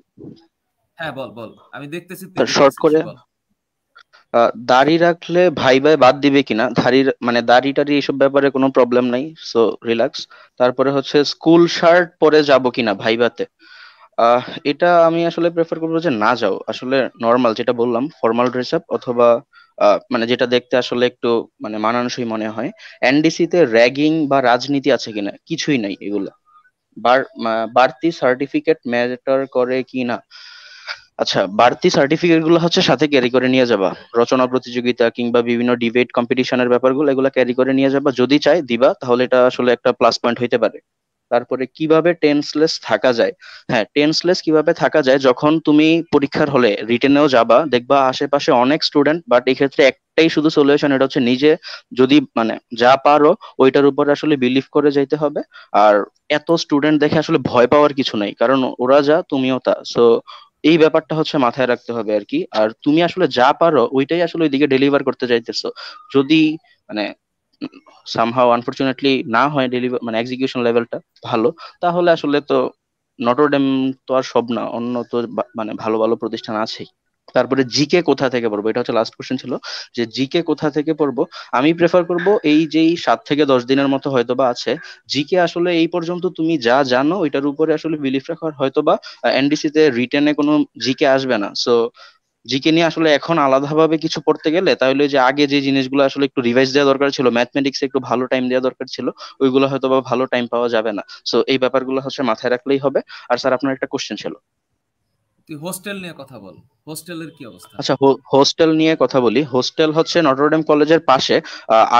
হ্যাঁ বল বল, আমি দেখতেছি তুই স্যার শর্ট দিতেছিস, করে? বল। দাড়ি রাখলে ভাই বাদ দিবে কিনা, মানে দাড়ি টাড়ি এইসব ব্যাপারে কোনো প্রবলেম নাই, সো রিল্যাক্স। তারপরে হচ্ছে স্কুল শার্ট পরে যাব কিনা ভাইবাতে। আহ এটা আমি আসলে প্রেফার করবো যে না যাও, আসলে নর্মাল যেটা বললাম ফর্মাল ড্রেস আপ, অথবা মানে যেটা দেখতে আসলে একটু মানে মানানসই মনে হয়। এনডিসি তে র্যাগিং বা রাজনীতি আছে কিনা, কিছুই নাই এগুলো। বাড়তি সার্টিফিকেট ম্যাটার করে কি না? আচ্ছা, বাড়তি সার্টিফিকেট গুলো হচ্ছে সাথে ক্যারি করে নিয়ে যাবা, রচনা প্রতিযোগিতা কিংবা বিভিন্ন ডিবেট কম্পিটিশনের ব্যাপারগুলো এগুলো ক্যারি করে নিয়ে যাবা, যদি চাই দিবা, তাহলে এটা আসলে একটা প্লাস পয়েন্ট হইতে পারে। তারপরে কিভাবে টেন্সলেস থাকা যায়। হ্যাঁ, টেন্সলেস কিভাবে থাকা যায়, যখন তুমি পরীক্ষার হলে রিটেনেও যাবা, দেখবা আশেপাশে অনেক স্টুডেন্ট, বাট এই ক্ষেত্রে একটাই শুধু সলিউশন, এটা হচ্ছে নিজে যদি মানে যা পারো ওইটার উপর আসলে বিলিভ করে যাইতে হবে। আর এত স্টুডেন্ট দেখে আসলে ভয় পাওয়ার কিছু নাই, কারণ ওরা যা তুমিও তা। সো এই ব্যাপারটা হচ্ছে মাথায় রাখতে হবে আর কি। আর তুমি আসলে যা পারো ওইটাই আসলে ওইদিকে ডেলিভার করতে চাইতেছো। যদি মানে সামহাও আনফরচুনেটলি না হয় ডেলিভার মানে এক্সিকিউশন লেভেলটা ভালো, তাহলে আসলে তো নটরডেম তো আর সব না, অন্য তো মানে ভালো ভালো প্রতিষ্ঠান আছেই। তারপরে জিকে কোথা থেকে পড়বো, এটা হচ্ছে লাস্ট কোশ্চেন ছিল, যে জিকে কোথা থেকে পড়বো। আমি প্রেফার করব এই যেই 7 থেকে 10 দিনের মতো হয়তোবা আছে, জিকে আসলে এই পর্যন্ত তুমি যা জানো ওইটার উপরে আসলে বিলিফ রাখার, হয়তোবা এনডিসি তে রিটেনে কোনো জিকে আসবে না। সো জিকে নিয়ে আসলে এখন আলাদাভাবে কিছু পড়তে গেলে তাহলে যে আগে যে জিনিসগুলো আসলে একটু রিভাইজ দেওয়া দরকার ছিল, ম্যাথমেটিক্সে একটু ভালো টাইম দেওয়া দরকার ছিল, ওইগুলো হয়তো বা ভালো টাইম পাওয়া যাবে না। সো এই ব্যাপারগুলো হচ্ছে মাথায় রাখলেই হবে। আর স্যার আপনার একটা কোশ্চেন ছিল। তুই হোস্টেল নিয়ে কথা বল, হোস্টেলের কি অবস্থা? আচ্ছা, হোস্টেল নিয়ে কথা বলি। হোস্টেল হচ্ছে নটরডেম কলেজের পাশে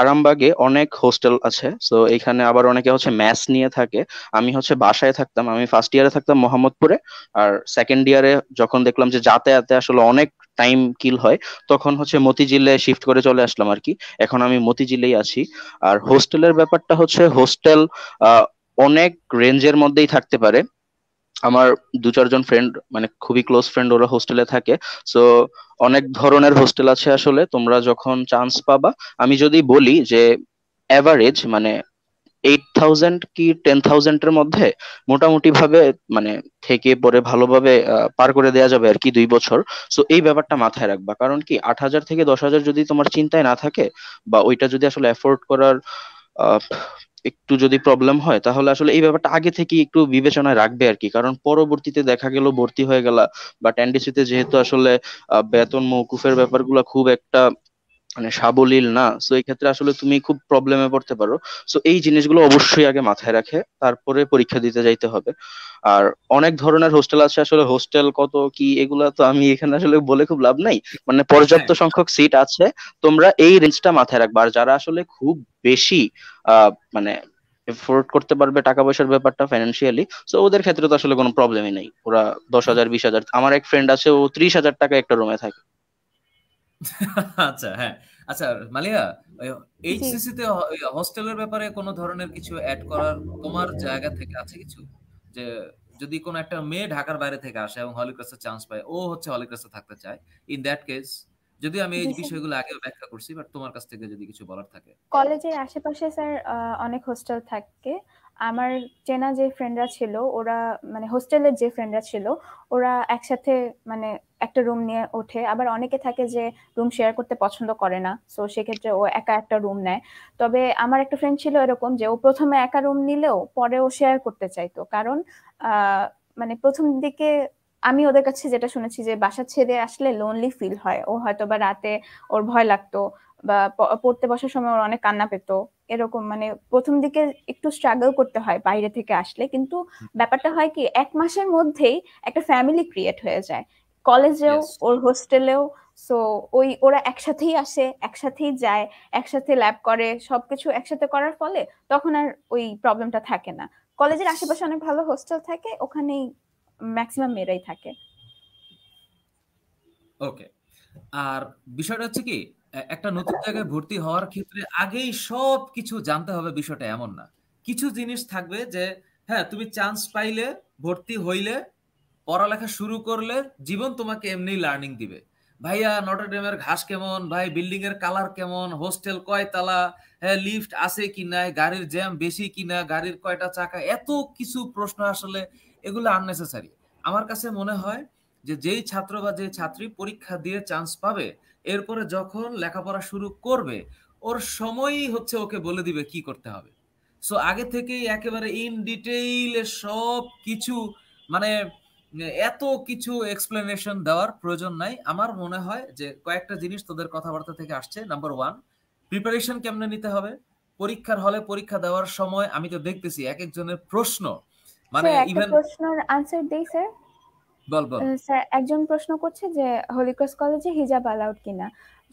আরামবাগে অনেক হোস্টেল আছে। সো এখানে আবার অনেকে হচ্ছে ম্যাস নিয়ে থাকে। আমি হচ্ছে বাসায় থাকতাম, আমি ফার্স্ট ইয়ারে থাকতাম মোহাম্মদপুরে। আর সেকেন্ড ইয়ারে যখন দেখলাম যে যাতায়াতে আসলে অনেক টাইম কিল হয়, তখন হচ্ছে মতিঝিলে শিফট করে চলে আসলাম আর কি। এখন আমি মতিঝিলেই আছি। আর হোস্টেলের ব্যাপারটা হচ্ছে, হোস্টেল অনেক রেঞ্জের মধ্যেই থাকতে পারে। আমার 2-4 জন ফ্রেন্ড মানে খুবই ক্লোজ ফ্রেন্ড, ওরা হোস্টেলে থাকে। সো অনেক ধরনের হোস্টেল আছে আসলে, তোমরা যখন চান্স পাবা। আমি যদি বলি যে এভারেজ মানে 8,000 কি 10,000 এর মধ্যে মোটামুটি ভাবে মানে থেকে পরে ভালোভাবে পার করে দেওয়া যাবে আর কি 2 বছর। সো এই ব্যাপারটা মাথায় রাখবা, কারণ কি 8,000 থেকে 10,000 যদি তোমার চিন্তায় না থাকে, বা ওইটা যদি আসলে এফোর্ড করার আহ, একটু যদি প্রবলেম হয়, তাহলে আসলে এই ব্যাপারটা আগে থেকে একটু বিবেচনায় রাখবে আর কি। কারণ পরবর্তীতে দেখা গেল ভর্তি হয়ে গেলা, বাট এনডিসিতে যেহেতু আসলে বেতন মওকুফের ব্যাপারগুলো খুব একটা মানে সাবলীল না, সো এই ক্ষেত্রে আসলে তুমি খুব প্রবলেমে পড়তে পারো। সো এই জিনিসগুলো অবশ্যই আগে মাথায় রাখে তারপরে পরীক্ষা দিতে যাইতে হবে। আর অনেক ধরনের হোস্টেল আছে আসলে, হোস্টেল কত কি এগুলা তো আমি এখানে আসলে বলে খুব লাভ নাই। মানে পর্যাপ্ত হ্যাঁ, সংখ্যক সিট আছে, তোমরা এই রেঞ্জটা মাথায় রাখবা। আর যারা আসলে খুব বেশি মানে এফোর্ড করতে পারবে টাকা পয়সার ব্যাপারটা ফাইন্যান্সিয়ালি, সো ওদের ক্ষেত্রে তো আসলে কোনো প্রবলেমই নেই। ওরা 10,000 20,000, আমার এক ফ্রেন্ড আছে ও 30,000 টাকা একটা রুমে থাকে। আচ্ছা, হ্যাঁ। আচ্ছা মালিয়া, জি। এইচসিসি তে হোস্টেলের ব্যাপারে কোনো ধরনের কিছু অ্যাড করার তোমার জায়গা থেকে আছে কিছু? যে যদি কোনো একটা মেয়ে ঢাকার বাইরে থেকে আসে এবং হলিক্রসে চান্স পায়, ও হচ্ছে হলিক্রসে থাকতে চায়, ইন দ্যাট কেস, যদি আমি এই জি স্যার। বিষয়গুলো আগেও ব্যাখ্যা করছি, বাট তোমার কাছ থেকে যদি কিছু বলার থাকে। কলেজের আশেপাশে স্যার অনেক হোস্টেল থাকে। আমার চেনা যে ফ্রেন্ডরা ছিল, ওরা মানে হোস্টেলের যে ফ্রেন্ডরা ছিল, ওরা একসাথে মানে একটা রুম নিয়ে ওঠে। আবার অনেকে থাকে যে রুম শেয়ার করতে পছন্দ করে না, সো সেক্ষেত্রে ও একা একটা রুম নেয়। তবে আমার একটা ফ্রেন্ড ছিল এরকম যে ও প্রথমে একা রুম নিলেও পরে ও শেয়ার করতে চাইতো, কারণ আহ মানে প্রথম দিকে আমি ওদের কাছে যেটা শুনেছি যে বাসা ছেড়ে আসলে লোনলি ফিল হয়। ও হয়তো বা রাতে ওর ভয় লাগতো, বা পড়তে বসার সময় ওর অনেক কান্না পেতো। এরকম মানে প্রথম দিকে একটু স্ট্রাগল করতে হয় বাইরে থেকে আসলে, কিন্তু ব্যাপারটা হয় কি 1 মাসের মধ্যেই একটা ফ্যামিলি ক্রিয়েট হয়ে যায়, কলেজেও ইয়েস। ওর হোস্টেলেও। সো ওরা একসাথেই আসে, একসাথেই যায়, একসাথে ল্যাব করে, সবকিছু একসাথে করার ফলে তখন আর ওই প্রবলেমটা থাকে না। কলেজের আশেপাশে অনেক ভালো হোস্টেল থাকে, ওখানেই ম্যাক্সিমাম মেয়েরাই থাকে। ওকে। আর বিষয়টা হচ্ছে কি, একটা নতুন জায়গায় ভর্তি হওয়ার ক্ষেত্রে আগেই সব কিছু জানতে হবে বিষয়টা এমন না। কিছু জিনিস থাকবে যে হ্যাঁ, তুমি চান্স পাইলে, ভর্তি হইলে, পড়ালেখা শুরু করলে, জীবন তোমাকে এমনি লার্নিং দিবে। ভাইয়া নটরডেমের ঘাস কেমন, ভাই বিল্ডিং এর কালার কেমন, হোস্টেল কয় তালা, হ্যাঁ লিফট আছে কিনা, গাড়ির জ্যাম বেশি কিনা, গাড়ির কয়টা চাকা, এত কিছু প্রশ্ন আসলে এগুলো আননেসেসারি। আমার কাছে মনে হয় যে যেই ছাত্র বা যেই ছাত্রী পরীক্ষা দিয়ে চান্স পাবে, এরপরে যখন লেখাপড়া শুরু করবে, ওর সময়ই হচ্ছে ওকে বলে দিবে কি করতে হবে। সো আগে থেকেই একেবারে ইন ডিটেইলে সব কিছু মানে এত কিছু এক্সপ্লেনেশন দেওয়ার প্রয়োজন নাই। আমার মনে হয় যে কয়েকটা জিনিস তোদের কথাবার্তা থেকে আসছে। নাম্বার ওয়ান, প্রিপারেশন কেমনে নিতে হবে পরীক্ষার হলে। পরীক্ষা দেওয়ার সময় আমি তো দেখতেছি এক একজনের প্রশ্ন, মানে স্যার একটা ইভেন প্রশ্নের আনসার দেই স্যার। বল বল। স্যার একজন প্রশ্ন করছে যে হলিক্রস কলেজে হিজাব অ্যালাউড কিনা।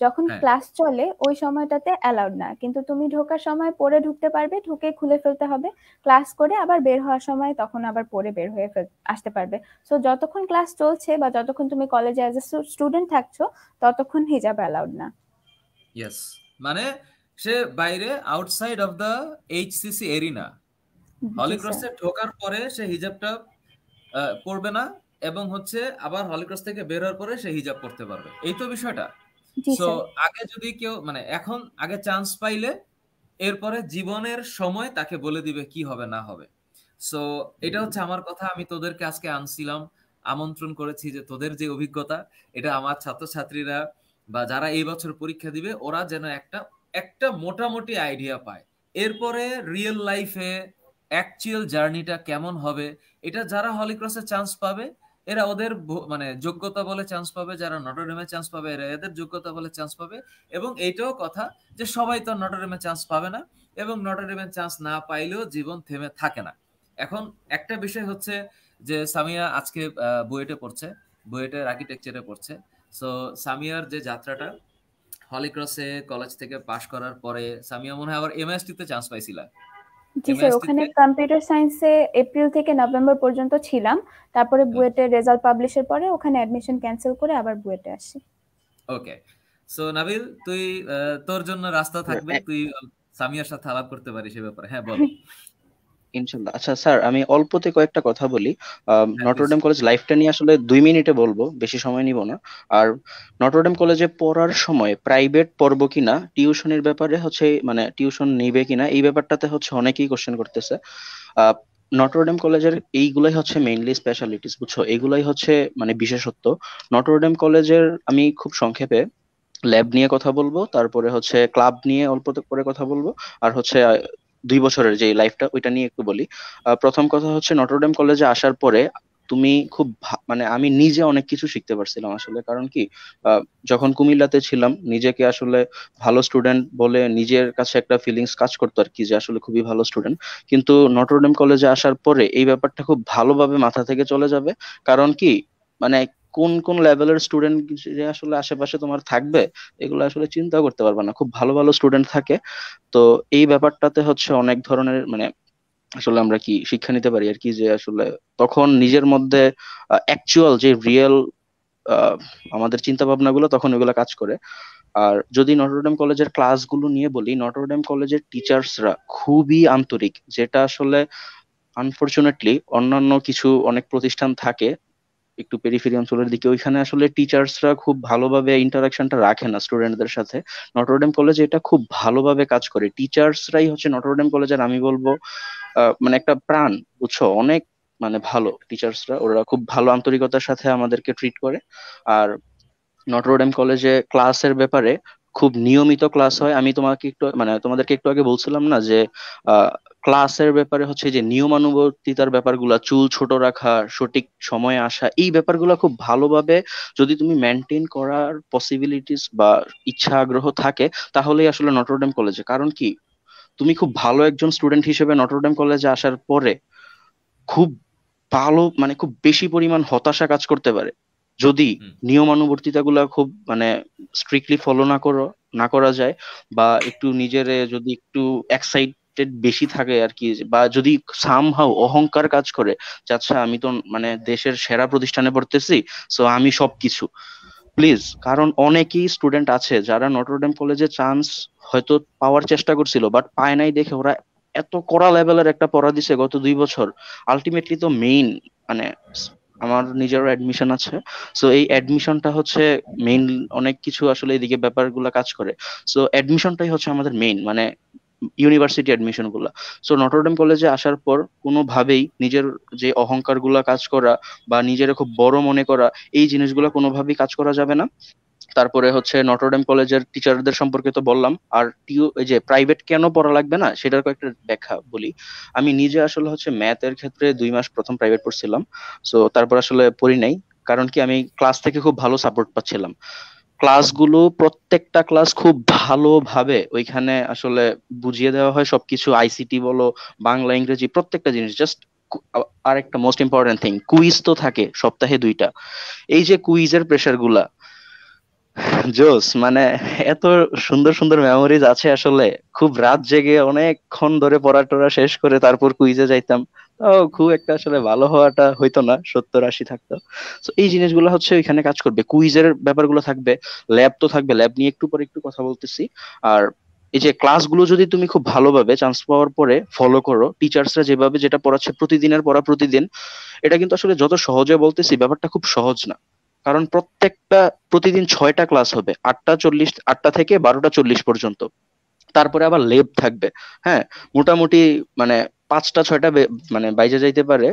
যখন হ্যাঁ ক্লাস চলে ওই সময়টাতে অ্যালাউড না, কিন্তু তুমি ঢোকার সময় পরে ঢুকতে পারবে, ঢুকে খুলে ফেলতে হবে, ক্লাস করে আবার বের হওয়ার সময় তখন আবার পরে বের হয়ে আসতে পারবে। সো যতক্ষণ ক্লাস চলছে বা যতক্ষণ তুমি কলেজে অ্যাজ এ স্টুডেন্ট থাকছো ততক্ষণ হিজাব অ্যালাউড না। ইয়েস, মানে সে বাইরে outside of the HCC arena, জি হলিক্রসে স্যার। ঢোকার পরে সে হিজাবটা পরবে না, এবং হচ্ছে আবার হলিক্রস থেকে বের হওয়ার পরে সে হিজাব পরতে পারবে, এই তো বিষয়টা। জি সো স্যার। আগে যদি কেউ মানে এখন আগে চান্স পাইলে এরপরে জীবনের সময় তাকে বলে দিবে কি হবে না হবে। সো এটা হচ্ছে আমার কথা। আমি তোদেরকে আজকে আনছিলাম, আমন্ত্রণ করেছি যে তোদের যে অভিজ্ঞতা, এটা আমার ছাত্রছাত্রীরা বা যারা এই বছর পরীক্ষা দিবে ওরা যেন একটা একটা মোটামুটি আইডিয়া পায়। এরপরে রিয়েল লাইফে অ্যাকচুয়াল জার্নিটা কেমন হবে, এটা যারা হলিক্রসে চান্স পাবে এরা ওদের মানে যোগ্যতা বলে চান্স পাবে, যারা নটরডেমে চান্স পাবে এরা এদের যোগ্যতা বলে চান্স পাবে। এবং এইটাও কথা যে সবাই তো নটরডেমে চান্স পাবে না, এবং নটরডেমে চান্স না পাইলেও জীবন থেমে থাকে না। এখন একটা বিষয় হচ্ছে যে সামিয়া আজকে বুয়েটে পড়ছে, বুয়েটের আর্কিটেকচারে পড়ছে। সো সামিয়ার যে যাত্রাটা, হলিক্রসে কলেজ থেকে পাশ করার পরে সামিয়া মনে হয় আবার এমএসটি তে চান্স পাইছিলা। জি স্যার, এমএসটি ওখানে তে কম্পিউটার সায়েন্সে এপ্রিল থেকে নভেম্বর পর্যন্ত ছিলাম, তারপরে বুয়েটের রেজাল্ট পাবলিশের পরে ওখানে অ্যাডমিশন ক্যান্সেল করে আবার বুয়েটে আসি। ওকে। সো নাবিল, তুই তোর জন্য রাস্তা থাকবে, তুই সামিয়ার সাথে আলাপ করতে পারিস সে ব্যাপারে। হ্যাঁ বল। ইনশাল্লাহ। আচ্ছা স্যার, আমি অল্পতে কয়েকটা কথা বলি। হ্যাঁ প্লিজ। নটরডেম কলেজ লাইফটা নিয়ে আসলে 2 মিনিটে বলবো, বেশি সময় নিব না। আর নটরডেম কলেজে পড়ার সময় প্রাইভেট পড়বো কিনা, টিউশনের ব্যাপারে হচ্ছে মানে টিউশন নিবে কিনা, এই ব্যাপারটাতে হচ্ছে অনেকেই কোশ্চেন করতেছে। আহ নটরডেম কলেজের এইগুলাই হচ্ছে মেইনলি স্পেশালিটিস, বুঝছো, এগুলাই হচ্ছে মানে বিশেষত্ব নটরডেম কলেজের। আমি খুব সংক্ষেপে ল্যাব নিয়ে কথা বলবো, তারপরে হচ্ছে ক্লাব নিয়ে অল্প করে কথা বলবো, আর হচ্ছে 2 বছরের যে লাইফটা ওইটা নিয়ে একটু বলি। প্রথম কথা হচ্ছে নটরডেম কলেজে আসার পরে তুমি খুব মানে আমি নিজে অনেক কিছু শিখতে পারছিলাম আসলে। কারণ কি, আহ, যখন কুমিল্লাতে ছিলাম নিজেকে আসলে ভালো স্টুডেন্ট বলে নিজের কাছে একটা ফিলিংস কাজ করতো আর কি, যে আসলে খুবই ভালো স্টুডেন্ট। কিন্তু নটরডেম কলেজে আসার পরে এই ব্যাপারটা খুব ভালোভাবে মাথা থেকে চলে যাবে। কারণ কি, মানে কোন কোন লেভেলের স্টুডেন্ট যে আসলে আশেপাশে তোমার থাকবে এগুলো আসলে চিন্তা করতে পারবে না, খুব ভালো ভালো স্টুডেন্ট থাকে। তো এই ব্যাপারটাতে হচ্ছে অনেক ধরনের মানে আসলে আমরা কি শিক্ষা নিতে পারি আর কি, যে আসলে তখন নিজের মধ্যে অ্যাকচুয়াল যে রিয়েল আমাদের চিন্তা ভাবনাগুলো তখন ওইগুলো কাজ করে। আর যদি নটরডেম কলেজের ক্লাসগুলো নিয়ে বলি, নটরডেম কলেজের টিচার্সরা খুবই আন্তরিক, যেটা আসলে আনফরচুনেটলি অন্যান্য কিছু অনেক প্রতিষ্ঠান থাকে একটু পেরিফেরি অঞ্চলের দিকে, ওইখানে আসলে টিচার্সরা খুব ভালোভাবে ইন্টারাকশনটা রাখে না স্টুডেন্টদের সাথে। নটরডেম কলেজে এটা খুব ভালোভাবে কাজ করে, টিচার্সরাই হচ্ছে নটরডেম কলেজের আমি বলবো মানে একটা প্রাণ, বুঝছো, অনেক মানে ভালো টিচার্সরা, ওরা খুব ভালো আন্তরিকতার সাথে আমাদেরকে ট্রিট করে। আর নটরডেম কলেজে ক্লাসের ব্যাপারে খুব নিয়মিত ক্লাস হয়। আমি তোমাকে একটু মানে তোমাদেরকে একটু আগে বলছিলাম না যে ক্লাসের ব্যাপারে হচ্ছে যে নিয়মানুবর্তিতার ব্যাপারগুলা, চুল ছোট রাখা, সঠিক সময়ে আসা, এই ব্যাপারগুলা খুব ভালোভাবে যদি তুমি মেনটেন করার পসিবিলিটিস বা ইচ্ছা আগ্রহ থাকে তাহলেই আসলে নটরডেম কলেজে। কারণ কি, তুমি খুব ভালো একজন স্টুডেন্ট হিসেবে নটরডেম কলেজে আসার পরে খুব ভালো মানে খুব বেশি পরিমাণ হতাশা কাজ করতে পারে যদি হুম। নিয়মানুবর্তিতা গুলা খুব মানে স্ট্রিক্টলি ফলো না করা যায়, বা একটু নিজের যদি একটু এক্সাইটেড বেশি থাকে আর কি, বা যদি সামহাউ অহংকার কাজ করে যে আচ্ছা আমি তো মানে দেশের সেরা প্রতিষ্ঠানে পড়তেছি, সো আমি সবকিছু। প্লিজ, কারণ অনেকেই স্টুডেন্ট আছে যারা নটরডেম কলেজে চান্স হয়তো পাওয়ার চেষ্টা করছিল বাট পায় নাই দেখে ওরা এত কড়া লেভেলের একটা পড়া দিছে গত 2 বছর। আলটিমেটলি তো মেইন মানে আমার নিজেরও অ্যাডমিশন আছে, সো এই অ্যাডমিশনটা হচ্ছে মেইন, অনেক কিছু আসলে এদিকে ব্যাপারগুলো কাজ করে। সো অ্যাডমিশনটাই হচ্ছে আমাদের মেইন মানে ইউনিভার্সিটি অ্যাডমিশন গুলা। সো নটরডেম কলেজে আসার পর কোনোভাবেই নিজের যে অহংকার গুলা কাজ করা বা নিজের খুব বড় মনে করা, এই জিনিসগুলো কোনোভাবেই কাজ করা যাবে না। তারপরে হচ্ছে নটরডেম কলেজের টিচারদের সম্পর্কে তো বললাম, আর এই যে প্রাইভেট কেন পড়া লাগবে না সেটার কয়েকটা ব্যাখ্যা বলি। আমি নিজে আসলে হচ্ছে ম্যাথের ক্ষেত্রে 2 মাস প্রথম প্রাইভেট পড়ছিলাম, সো তারপর আসলে পড়ি নাই। কারণ কি, আমি ক্লাস থেকে খুব ভালো সাপোর্ট পাচ্ছিলাম। ক্লাসগুলো প্রত্যেকটা ক্লাস খুব ভালোভাবে ওইখানে আসলে বুঝিয়ে দেওয়া হয় সবকিছু, আইসিটি বলো, বাংলা ইংরেজি প্রত্যেকটা জিনিস। জাস্ট আর একটা মোস্ট ইম্পর্টেন্ট থিং, কুইজ তো থাকে সপ্তাহে 2টা। এই যে কুইজের প্রেসার গুলা, জোস, মানে এত সুন্দর সুন্দর মেমোরিজ আছে আসলে। খুব রাত জেগে অনেকক্ষণ ধরে পড়া টরা শেষ করে তারপর কুইজে যাইতাম। তাও খুব একটা আসলে ভালো হওয়াটা হইতো না, 70-80 থাকতো। তো এই জিনিসগুলো হচ্ছে ওইখানে কাজ করবে, কুইজের ব্যাপারগুলো থাকবে, ল্যাব তো থাকবে, ল্যাব নিয়ে একটু পরে একটু কথা বলতেছি। আর এই যে ক্লাসগুলো যদি তুমি খুব ভালোভাবে চান্স পাওয়ার পরে ফলো করো, টিচার্সরা যেভাবে যেটা পড়াচ্ছে প্রতিদিনের পড়া প্রতিদিন, এটা কিন্তু আসলে যত সহজে বলতেছি ব্যাপারটা খুব সহজ না। কারণ প্রত্যেকটা প্রতিদিন 6টা ক্লাস হবে, 8টা 40, 8টা থেকে 12টা 40 পর্যন্ত। তারপরে আবার লেব থাকবে। হ্যাঁ, মোটামুটি মানে 5টা 6টা মানে বাইজে যাইতে পারে।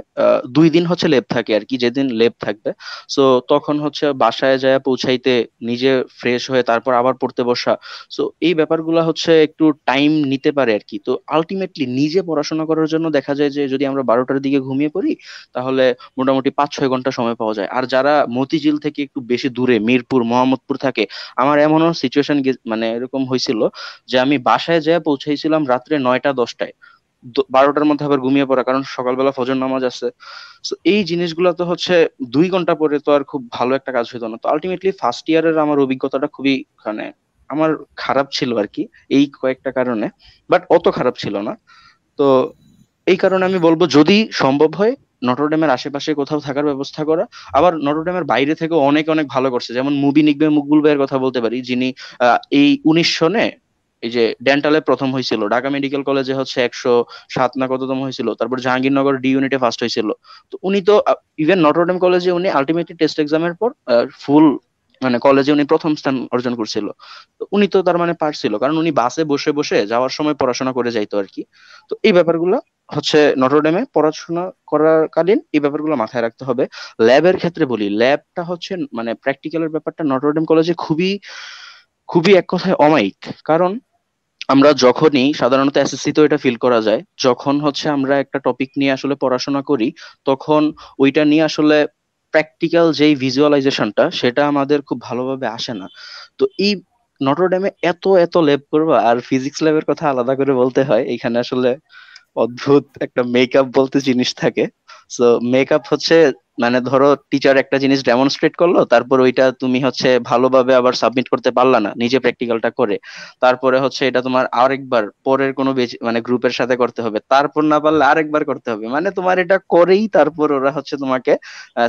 2 দিন হচ্ছে লেব থাকে আর কি, যেদিন লেব থাকবে। সো তখন হচ্ছে বাসায় যায় পৌঁছাইতে, নিজে ফ্রেশ হয়ে তারপর আবার পড়তে বসা। সো এই ব্যাপারগুলো হচ্ছে একটু টাইম নিতে পারে আর কি। তো আলটিমেটলি নিজে পড়াশোনা করার জন্য দেখা যায় যে যদি আমরা 12টার দিকে ঘুমিয়ে পড়ি, তাহলে মোটামুটি 5-6 ঘন্টা সময় পাওয়া যায়। আর যারা মতিঝিল থেকে একটু বেশি দূরে, মিরপুর মোহাম্মদপুর থাকে, আমার এমনও সিচুয়েশন মানে এরকম হয়েছিল যে আমি বাসায় যেয়ে পৌঁছেছিলাম রাত্রে 9টা 10টায়, 12টার মধ্যে আবার ঘুমিয়ে পড়া, কারণ সকালবেলা ফজর নামাজ আছে। তো এই জিনিসগুলো তো হচ্ছে 2 ঘন্টা পরে তো আর খুব ভালো একটা কাজ হইতো না। তো আলটিমেটলি ফার্স্ট ইয়ারের আমার অভিজ্ঞতাটা খুবই মানে আমার খারাপ ছিল আর কি, এই কয়েকটা কারণে। বাট অত খারাপ ছিল না। তো এই কারণে আমি বলবো যদি সম্ভব হয় নটরডেমের আশেপাশে কোথাও থাকার ব্যবস্থা করা। আবার নটরডেমের বাইরে থেকে অনেক অনেক ভালো করছে, যেমন মুবি নিগবে মকবুল ভাইয়ের কথা বলতে পারি, যিনি এই 19 সনে এই যে ডেন্টালে প্রথম হয়েছিল, ঢাকা মেডিকেল কলেজে হচ্ছে 107 না কততম হয়েছিল, তারপর জাহাঙ্গীরনগর ডি ইউনিটে ফার্স্ট হয়েছিল। তো উনি তো ইভেন নটরডেম কলেজে উনি আলটিমেটলি টেস্ট এক্সামের পর ফুল মানে কলেজে উনি প্রথম স্থান অর্জন করছিল। তো উনি তো তার মানে পারছিল, কারণ উনি বাসে বসে বসে যাওয়ার সময় পড়াশোনা করে যাইতো আর কি। তো এই ব্যাপারগুলো হচ্ছে নটরডেমে পড়াশোনা করার কালীন এই ব্যাপারগুলো মাথায় রাখতে হবে। ল্যাবের ক্ষেত্রে বলি, ল্যাবটা হচ্ছে মানে প্র্যাকটিক্যালের ব্যাপারটা নটরডেম কলেজে খুবই খুবই এক কথায় অমায়িক। কারণ আমরা যখনই সাধারণত এসএসসি তো এটা ফিল করা যায়, যখন হচ্ছে আমরা একটা টপিক নিয়ে আসলে পড়াশোনা করি, তখন ওইটা নিয়ে আসলে প্র্যাকটিক্যাল যেই ভিজুয়ালাইজেশনটা সেটা আমাদের খুব ভালোভাবে আসে না। তো এই নটরডেমে এত এত ল্যাব করবা, আর ফিজিক্স ল্যাবের কথা আলাদা করে বলতে হয়, এখানে আসলে অদ্ভুত একটা মেকআপ বলতে জিনিস থাকে। সো মেকআপ হচ্ছে মানে ধরো টিচার একটা জিনিস ডেমনস্ট্রেট করলো, তারপর ওইটা তুমি হচ্ছে ভালোভাবে আবার সাবমিট করতে পারলা না নিজে প্র্যাকটিক্যালটা করে, তারপরে হচ্ছে এটা তোমার আরেকবার পরের কোনো মানে গ্রুপের সাথে করতে হবে, তারপর না পারলে আরেকবার করতে হবে, মানে তোমার এটা করেই তারপর ওরা হচ্ছে তোমাকে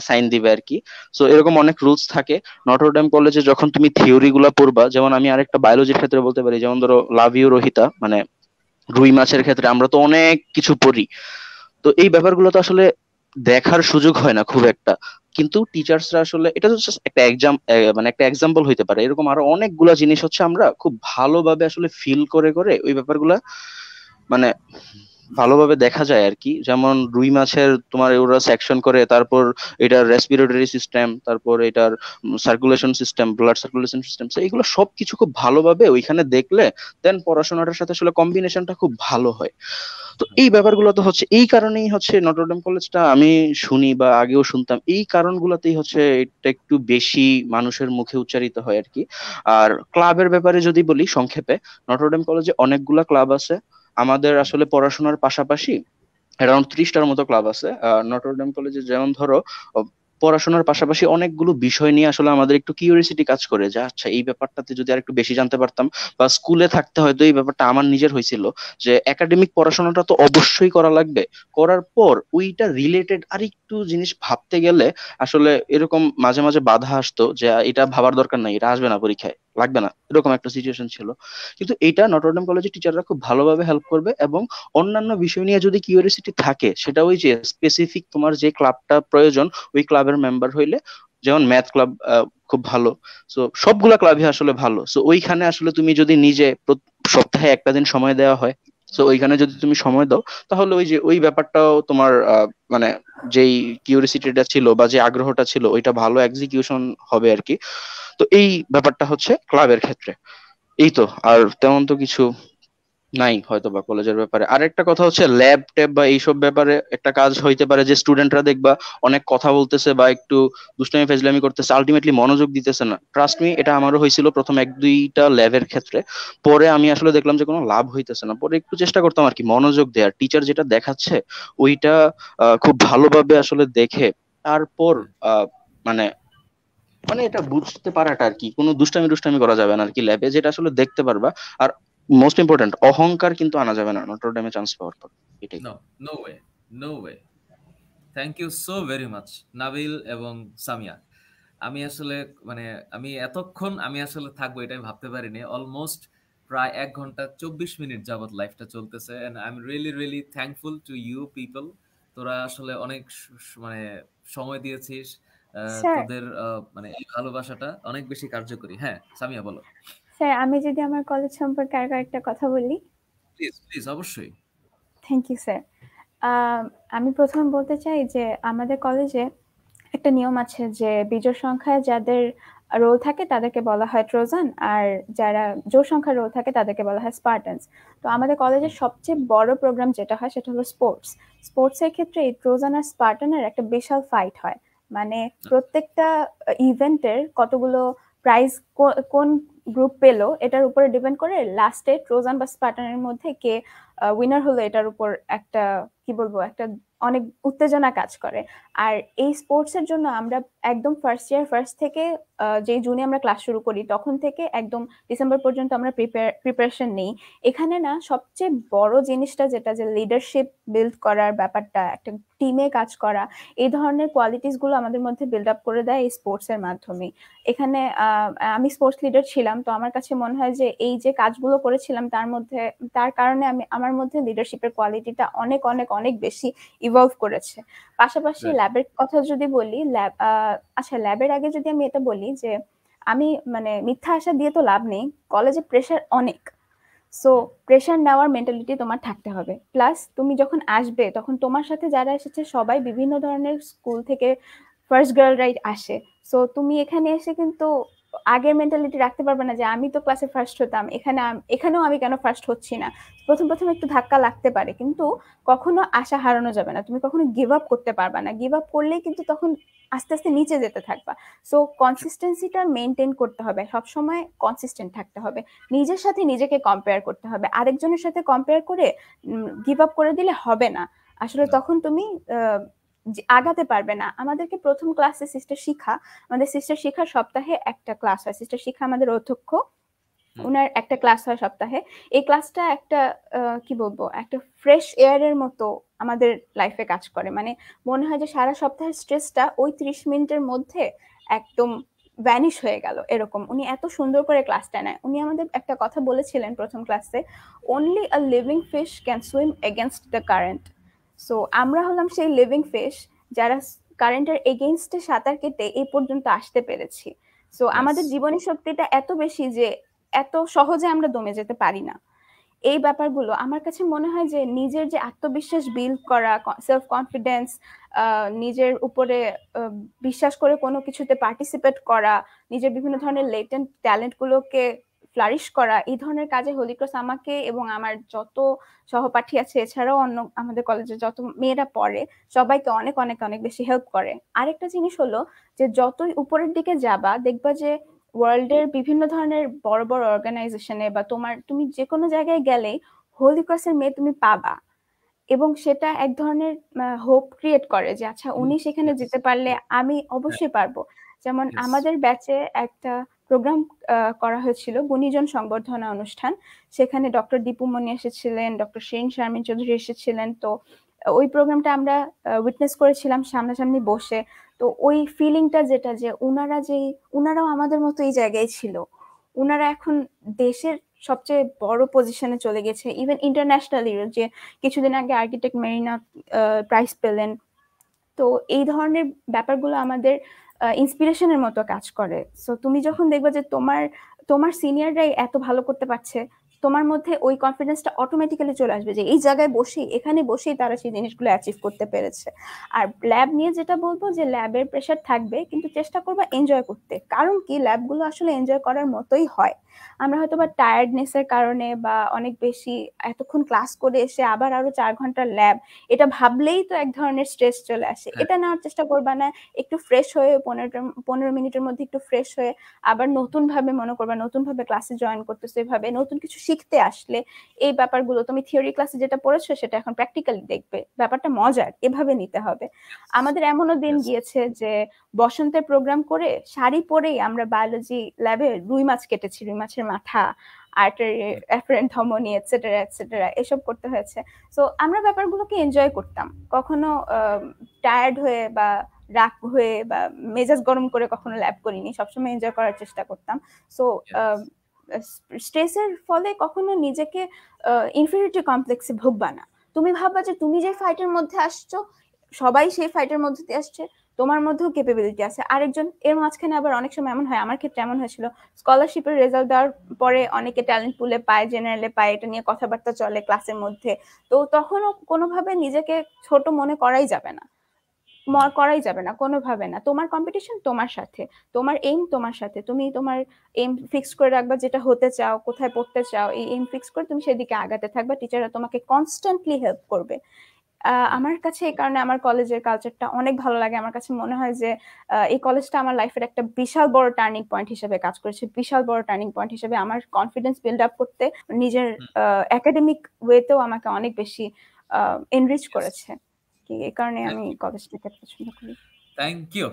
সাইন দিবে আর কি। সো এরকম অনেক রুলস থাকে। নটরডেম কলেজে যখন তুমি থিওরি গুলা পড়বা, যেমন আমি আরেকটা বায়োলজির ক্ষেত্রে বলতে পারি, যেমন ধরো লাভ ইউ রোহিতা, মানে রুই মাছের ক্ষেত্রে আমরা তো অনেক কিছু পড়ি। তো এই ব্যাপারগুলো তো আসলে দেখার সুযোগ হয় না খুব একটা, কিন্তু টিচার্সরা আসলে এটা তো just একটা এক্সাম, মানে একটা এক্সাম্পল হইতে পারে, এরকম আরো অনেকগুলা জিনিস হচ্ছে আমরা খুব ভালোভাবে আসলে ফিল করে করে ওই ব্যাপারগুলা মানে ভালোভাবে দেখা যায় আর কি। যেমন রুই মাছের তোমার ওরা সেকশন করে, তারপর এটার রেসপিরেটরি সিস্টেম, তারপর এটার circulation system, blood circulation system, এগুলো সবকিছু খুব ভালোভাবে ওইখানে দেখলে দেন পড়াশোনাটার সাথে আসলে কম্বিনেশনটা খুব ভালো হয়। তো এই ব্যাপারগুলো তো হচ্ছে এই কারণেই হচ্ছে নটরডেম কলেজটা আমি শুনি বা আগেও শুনতাম, এই কারণগুলোতেই হচ্ছে এটা একটু বেশি মানুষের মুখে উচ্চারিত হয় আর কি। আর ক্লাবের ব্যাপারে যদি বলি সংক্ষেপে, নটরডেম কলেজে অনেকগুলা ক্লাব আছে। আমাদের আসলে পড়াশোনার পাশাপাশি অ্যারাউন্ড 30টার মতো ক্লাব আছে নটরডেম কলেজে। যেমন ধরো আহ, পড়াশোনার পাশাপাশি অনেকগুলো বিষয় নিয়ে আসলে আমাদের একটু কিউরিয়াসিটি কাজ করে, যে আচ্ছা এই ব্যাপারটাতে যদি আর একটু বেশি জানতে পারতাম, বা স্কুলে থাকতে হয়তো এই ব্যাপারটা আমার নিজের হয়েছিল যে একাডেমিক পড়াশোনাটা তো অবশ্যই করা লাগবে, করার পর ওইটা রিলেটেড আর একটু জিনিস ভাবতে গেলে আসলে এরকম মাঝে মাঝে বাধা আসতো যে এটা ভাবার দরকার নাই, এটা আসবে না পরীক্ষায়, লাগবে না, এরকম একটা সিচুয়েশন ছিল। কিন্তু এটা নটরডেম কলেজের টিচাররা খুব ভালোভাবে হেল্প করবে, এবং অন্যান্য বিষয় নিয়ে যদি কিউরিয়াসিটি থাকে, সেটা ওই যে স্পেসিফিক তোমার যে ক্লাবটা প্রয়োজন ওই ক্লাবের মেম্বার হইলে, যেমন ম্যাথ ক্লাব খুব ভালো। সো সবগুলা ক্লাবই আসলে ভালো। সো ওইখানে আসলে তুমি যদি নিজে সপ্তাহে একটা দিন সময় দেওয়া হয়, তো ওইখানে যদি তুমি সময় দাও, তাহলে ওই যে ওই ব্যাপারটাও তোমার মানে যেই কিউরিসিটিটা ছিল বা যে আগ্রহটা ছিল ওইটা ভালো এক্সিকিউশন হবে আর কি। তো এই ব্যাপারটা হচ্ছে ক্লাবের ক্ষেত্রে। এই তো, আর তেমন তো কিছু নাই হয়তো বা কলেজের ব্যাপারে। আরেকটা কথা হচ্ছে ল্যাব ট্যাব বা এইসব ব্যাপারে একটা কাজ হইতে পারে যে স্টুডেন্টরা দেখবা অনেক কথা বলতেছে বা একটু দুষ্টামি ফাজলামি করতেছে, আলটিমেটলি মনোযোগ দিতেছে না। ট্রাস্ট মি, এটা আমারও হয়েছিল প্রথম 1-2টা ল্যাবের ক্ষেত্রে। পরে আমি আসলে দেখলাম যে কোনো লাভ হইতেছে না, পরে একটু চেষ্টা করতাম আর কি মনোযোগ দেওয়ার, টিচার যেটা দেখাচ্ছে ওইটা খুব ভালোভাবে আসলে দেখে তারপর মানে মানে এটা বুঝতে পারাটা আর কি, কোনো দুষ্টামি করা যাবে না আর কি ল্যাবে, যেটা আসলে দেখতে পারবা। আর মোস্ট ইম্পর্টেন্ট, অহংকার কিন্তু আনা যাবে না নটরডেমে চান্স পাওয়ার পর, এটাই। No, no way, no way. Thank you so very much Nabil এবং সামিয়া। আমি আসলে মানে আমি এতক্ষণ আমি আসলে থাকবো এটা আমি ভাবতে পারিনি। অলমোস্ট প্রায় 1 ঘন্টা 24 মিনিট যাবত লাইফটা চলতেছে, and I am really really thankful to you people. তোরা আসলে অনেক মানে সময় দিয়েছিস। স্যার তোদের মানে এই ভালোবাসাটা অনেক বেশি কার্যকরী। হ্যাঁ সামিয়া বলো। স্যার আমি যদি আমার কলেজ সম্পর্কে আর একটা কথা বলি। প্লিজ প্লিজ, অবশ্যই। Thank you sir. আমি প্রথম বলতে চাই যে আমাদের কলেজে একটা নিয়ম আছে যে বিজোড় সংখ্যায় যাদের রোল থাকে তাদেরকে বলা হয় ট্রোজান, আর যারা জোড় সংখ্যার রোল থাকে তাদেরকে বলা হয় স্পার্টানস। তো আমাদের কলেজের সবচেয়ে বড় প্রোগ্রাম যেটা হয় সেটা হলো স্পোর্টসের ক্ষেত্রে এই ট্রোজান আর স্পার্টানের একটা বিশাল ফাইট হয়। মানে প্রত্যেকটা ইভেন্টের কতগুলো প্রাইজ কোন গ্রুপ পেলো এটার উপরে ডিপেন্ড করে লাস্টে ট্রোজান বা স্পার্টানের মধ্যে কে উইনার হলো এটার উপর একটা কি বলবো একটা অনেক উত্তেজনা কাজ করে। আর এই স্পোর্টস এর জন্য আমরা একদম ফার্স্ট থেকে যে জুনে আমরা ক্লাস শুরু করি তখন থেকে একদম ডিসেম্বর পর্যন্ত আমরা প্রিপারেশন নেই। এখানে না সবচেয়ে বড় জিনিসটা যেটা যে লিডারশিপ বিল্ড করার ব্যাপারটা, একটা টিমে কাজ করা, এই ধরনের কোয়ালিটিস গুলো আমাদের মধ্যে বিল্ড আপ করে দেয় এই স্পোর্টস এর মাধ্যমে। এখানে আমি স্পোর্টস লিডার ছিলাম, তো আমার কাছে মনে হয় যে এই যে কাজগুলো করেছিলাম তার কারণে আমার মধ্যে লিডারশিপের কোয়ালিটিটা অনেক অনেক অনেক বেশি ইভলভ করেছে। পাশাপাশি ল্যাবের কথা যদি বলি, আচ্ছা ল্যাবের আগে যদি আমি এটা বলি যে আমি মানে মিথ্যা আশা দিয়ে তো লাভ নেই, কলেজে প্রেশার অনেক। সো প্রেশার নেওয়ার মেন্টালিটি তোমার থাকতে হবে। প্লাস তুমি যখন আসবে তখন তোমার সাথে যারা এসেছে সবাই বিভিন্ন ধরনের স্কুল থেকে ফার্স্ট গার্লরাই আসে। সো তুমি এখানে এসে কিন্তু আগের মেন্টালিটি রাখতে পারবে না যে আমি তো ক্লাসে ফার্স্ট হতাম, এখানেও আমি কেন ফার্স্ট হচ্ছি না। প্রথম একটু ধাক্কা লাগতে পারে, কিন্তু কখনো আশা হারানো যাবে না, তুমি কখনো গিভ আপ করতে পারবে না। গিভ আপ করলেই কিন্তু তখন আস্তে আস্তে নিচে যেতে থাকবা। সো কনসিস্টেন্সিটা মেনটেন করতে হবে, সবসময় কনসিস্টেন্ট থাকতে হবে। নিজের সাথে নিজেকে কম্পেয়ার করতে হবে, আরেকজনের সাথে কম্পেয়ার করে গিভ আপ করে দিলে হবে না। আসলে তখন তুমি আগাতে পারবে না। আমাদেরকে প্রথম ক্লাসে সিস্টার শিখার সপ্তাহে একটা ক্লাস হয়। সিস্টার শিখা আমাদের অধ্যক্ষ, ওনার একটা ক্লাস হয় সপ্তাহে। এই ক্লাসটা একটা কি বলবো একটা ফ্রেশ এয়ারের মতো আমাদের লাইফে কাজ করে। মানে মনে হয় যে সারা সপ্তাহের স্ট্রেসটা ওই 30 মিনিটের মধ্যে একদম ভ্যানিশ হয়ে গেল এরকম। উনি এত সুন্দর করে ক্লাসটা নেয়। উনি আমাদের একটা কথা বলেছিলেন প্রথম ক্লাসে, only a living fish can swim against the current. So আমরা হলাম সেই লিভিং ফিশ যারা কারেন্টের এগেইনস্টে সাঁতার কেটে এই পর্যন্ত আসতে পেরেছি। সো আমাদের জীবনী শক্তিটা এত বেশি যে এত সহজে আমরা দমে যেতে পারি না। এই ব্যাপারগুলো আমার কাছে মনে হয় যে নিজের যে আত্মবিশ্বাস বিল্ড করা, সেলফ কনফিডেন্স, নিজের উপরে বিশ্বাস করে কোনো কিছুতে পার্টিসিপেট করা, নিজের বিভিন্ন ধরনের লেটেন্ট ট্যালেন্ট গুলোকে ফ্লারিশ করা, এই ধরনের কাজে হোলি ক্রস আমাকে এবং আমার যত সহপাঠী আছে এছাড়াও অন্য আমাদের কলেজে যত মেয়েরা পড়ে সবাইকে অনেক অনেক অনেক বেশি হেল্প করে। আরেকটা জিনিস হলো যে যতই উপরের দিকে যাবা দেখবা যে ওয়ার্ল্ডের বিভিন্ন ধরনের বড় বড় অর্গানাইজেশনে বা তুমি যে কোনো জায়গায় গেলেই হোলি ক্রসের মেয়ে তুমি পাবা, এবং সেটা এক ধরনের হোপ ক্রিয়েট করে যে আচ্ছা উনি সেখানে যেতে পারলে আমি অবশ্যই পারবো। যেমন আমাদের ব্যাচে একটা প্রোগ্রাম করা হয়েছিল, গুণীজন সংবর্ধনা অনুষ্ঠান। সেখানে ডক্টর দীপুমণি এসেছিলেন, ডক্টর শিরিন শারমিন চৌধুরী এসেছিলেন। তো ওই প্রোগ্রামটা আমরা উইটনেস করেছিলাম সামনাসামনি বসে। তো ওই ফিলিংটা যেটা যে উনারাও আমাদের মতো এই জায়গায় ছিল, উনারা এখন দেশের সবচেয়ে বড় পজিশনে চলে গেছে, ইভেন ইন্টারন্যাশনালি। যে কিছুদিন আগে আর্কিটেক্ট মেরিনা প্রাইজ পেলেন। তো এই ধরনের ব্যাপারগুলো আমাদের ইন্সপিরেশনের মতো কাজ করে। সো তুমি যখন দেখবে যে তোমার সিনিয়ররাই এত ভালো করতে পারছে, তোমার মধ্যে ওই কনফিডেন্সটা অটোমেটিক্যালি চলে আসবে যে এই জায়গায় এখানে বসেই তারা সেই জিনিসগুলো অ্যাচিভ করতে পেরেছে। আর ল্যাব নিয়ে যেটা বলবো যে ল্যাবের প্রেশার থাকবে, কিন্তু চেষ্টা করবা এনজয় করতে। কারণ কি ল্যাবগুলো আসলে এনজয় করার মতোই হয়। আমরা হয়তো বা টায়ার্ডনেসের কারণে বা অনেক বেশি এতক্ষণ ক্লাস করে এসে আবার আরো 4 ঘন্টার ল্যাব, এটা ভাবলেই তো এক ধরনের স্ট্রেস চলে আসে। এটা নেওয়ার চেষ্টা করবা না, একটু ফ্রেশ হয়ে 15 মিনিটের মধ্যে একটু ফ্রেশ হয়ে আবার নতুন ভাবে ক্লাসে জয়েন করতেছে, এভাবে নতুন কিছু শিখতে আসলে এই ব্যাপারগুলো তুমি থিওরি ক্লাসে যেটা পড়েছো সেটা এখন প্র্যাকটিক্যালি দেখবে, ব্যাপারটা মজার, এভাবে নিতে হবে। আমাদের এমনও দিন গিয়েছে যে বসন্তের প্রোগ্রাম করে শাড়ি পরেই আমরা বায়োলজি ল্যাবে রুই মাছ কেটেছি, রুই মাছের মাথা, আর্টারি অ্যাফারেন্ট ধমনী এটসেট্রা এটসেট্রা এসব করতে হয়েছে। সো আমরা ব্যাপারগুলোকে এনজয় করতাম, কখনো টায়ার্ড হয়ে বা রাগ হয়ে বা মেজাজ গরম করে কখনো ল্যাব করিনি, সবসময় এনজয় করার চেষ্টা করতাম। সো স্ট্রেসের ফলে কখনো নিজেকে ইনফিরিয়রিটি কমপ্লেক্সে ভুগবা না। তুমি ভাববা যে তুমি যে ফাইটের মধ্যে আসছো সবাই সেই ফাইটের মধ্যে দিয়ে আসছে, তোমার মধ্যেও ক্যাপাবিলিটি আছে আরেকজন। এর মাঝখানে আবার অনেক সময় এমন হয়, আমার ক্ষেত্রে এমন হয়েছিল, স্কলারশিপের রেজাল্ট দেওয়ার পরে অনেকে ট্যালেন্ট পুলে পায়, জেনারেলে পায়, এটা নিয়ে কথাবার্তা চলে ক্লাসের মধ্যে। তো তখনও কোনোভাবে নিজেকে ছোট মনে করাই যাবে না, কোনোভাবে না। তোমার কম্পিটিশন তোমার সাথে, তোমার এইম তোমার সাথে, তুমি তোমার এইম ফিক্স করে রাখবা, যেটা হতে চাও, কোথায় পড়তে চাও, এই এইম ফিক্স করে তুমি সেদিকে আগাতে থাকবা। টিচাররা তোমাকে কনস্ট্যান্টলি হেল্প করবে। আমার কাছে এই কারণে আমার কলেজের কালচারটা অনেক ভালো লাগে। আমার কাছে মনে হয় যে এই কলেজটা আমার লাইফের একটা বিশাল বড় টার্নিং পয়েন্ট হিসেবে কাজ করেছে, বিশাল বড় টার্নিং পয়েন্ট হিসেবে আমার কনফিডেন্স বিল্ড আপ করতে, নিজের একাডেমিক ওয়েতেও আমাকে অনেক বেশি এনরিচ করেছে। এই কারণে আমি কলেজটাকে পছন্দ করি। Thank you.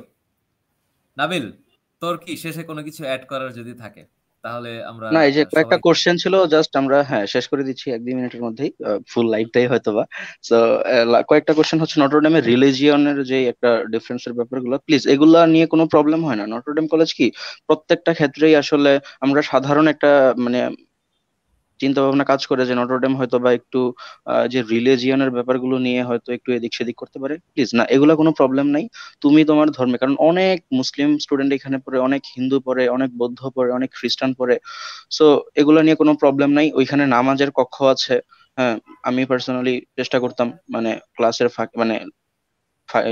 নাবিল, তোর কি শেষে কোনো কিছু অ্যাড করার যদি থাকে তাহলে আমরা না, এই যে কয়েকটা কোশ্চেন ছিল, জাস্ট আমরা শেষ করে দিচ্ছি 1-2 মিনিটের মধ্যেই, ফুল লাইভটাই হয়তোবা। সো কয়েকটা কোশ্চেন হচ্ছে নটরডেমের রিলিজিয়নের যে একটা ডিফারেন্সের ব্যাপারগুলো, প্লিজ এগুলা নিয়ে কোনো প্রবলেম হয় না। নটরডেম কলেজ কি প্রত্যেকটা ক্ষেত্রেই আসলে আমরা সাধারণ একটা মানে চিন্তা ভাবনা কাজ করে যে নটরডেম হয়তো বা একটু যে রিলিজিয়নের ব্যাপারগুলো নিয়ে হয়তো একটু এদিক সেদিক করতে পারে, প্লিজ না, এগুলা কোনো প্রবলেম নাই। তুমি তোমার ধর্মে, কারণ অনেক মুসলিম স্টুডেন্ট এখানে পড়ে, অনেক হিন্দু পড়ে, অনেক বৌদ্ধ পড়ে, অনেক খ্রিস্টান পড়ে। সো এগুলা নিয়ে কোনো প্রবলেম নাই। ওইখানে নামাজের কক্ষ আছে। হ্যাঁ, আমি পার্সোনালি চেষ্টা করতাম মানে ক্লাসের ফাঁকে মানে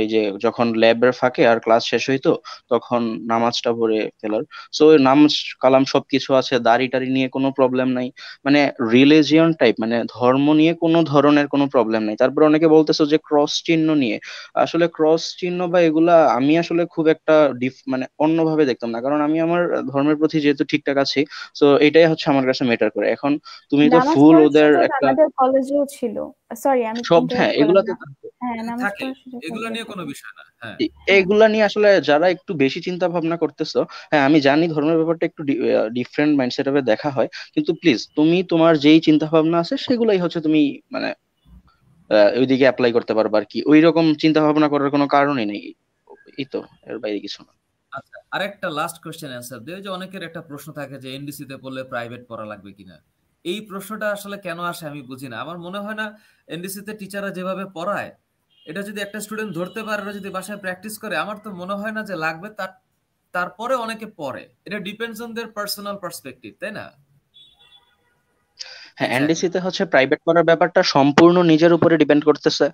এই যে যখন ল্যাবের ফাঁকে আর ক্লাস শেষ হইতো তখন নামাজটা পড়ে ফেলার। সো নামাজ কালাম সবকিছু আছে, দাড়ি টাড়ি নিয়ে কোনো প্রবলেম নাই। মানে রিলিজিয়ন টাইপ মানে ধর্ম নিয়ে কোনো ধরনের কোনো প্রবলেম নাই। তারপর অনেকে বলতেছো যে ক্রস চিহ্ন নিয়ে, আসলে ক্রস চিহ্ন বা এগুলা আমি আসলে খুব একটা মানে অন্যভাবে দেখতাম না, কারণ আমি আমার ধর্মের প্রতি যেহেতু ঠিকঠাক আছি। সো এটাই হচ্ছে আমার কাছে ম্যাটার করে। এখন তুমি তো নামাজ ফুল পড়ার ওদের সুযোগ একটা আমাদের কলেজেও ছিল। সরি আমি সব, হ্যাঁ, ইন্টারাপ্ট করলাম এগুলা তো না। হ্যাঁ, নামাজ থাকে, পড়ার সুযোগ এগুলো নিয়ে কোনো থাকে। বিষয় না। হ্যাঁ, এইগুলা নিয়ে আসলে যারা একটু বেশি চিন্তা ভাবনা করতেছো, হ্যাঁ আমি জানি ধর্মের ব্যাপারটা একটু ডিফারেন্ট মাইন্ডসেট ভাবে দেখা হয়, কিন্তু প্লিজ তুমি তোমার যেই চিন্তা ভাবনা আছে সেগুলাই হচ্ছে তুমি মানে ওইদিকে অ্যাপ্লাই করতে পারবা আর কি। ওই রকম চিন্তা ভাবনা করার কোনো কারণই নেই। এই তো, এর বাইরে কিছু না। আচ্ছা, আরেকটা লাস্ট কোশ্চেন অ্যান্সার দিও। যে অনেকের একটা প্রশ্ন থাকে যে এনডিসি তে পড়লে প্রাইভেট পড়া লাগবে কিনা। এই প্রশ্নটা আসলে কেন আসে আমি বুঝি না। আমার মনে হয় না এনডিসি তে টিচাররা যেভাবে পড়ায় এটা যদি একটা স্টুডেন্ট ধরতে পারে, ওরা যদি বাসায় প্র্যাকটিস করে, আমার তো মনে হয় না যে লাগবে। তারপরে অনেকে পড়ে, এটা depends on their personal perspective, তাই না? হ্যাঁ, এক্স্যাক্টলি। এনডিসি তে হচ্ছে প্রাইভেট করার ব্যাপারটা সম্পূর্ণ নিজের উপরে ডিপেন্ড করতেছে।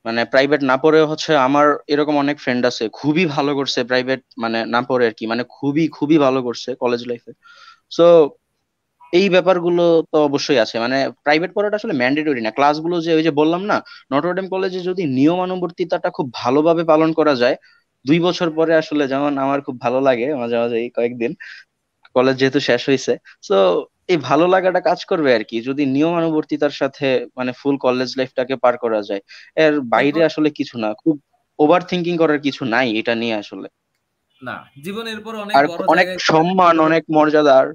মানে প্রাইভেট না পড়েও হচ্ছে আমার এরকম অনেক ফ্রেন্ড আছে খুবই ভালো করছে প্রাইভেট মানে না পড়ে আর কি, মানে খুবই খুবই ভালো করছে কলেজ লাইফে। সো এই ব্যাপারগুলো তো অবশ্যই আছে। মানে প্রাইভেট পড়াটা আসলে ম্যান্ডেটরি না। ক্লাসগুলো যে ওই যে বললাম না, নটরডেম কলেজে যদি নিয়মানুবর্তিতাটা খুব ভালোভাবে পালন করা যায়, 2 বছর পরে আসলে যেমন আমার খুব ভালো লাগে মাঝে মাঝে এই কয়েকদিন কলেজ যেহেতু শেষ হয়েছে। তো এই ভালো লাগাটা কাজ করবে আর কি যদি নিয়মানুবর্তিতার সাথে মানে ফুল কলেজ লাইফটাকে পার করা যায়। এর বাইরে এরপর আসলে কিছু না, খুব ওভার থিঙ্কিং করার কিছু নাই এটা নিয়ে আসলে। না, জীবনে এরপর অনেক আর বড় অনেক জায়গায় সম্মান, অনেক মর্যাদার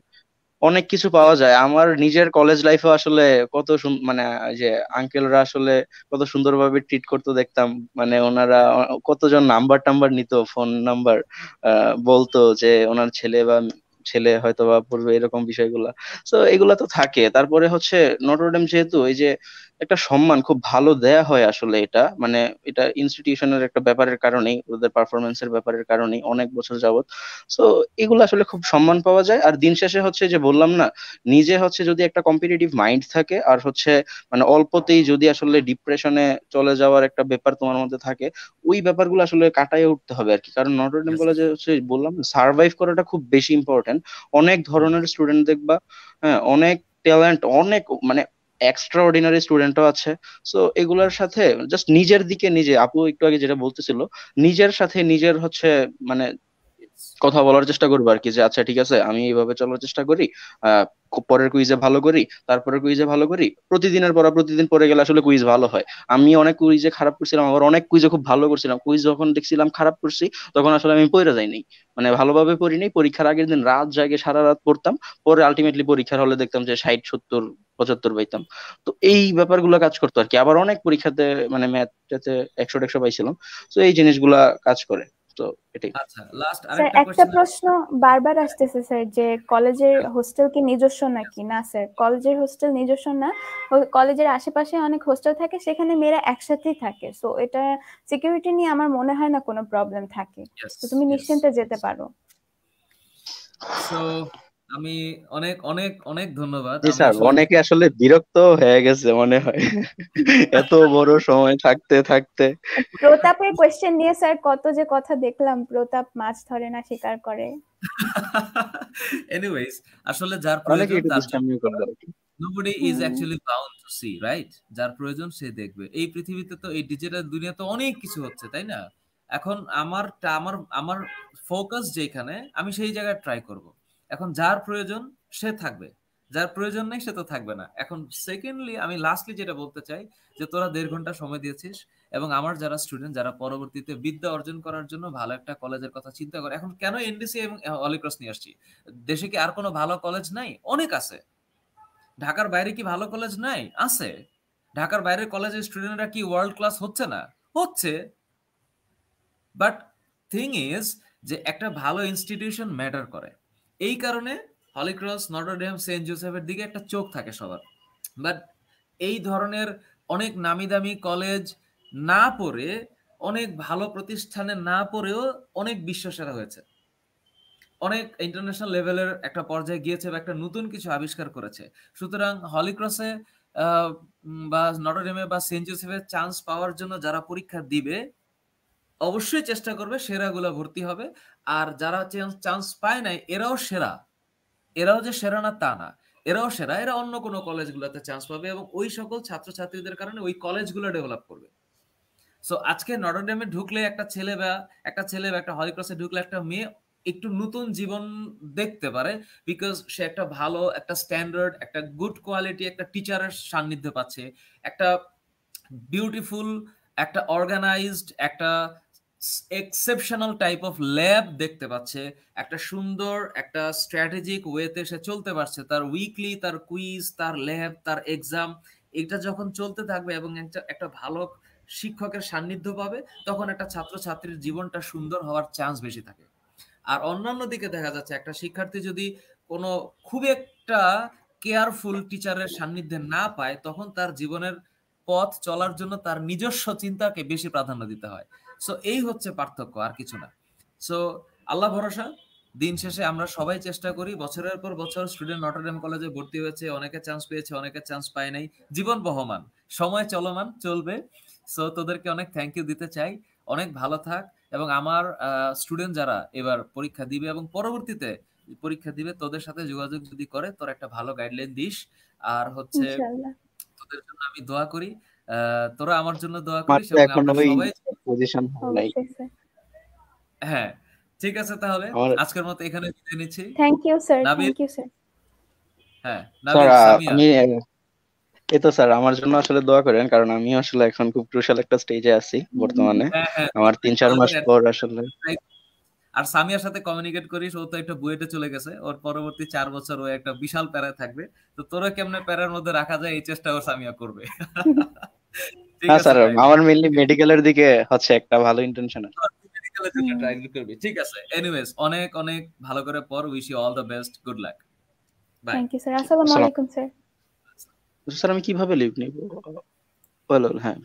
অনেক কিছু পাওয়া যায়। আমার নিজের কলেজ লাইফে আসলে কত মানে ওই যে আঙ্কেলরা আসলে কত সুন্দরভাবে ট্রিট করতে দেখতাম। মানে ওনারা কতজন নাম্বার টাম্বার নিত, ফোন নাম্বার বলতো যে ওনার ছেলে বা ছেলে হয়তো বা পড়বে, এরকম বিষয়গুলা। তো এগুলা তো থাকে। তারপরে হচ্ছে নটরডেম যেহেতু এই যে একটা সম্মান খুব ভালো দেয়া হয় আসলে, এটা মানে এটা ইনস্টিটিউশনের একটা ব্যাপারের কারণেই, ওদের পারফরমেন্সের ব্যাপারের কারণেই অনেক বছর যাবত। সো এগুলো আসলে খুব সম্মান পাওয়া যায়। আর দিন শেষে হচ্ছে যে বললাম না, নিজে হচ্ছে যদি একটা কম্পিটিটিভ মাইন্ড থাকে আর হচ্ছে মানে অল্পতেই যদি আসলে ডিপ্রেশনে চলে যাওয়ার একটা ব্যাপার তোমার মধ্যে থাকে, ওই ব্যাপারগুলো আসলে কাটায় উঠতে হবে আর কি। কারণ নটরডেম Yes. কলেজে হচ্ছে বললাম সার্ভাইভ করাটা খুব বেশি ইম্পর্টেন্ট। অনেক ধরনের স্টুডেন্ট দেখবা, হ্যাঁ অনেক ট্যালেন্ট, অনেক মানে এক্সট্রা অর্ডিনারি স্টুডেন্টও আছে। সো এগুলোর সাথে জাস্ট নিজের দিকে নিজে, আপু একটু আগে যেটা বলতেছিল, নিজের সাথে নিজের হচ্ছে মানে কথা বলার চেষ্টা করবো আর কি, যে আচ্ছা ঠিক আছে আমি এইভাবে চলার চেষ্টা করি, আহ পরের কুইজে ভালো করি, তারপরের কুইজে ভালো করি, প্রতিদিনের পর প্রতিদিন পরে গেলে আসলে কুইজ ভালো হয়। আমি অনেক কুইজে খারাপ করছিলাম, আবার অনেক কুইজে খুব ভালো করছিলাম। কুইজ যখন দেখছিলাম খারাপ করছি, তখন আসলে আমি পড়ে যাইনি, মানে ভালোভাবে পড়িনি। পরীক্ষার আগের দিন রাত জাগে সারা রাত পড়তাম, পরে আলটিমেটলি পরীক্ষার হলে দেখতাম যে 60, 70, 75 পাইতাম। তো এই ব্যাপারগুলো কাজ করতো আর কি। আবার অনেক পরীক্ষাতে মানে ম্যাথটাতে 100 পাইছিলাম। তো এই জিনিসগুলা কাজ করে। তো এটাই। আচ্ছা, লাস্ট স্যার আরেকটা একটা কোশ্চেন। প্রশ্ন বারবার আসতেছে স্যার, যে কলেজের হোস্টেল কি নিজস্ব নাকি? না স্যার, কলেজের হোস্টেল নিজস্ব না। কলেজের আশেপাশে অনেক হোস্টেল থাকে, সেখানে মেয়েরা একসাথেই থাকে। সো এটা সিকিউরিটি নিয়ে আমার মনে হয় না কোনো প্রবলেম থাকে। তো তুমি নিশ্চিন্তে যেতে পারো। সো আমি অনেক অনেক অনেক ধন্যবাদ। জি আমি স্যার, আসলে অনেকে আসলে বিরক্ত হয়ে গেছে মনে হয় এত বড় সময় থাকতে থাকতে। প্রতাপের কোয়েশ্চেন নিয়ে স্যার কত যে কথা দেখলাম, প্রতাপ মাছ ধরে না শিকার করে। এনিওয়েজ, আসলে যার অনেকে প্রয়োজন একটু তার জন্য দুষ্টামিও করবে আর কি। nobody is hmm, actually bound to see, right? যার প্রয়োজন সে দেখবে। এই পৃথিবীতে তো, এই ডিজিটাল দুনিয়াতে অনেক কিছু হচ্ছে, তাই না? এখন আমার আমার ফোকাস যেখানে, আমি সেই জায়গায় ট্রাই করব। এখন যার প্রয়োজন সে থাকবে, যার প্রয়োজন নেই সে তো থাকবে না। এখন সেকেন্ডলি আমি লাস্টলি যেটা বলতে চাই, যে তোরা 1.5 ঘন্টা সময় দিয়েছিস, এবং আমার যারা স্টুডেন্ট, যারা পরবর্তীতে বিদ্যা অর্জন করার জন্য ভালো একটা কলেজের কথা চিন্তা করে, এখন কেন এনডিসি এবং হলিক্রস নিয়ে আসছি? দেশে কি আর কোনো ভালো কলেজ নাই? অনেক আছে। ঢাকার বাইরে কি ভালো কলেজ নাই? আছে। ঢাকার বাইরের কলেজের স্টুডেন্টরা কি ওয়ার্ল্ড ক্লাস হচ্ছে না? হচ্ছে। বাট থিং ইজ, যে একটা ভালো ইনস্টিটিউশন ম্যাটার করে। এই কারণে হলিক্রস, নটরডেম, সেন্ট জোসেফের দিকে একটা চোখ থাকে সবার। বাট এই ধরনের অনেক নামি দামি কলেজ না পড়ে, অনেক ভালো প্রতিষ্ঠানে না পড়েও অনেক বিশ্বসেরা হয়েছে, অনেক ইন্টারন্যাশনাল লেভেলের একটা পর্যায়ে গিয়েছে, বা একটা নতুন কিছু আবিষ্কার করেছে। সুতরাং হলিক্রসে বা নটরডেমে বা সেন্ট জোসেফে চান্স পাওয়ার জন্য যারা পরীক্ষা দিবে, অবশ্যই চেষ্টা করবে সেরাগুলো ভর্তি হবে। আর যারা চান্স পায় নাই, এরাও সেরা। এরাও যে সেরা না তা না, এরাও সেরা। এরা অন্য কোনো কলেজগুলোতে চান্স পাবে, এবং ওই সকল ছাত্রছাত্রীদের কারণে ওই কলেজগুলো ডেভেলপ করবে। সো আজকে নটরডেমে ঢুকলে একটা ছেলে বা একটা হলিক্রসে ঢুকলে একটা মেয়ে একটু নতুন জীবন দেখতে পারে, বিকজ সে একটা ভালো, একটা স্ট্যান্ডার্ড, একটা গুড কোয়ালিটি একটা টিচারের সান্নিধ্য পাচ্ছে, একটা বিউটিফুল, একটা অর্গানাইজড, একটা এক্সেপশনাল টাইপ অফ ল্যাব দেখতে পাচ্ছে, একটা সুন্দর, একটা স্ট্র্যাটেজিক ওয়েতে সে চলতে পারছে। তার উইকলি, তার কুইজ, তার ল্যাব, তার এক্সাম, এটা যখন চলতে থাকবে এবং একটা ভালো শিক্ষকের সান্নিধ্য পাবে, তখন একটা ছাত্রছাত্রীর জীবনটা সুন্দর হওয়ার চান্স বেশি থাকে। আর অন্যান্য দিকে দেখা যাচ্ছে, একটা শিক্ষার্থী যদি কোনো খুব একটা কেয়ারফুল টিচারের সান্নিধ্যে না পায়, তখন তার জীবনের পথ চলার জন্য তার নিজস্ব চিন্তাকে বেশি প্রাধান্য দিতে হয়। সো এই হচ্ছে পার্থক্য, আর কিছু না। সো আল্লাহ ভরসা, দিন শেষে আমরা সবাই চেষ্টা করি। বছরের পর বছর স্টুডেন্ট নটরডেম কলেজে ভর্তি হয়েছে, অনেকে চান্স পেয়েছে, অনেকে চান্স পায় নাই। জীবন বহমান, সময় চলমান, চলবে। সো তোদেরকে অনেক থ্যাংক ইউ দিতে চাই। অনেক ভালো থাক। এবং আমার স্টুডেন্ট যারা এবার পরীক্ষা দিবে এবং পরবর্তীতে পরীক্ষা দিবে, তোদের সাথে যোগাযোগ যদি করে, তোর একটা ভালো গাইডলাইন দিস। আর হচ্ছে ইনশাআল্লাহ। তোদের জন্য আমি দোয়া করি, তোরা আমার জন্য দোয়া আমার করিস, তো এবং এখন আমরা ওই সবাই। পজিশন হয় নাই। অবশ্যই স্যার। হ্যাঁ, ঠিক আছে, তাহলে আমার আজকের মতো এখানে বিদায় নিচ্ছি। Thank you sir, Nabil, thank you sir. হ্যাঁ স্যার, নাবিল, সামিয়া। আমি এই তো স্যার আমার জন্য আসলে দোয়া করেন, কারণ আমি আসলে এখন খুব ক্রুশাল একটা স্টেজে আছি বর্তমানে। হ্যাঁ হ্যাঁ, আমার 3-4 মাস কলেজের পর আসলে। আর সামিয়ার সাথে কমিউনিকেট করিস। ও তো একটা বুয়েটে চলে গেছে, ওর পরবর্তী 4 বছর ও একটা বিশাল প্যারায় থাকবে। তো তোরা কেমনে প্যারার মধ্যে রাখা যায়, এই চেষ্টা ও সামিয়া করবে। ঠিক হ্যাঁ আছে স্যার, তাইলে, আমার মেইনলি মেডিকেলের দিকে হচ্ছে একটা ভালো ইন্টেনশন আছে। মেডিকেলের জন্য ট্রাই করবি। ঠিক আছে, এনিওয়েজ, অনেক অনেক ভালো করে পর। Wish you all the best, good luck, bye. Thank you sir. আসসালামু আসসালাম। আলাইকুম স্যার। স্যার আমি কিভাবে লিভ নিব? বলো। হ্যাঁ।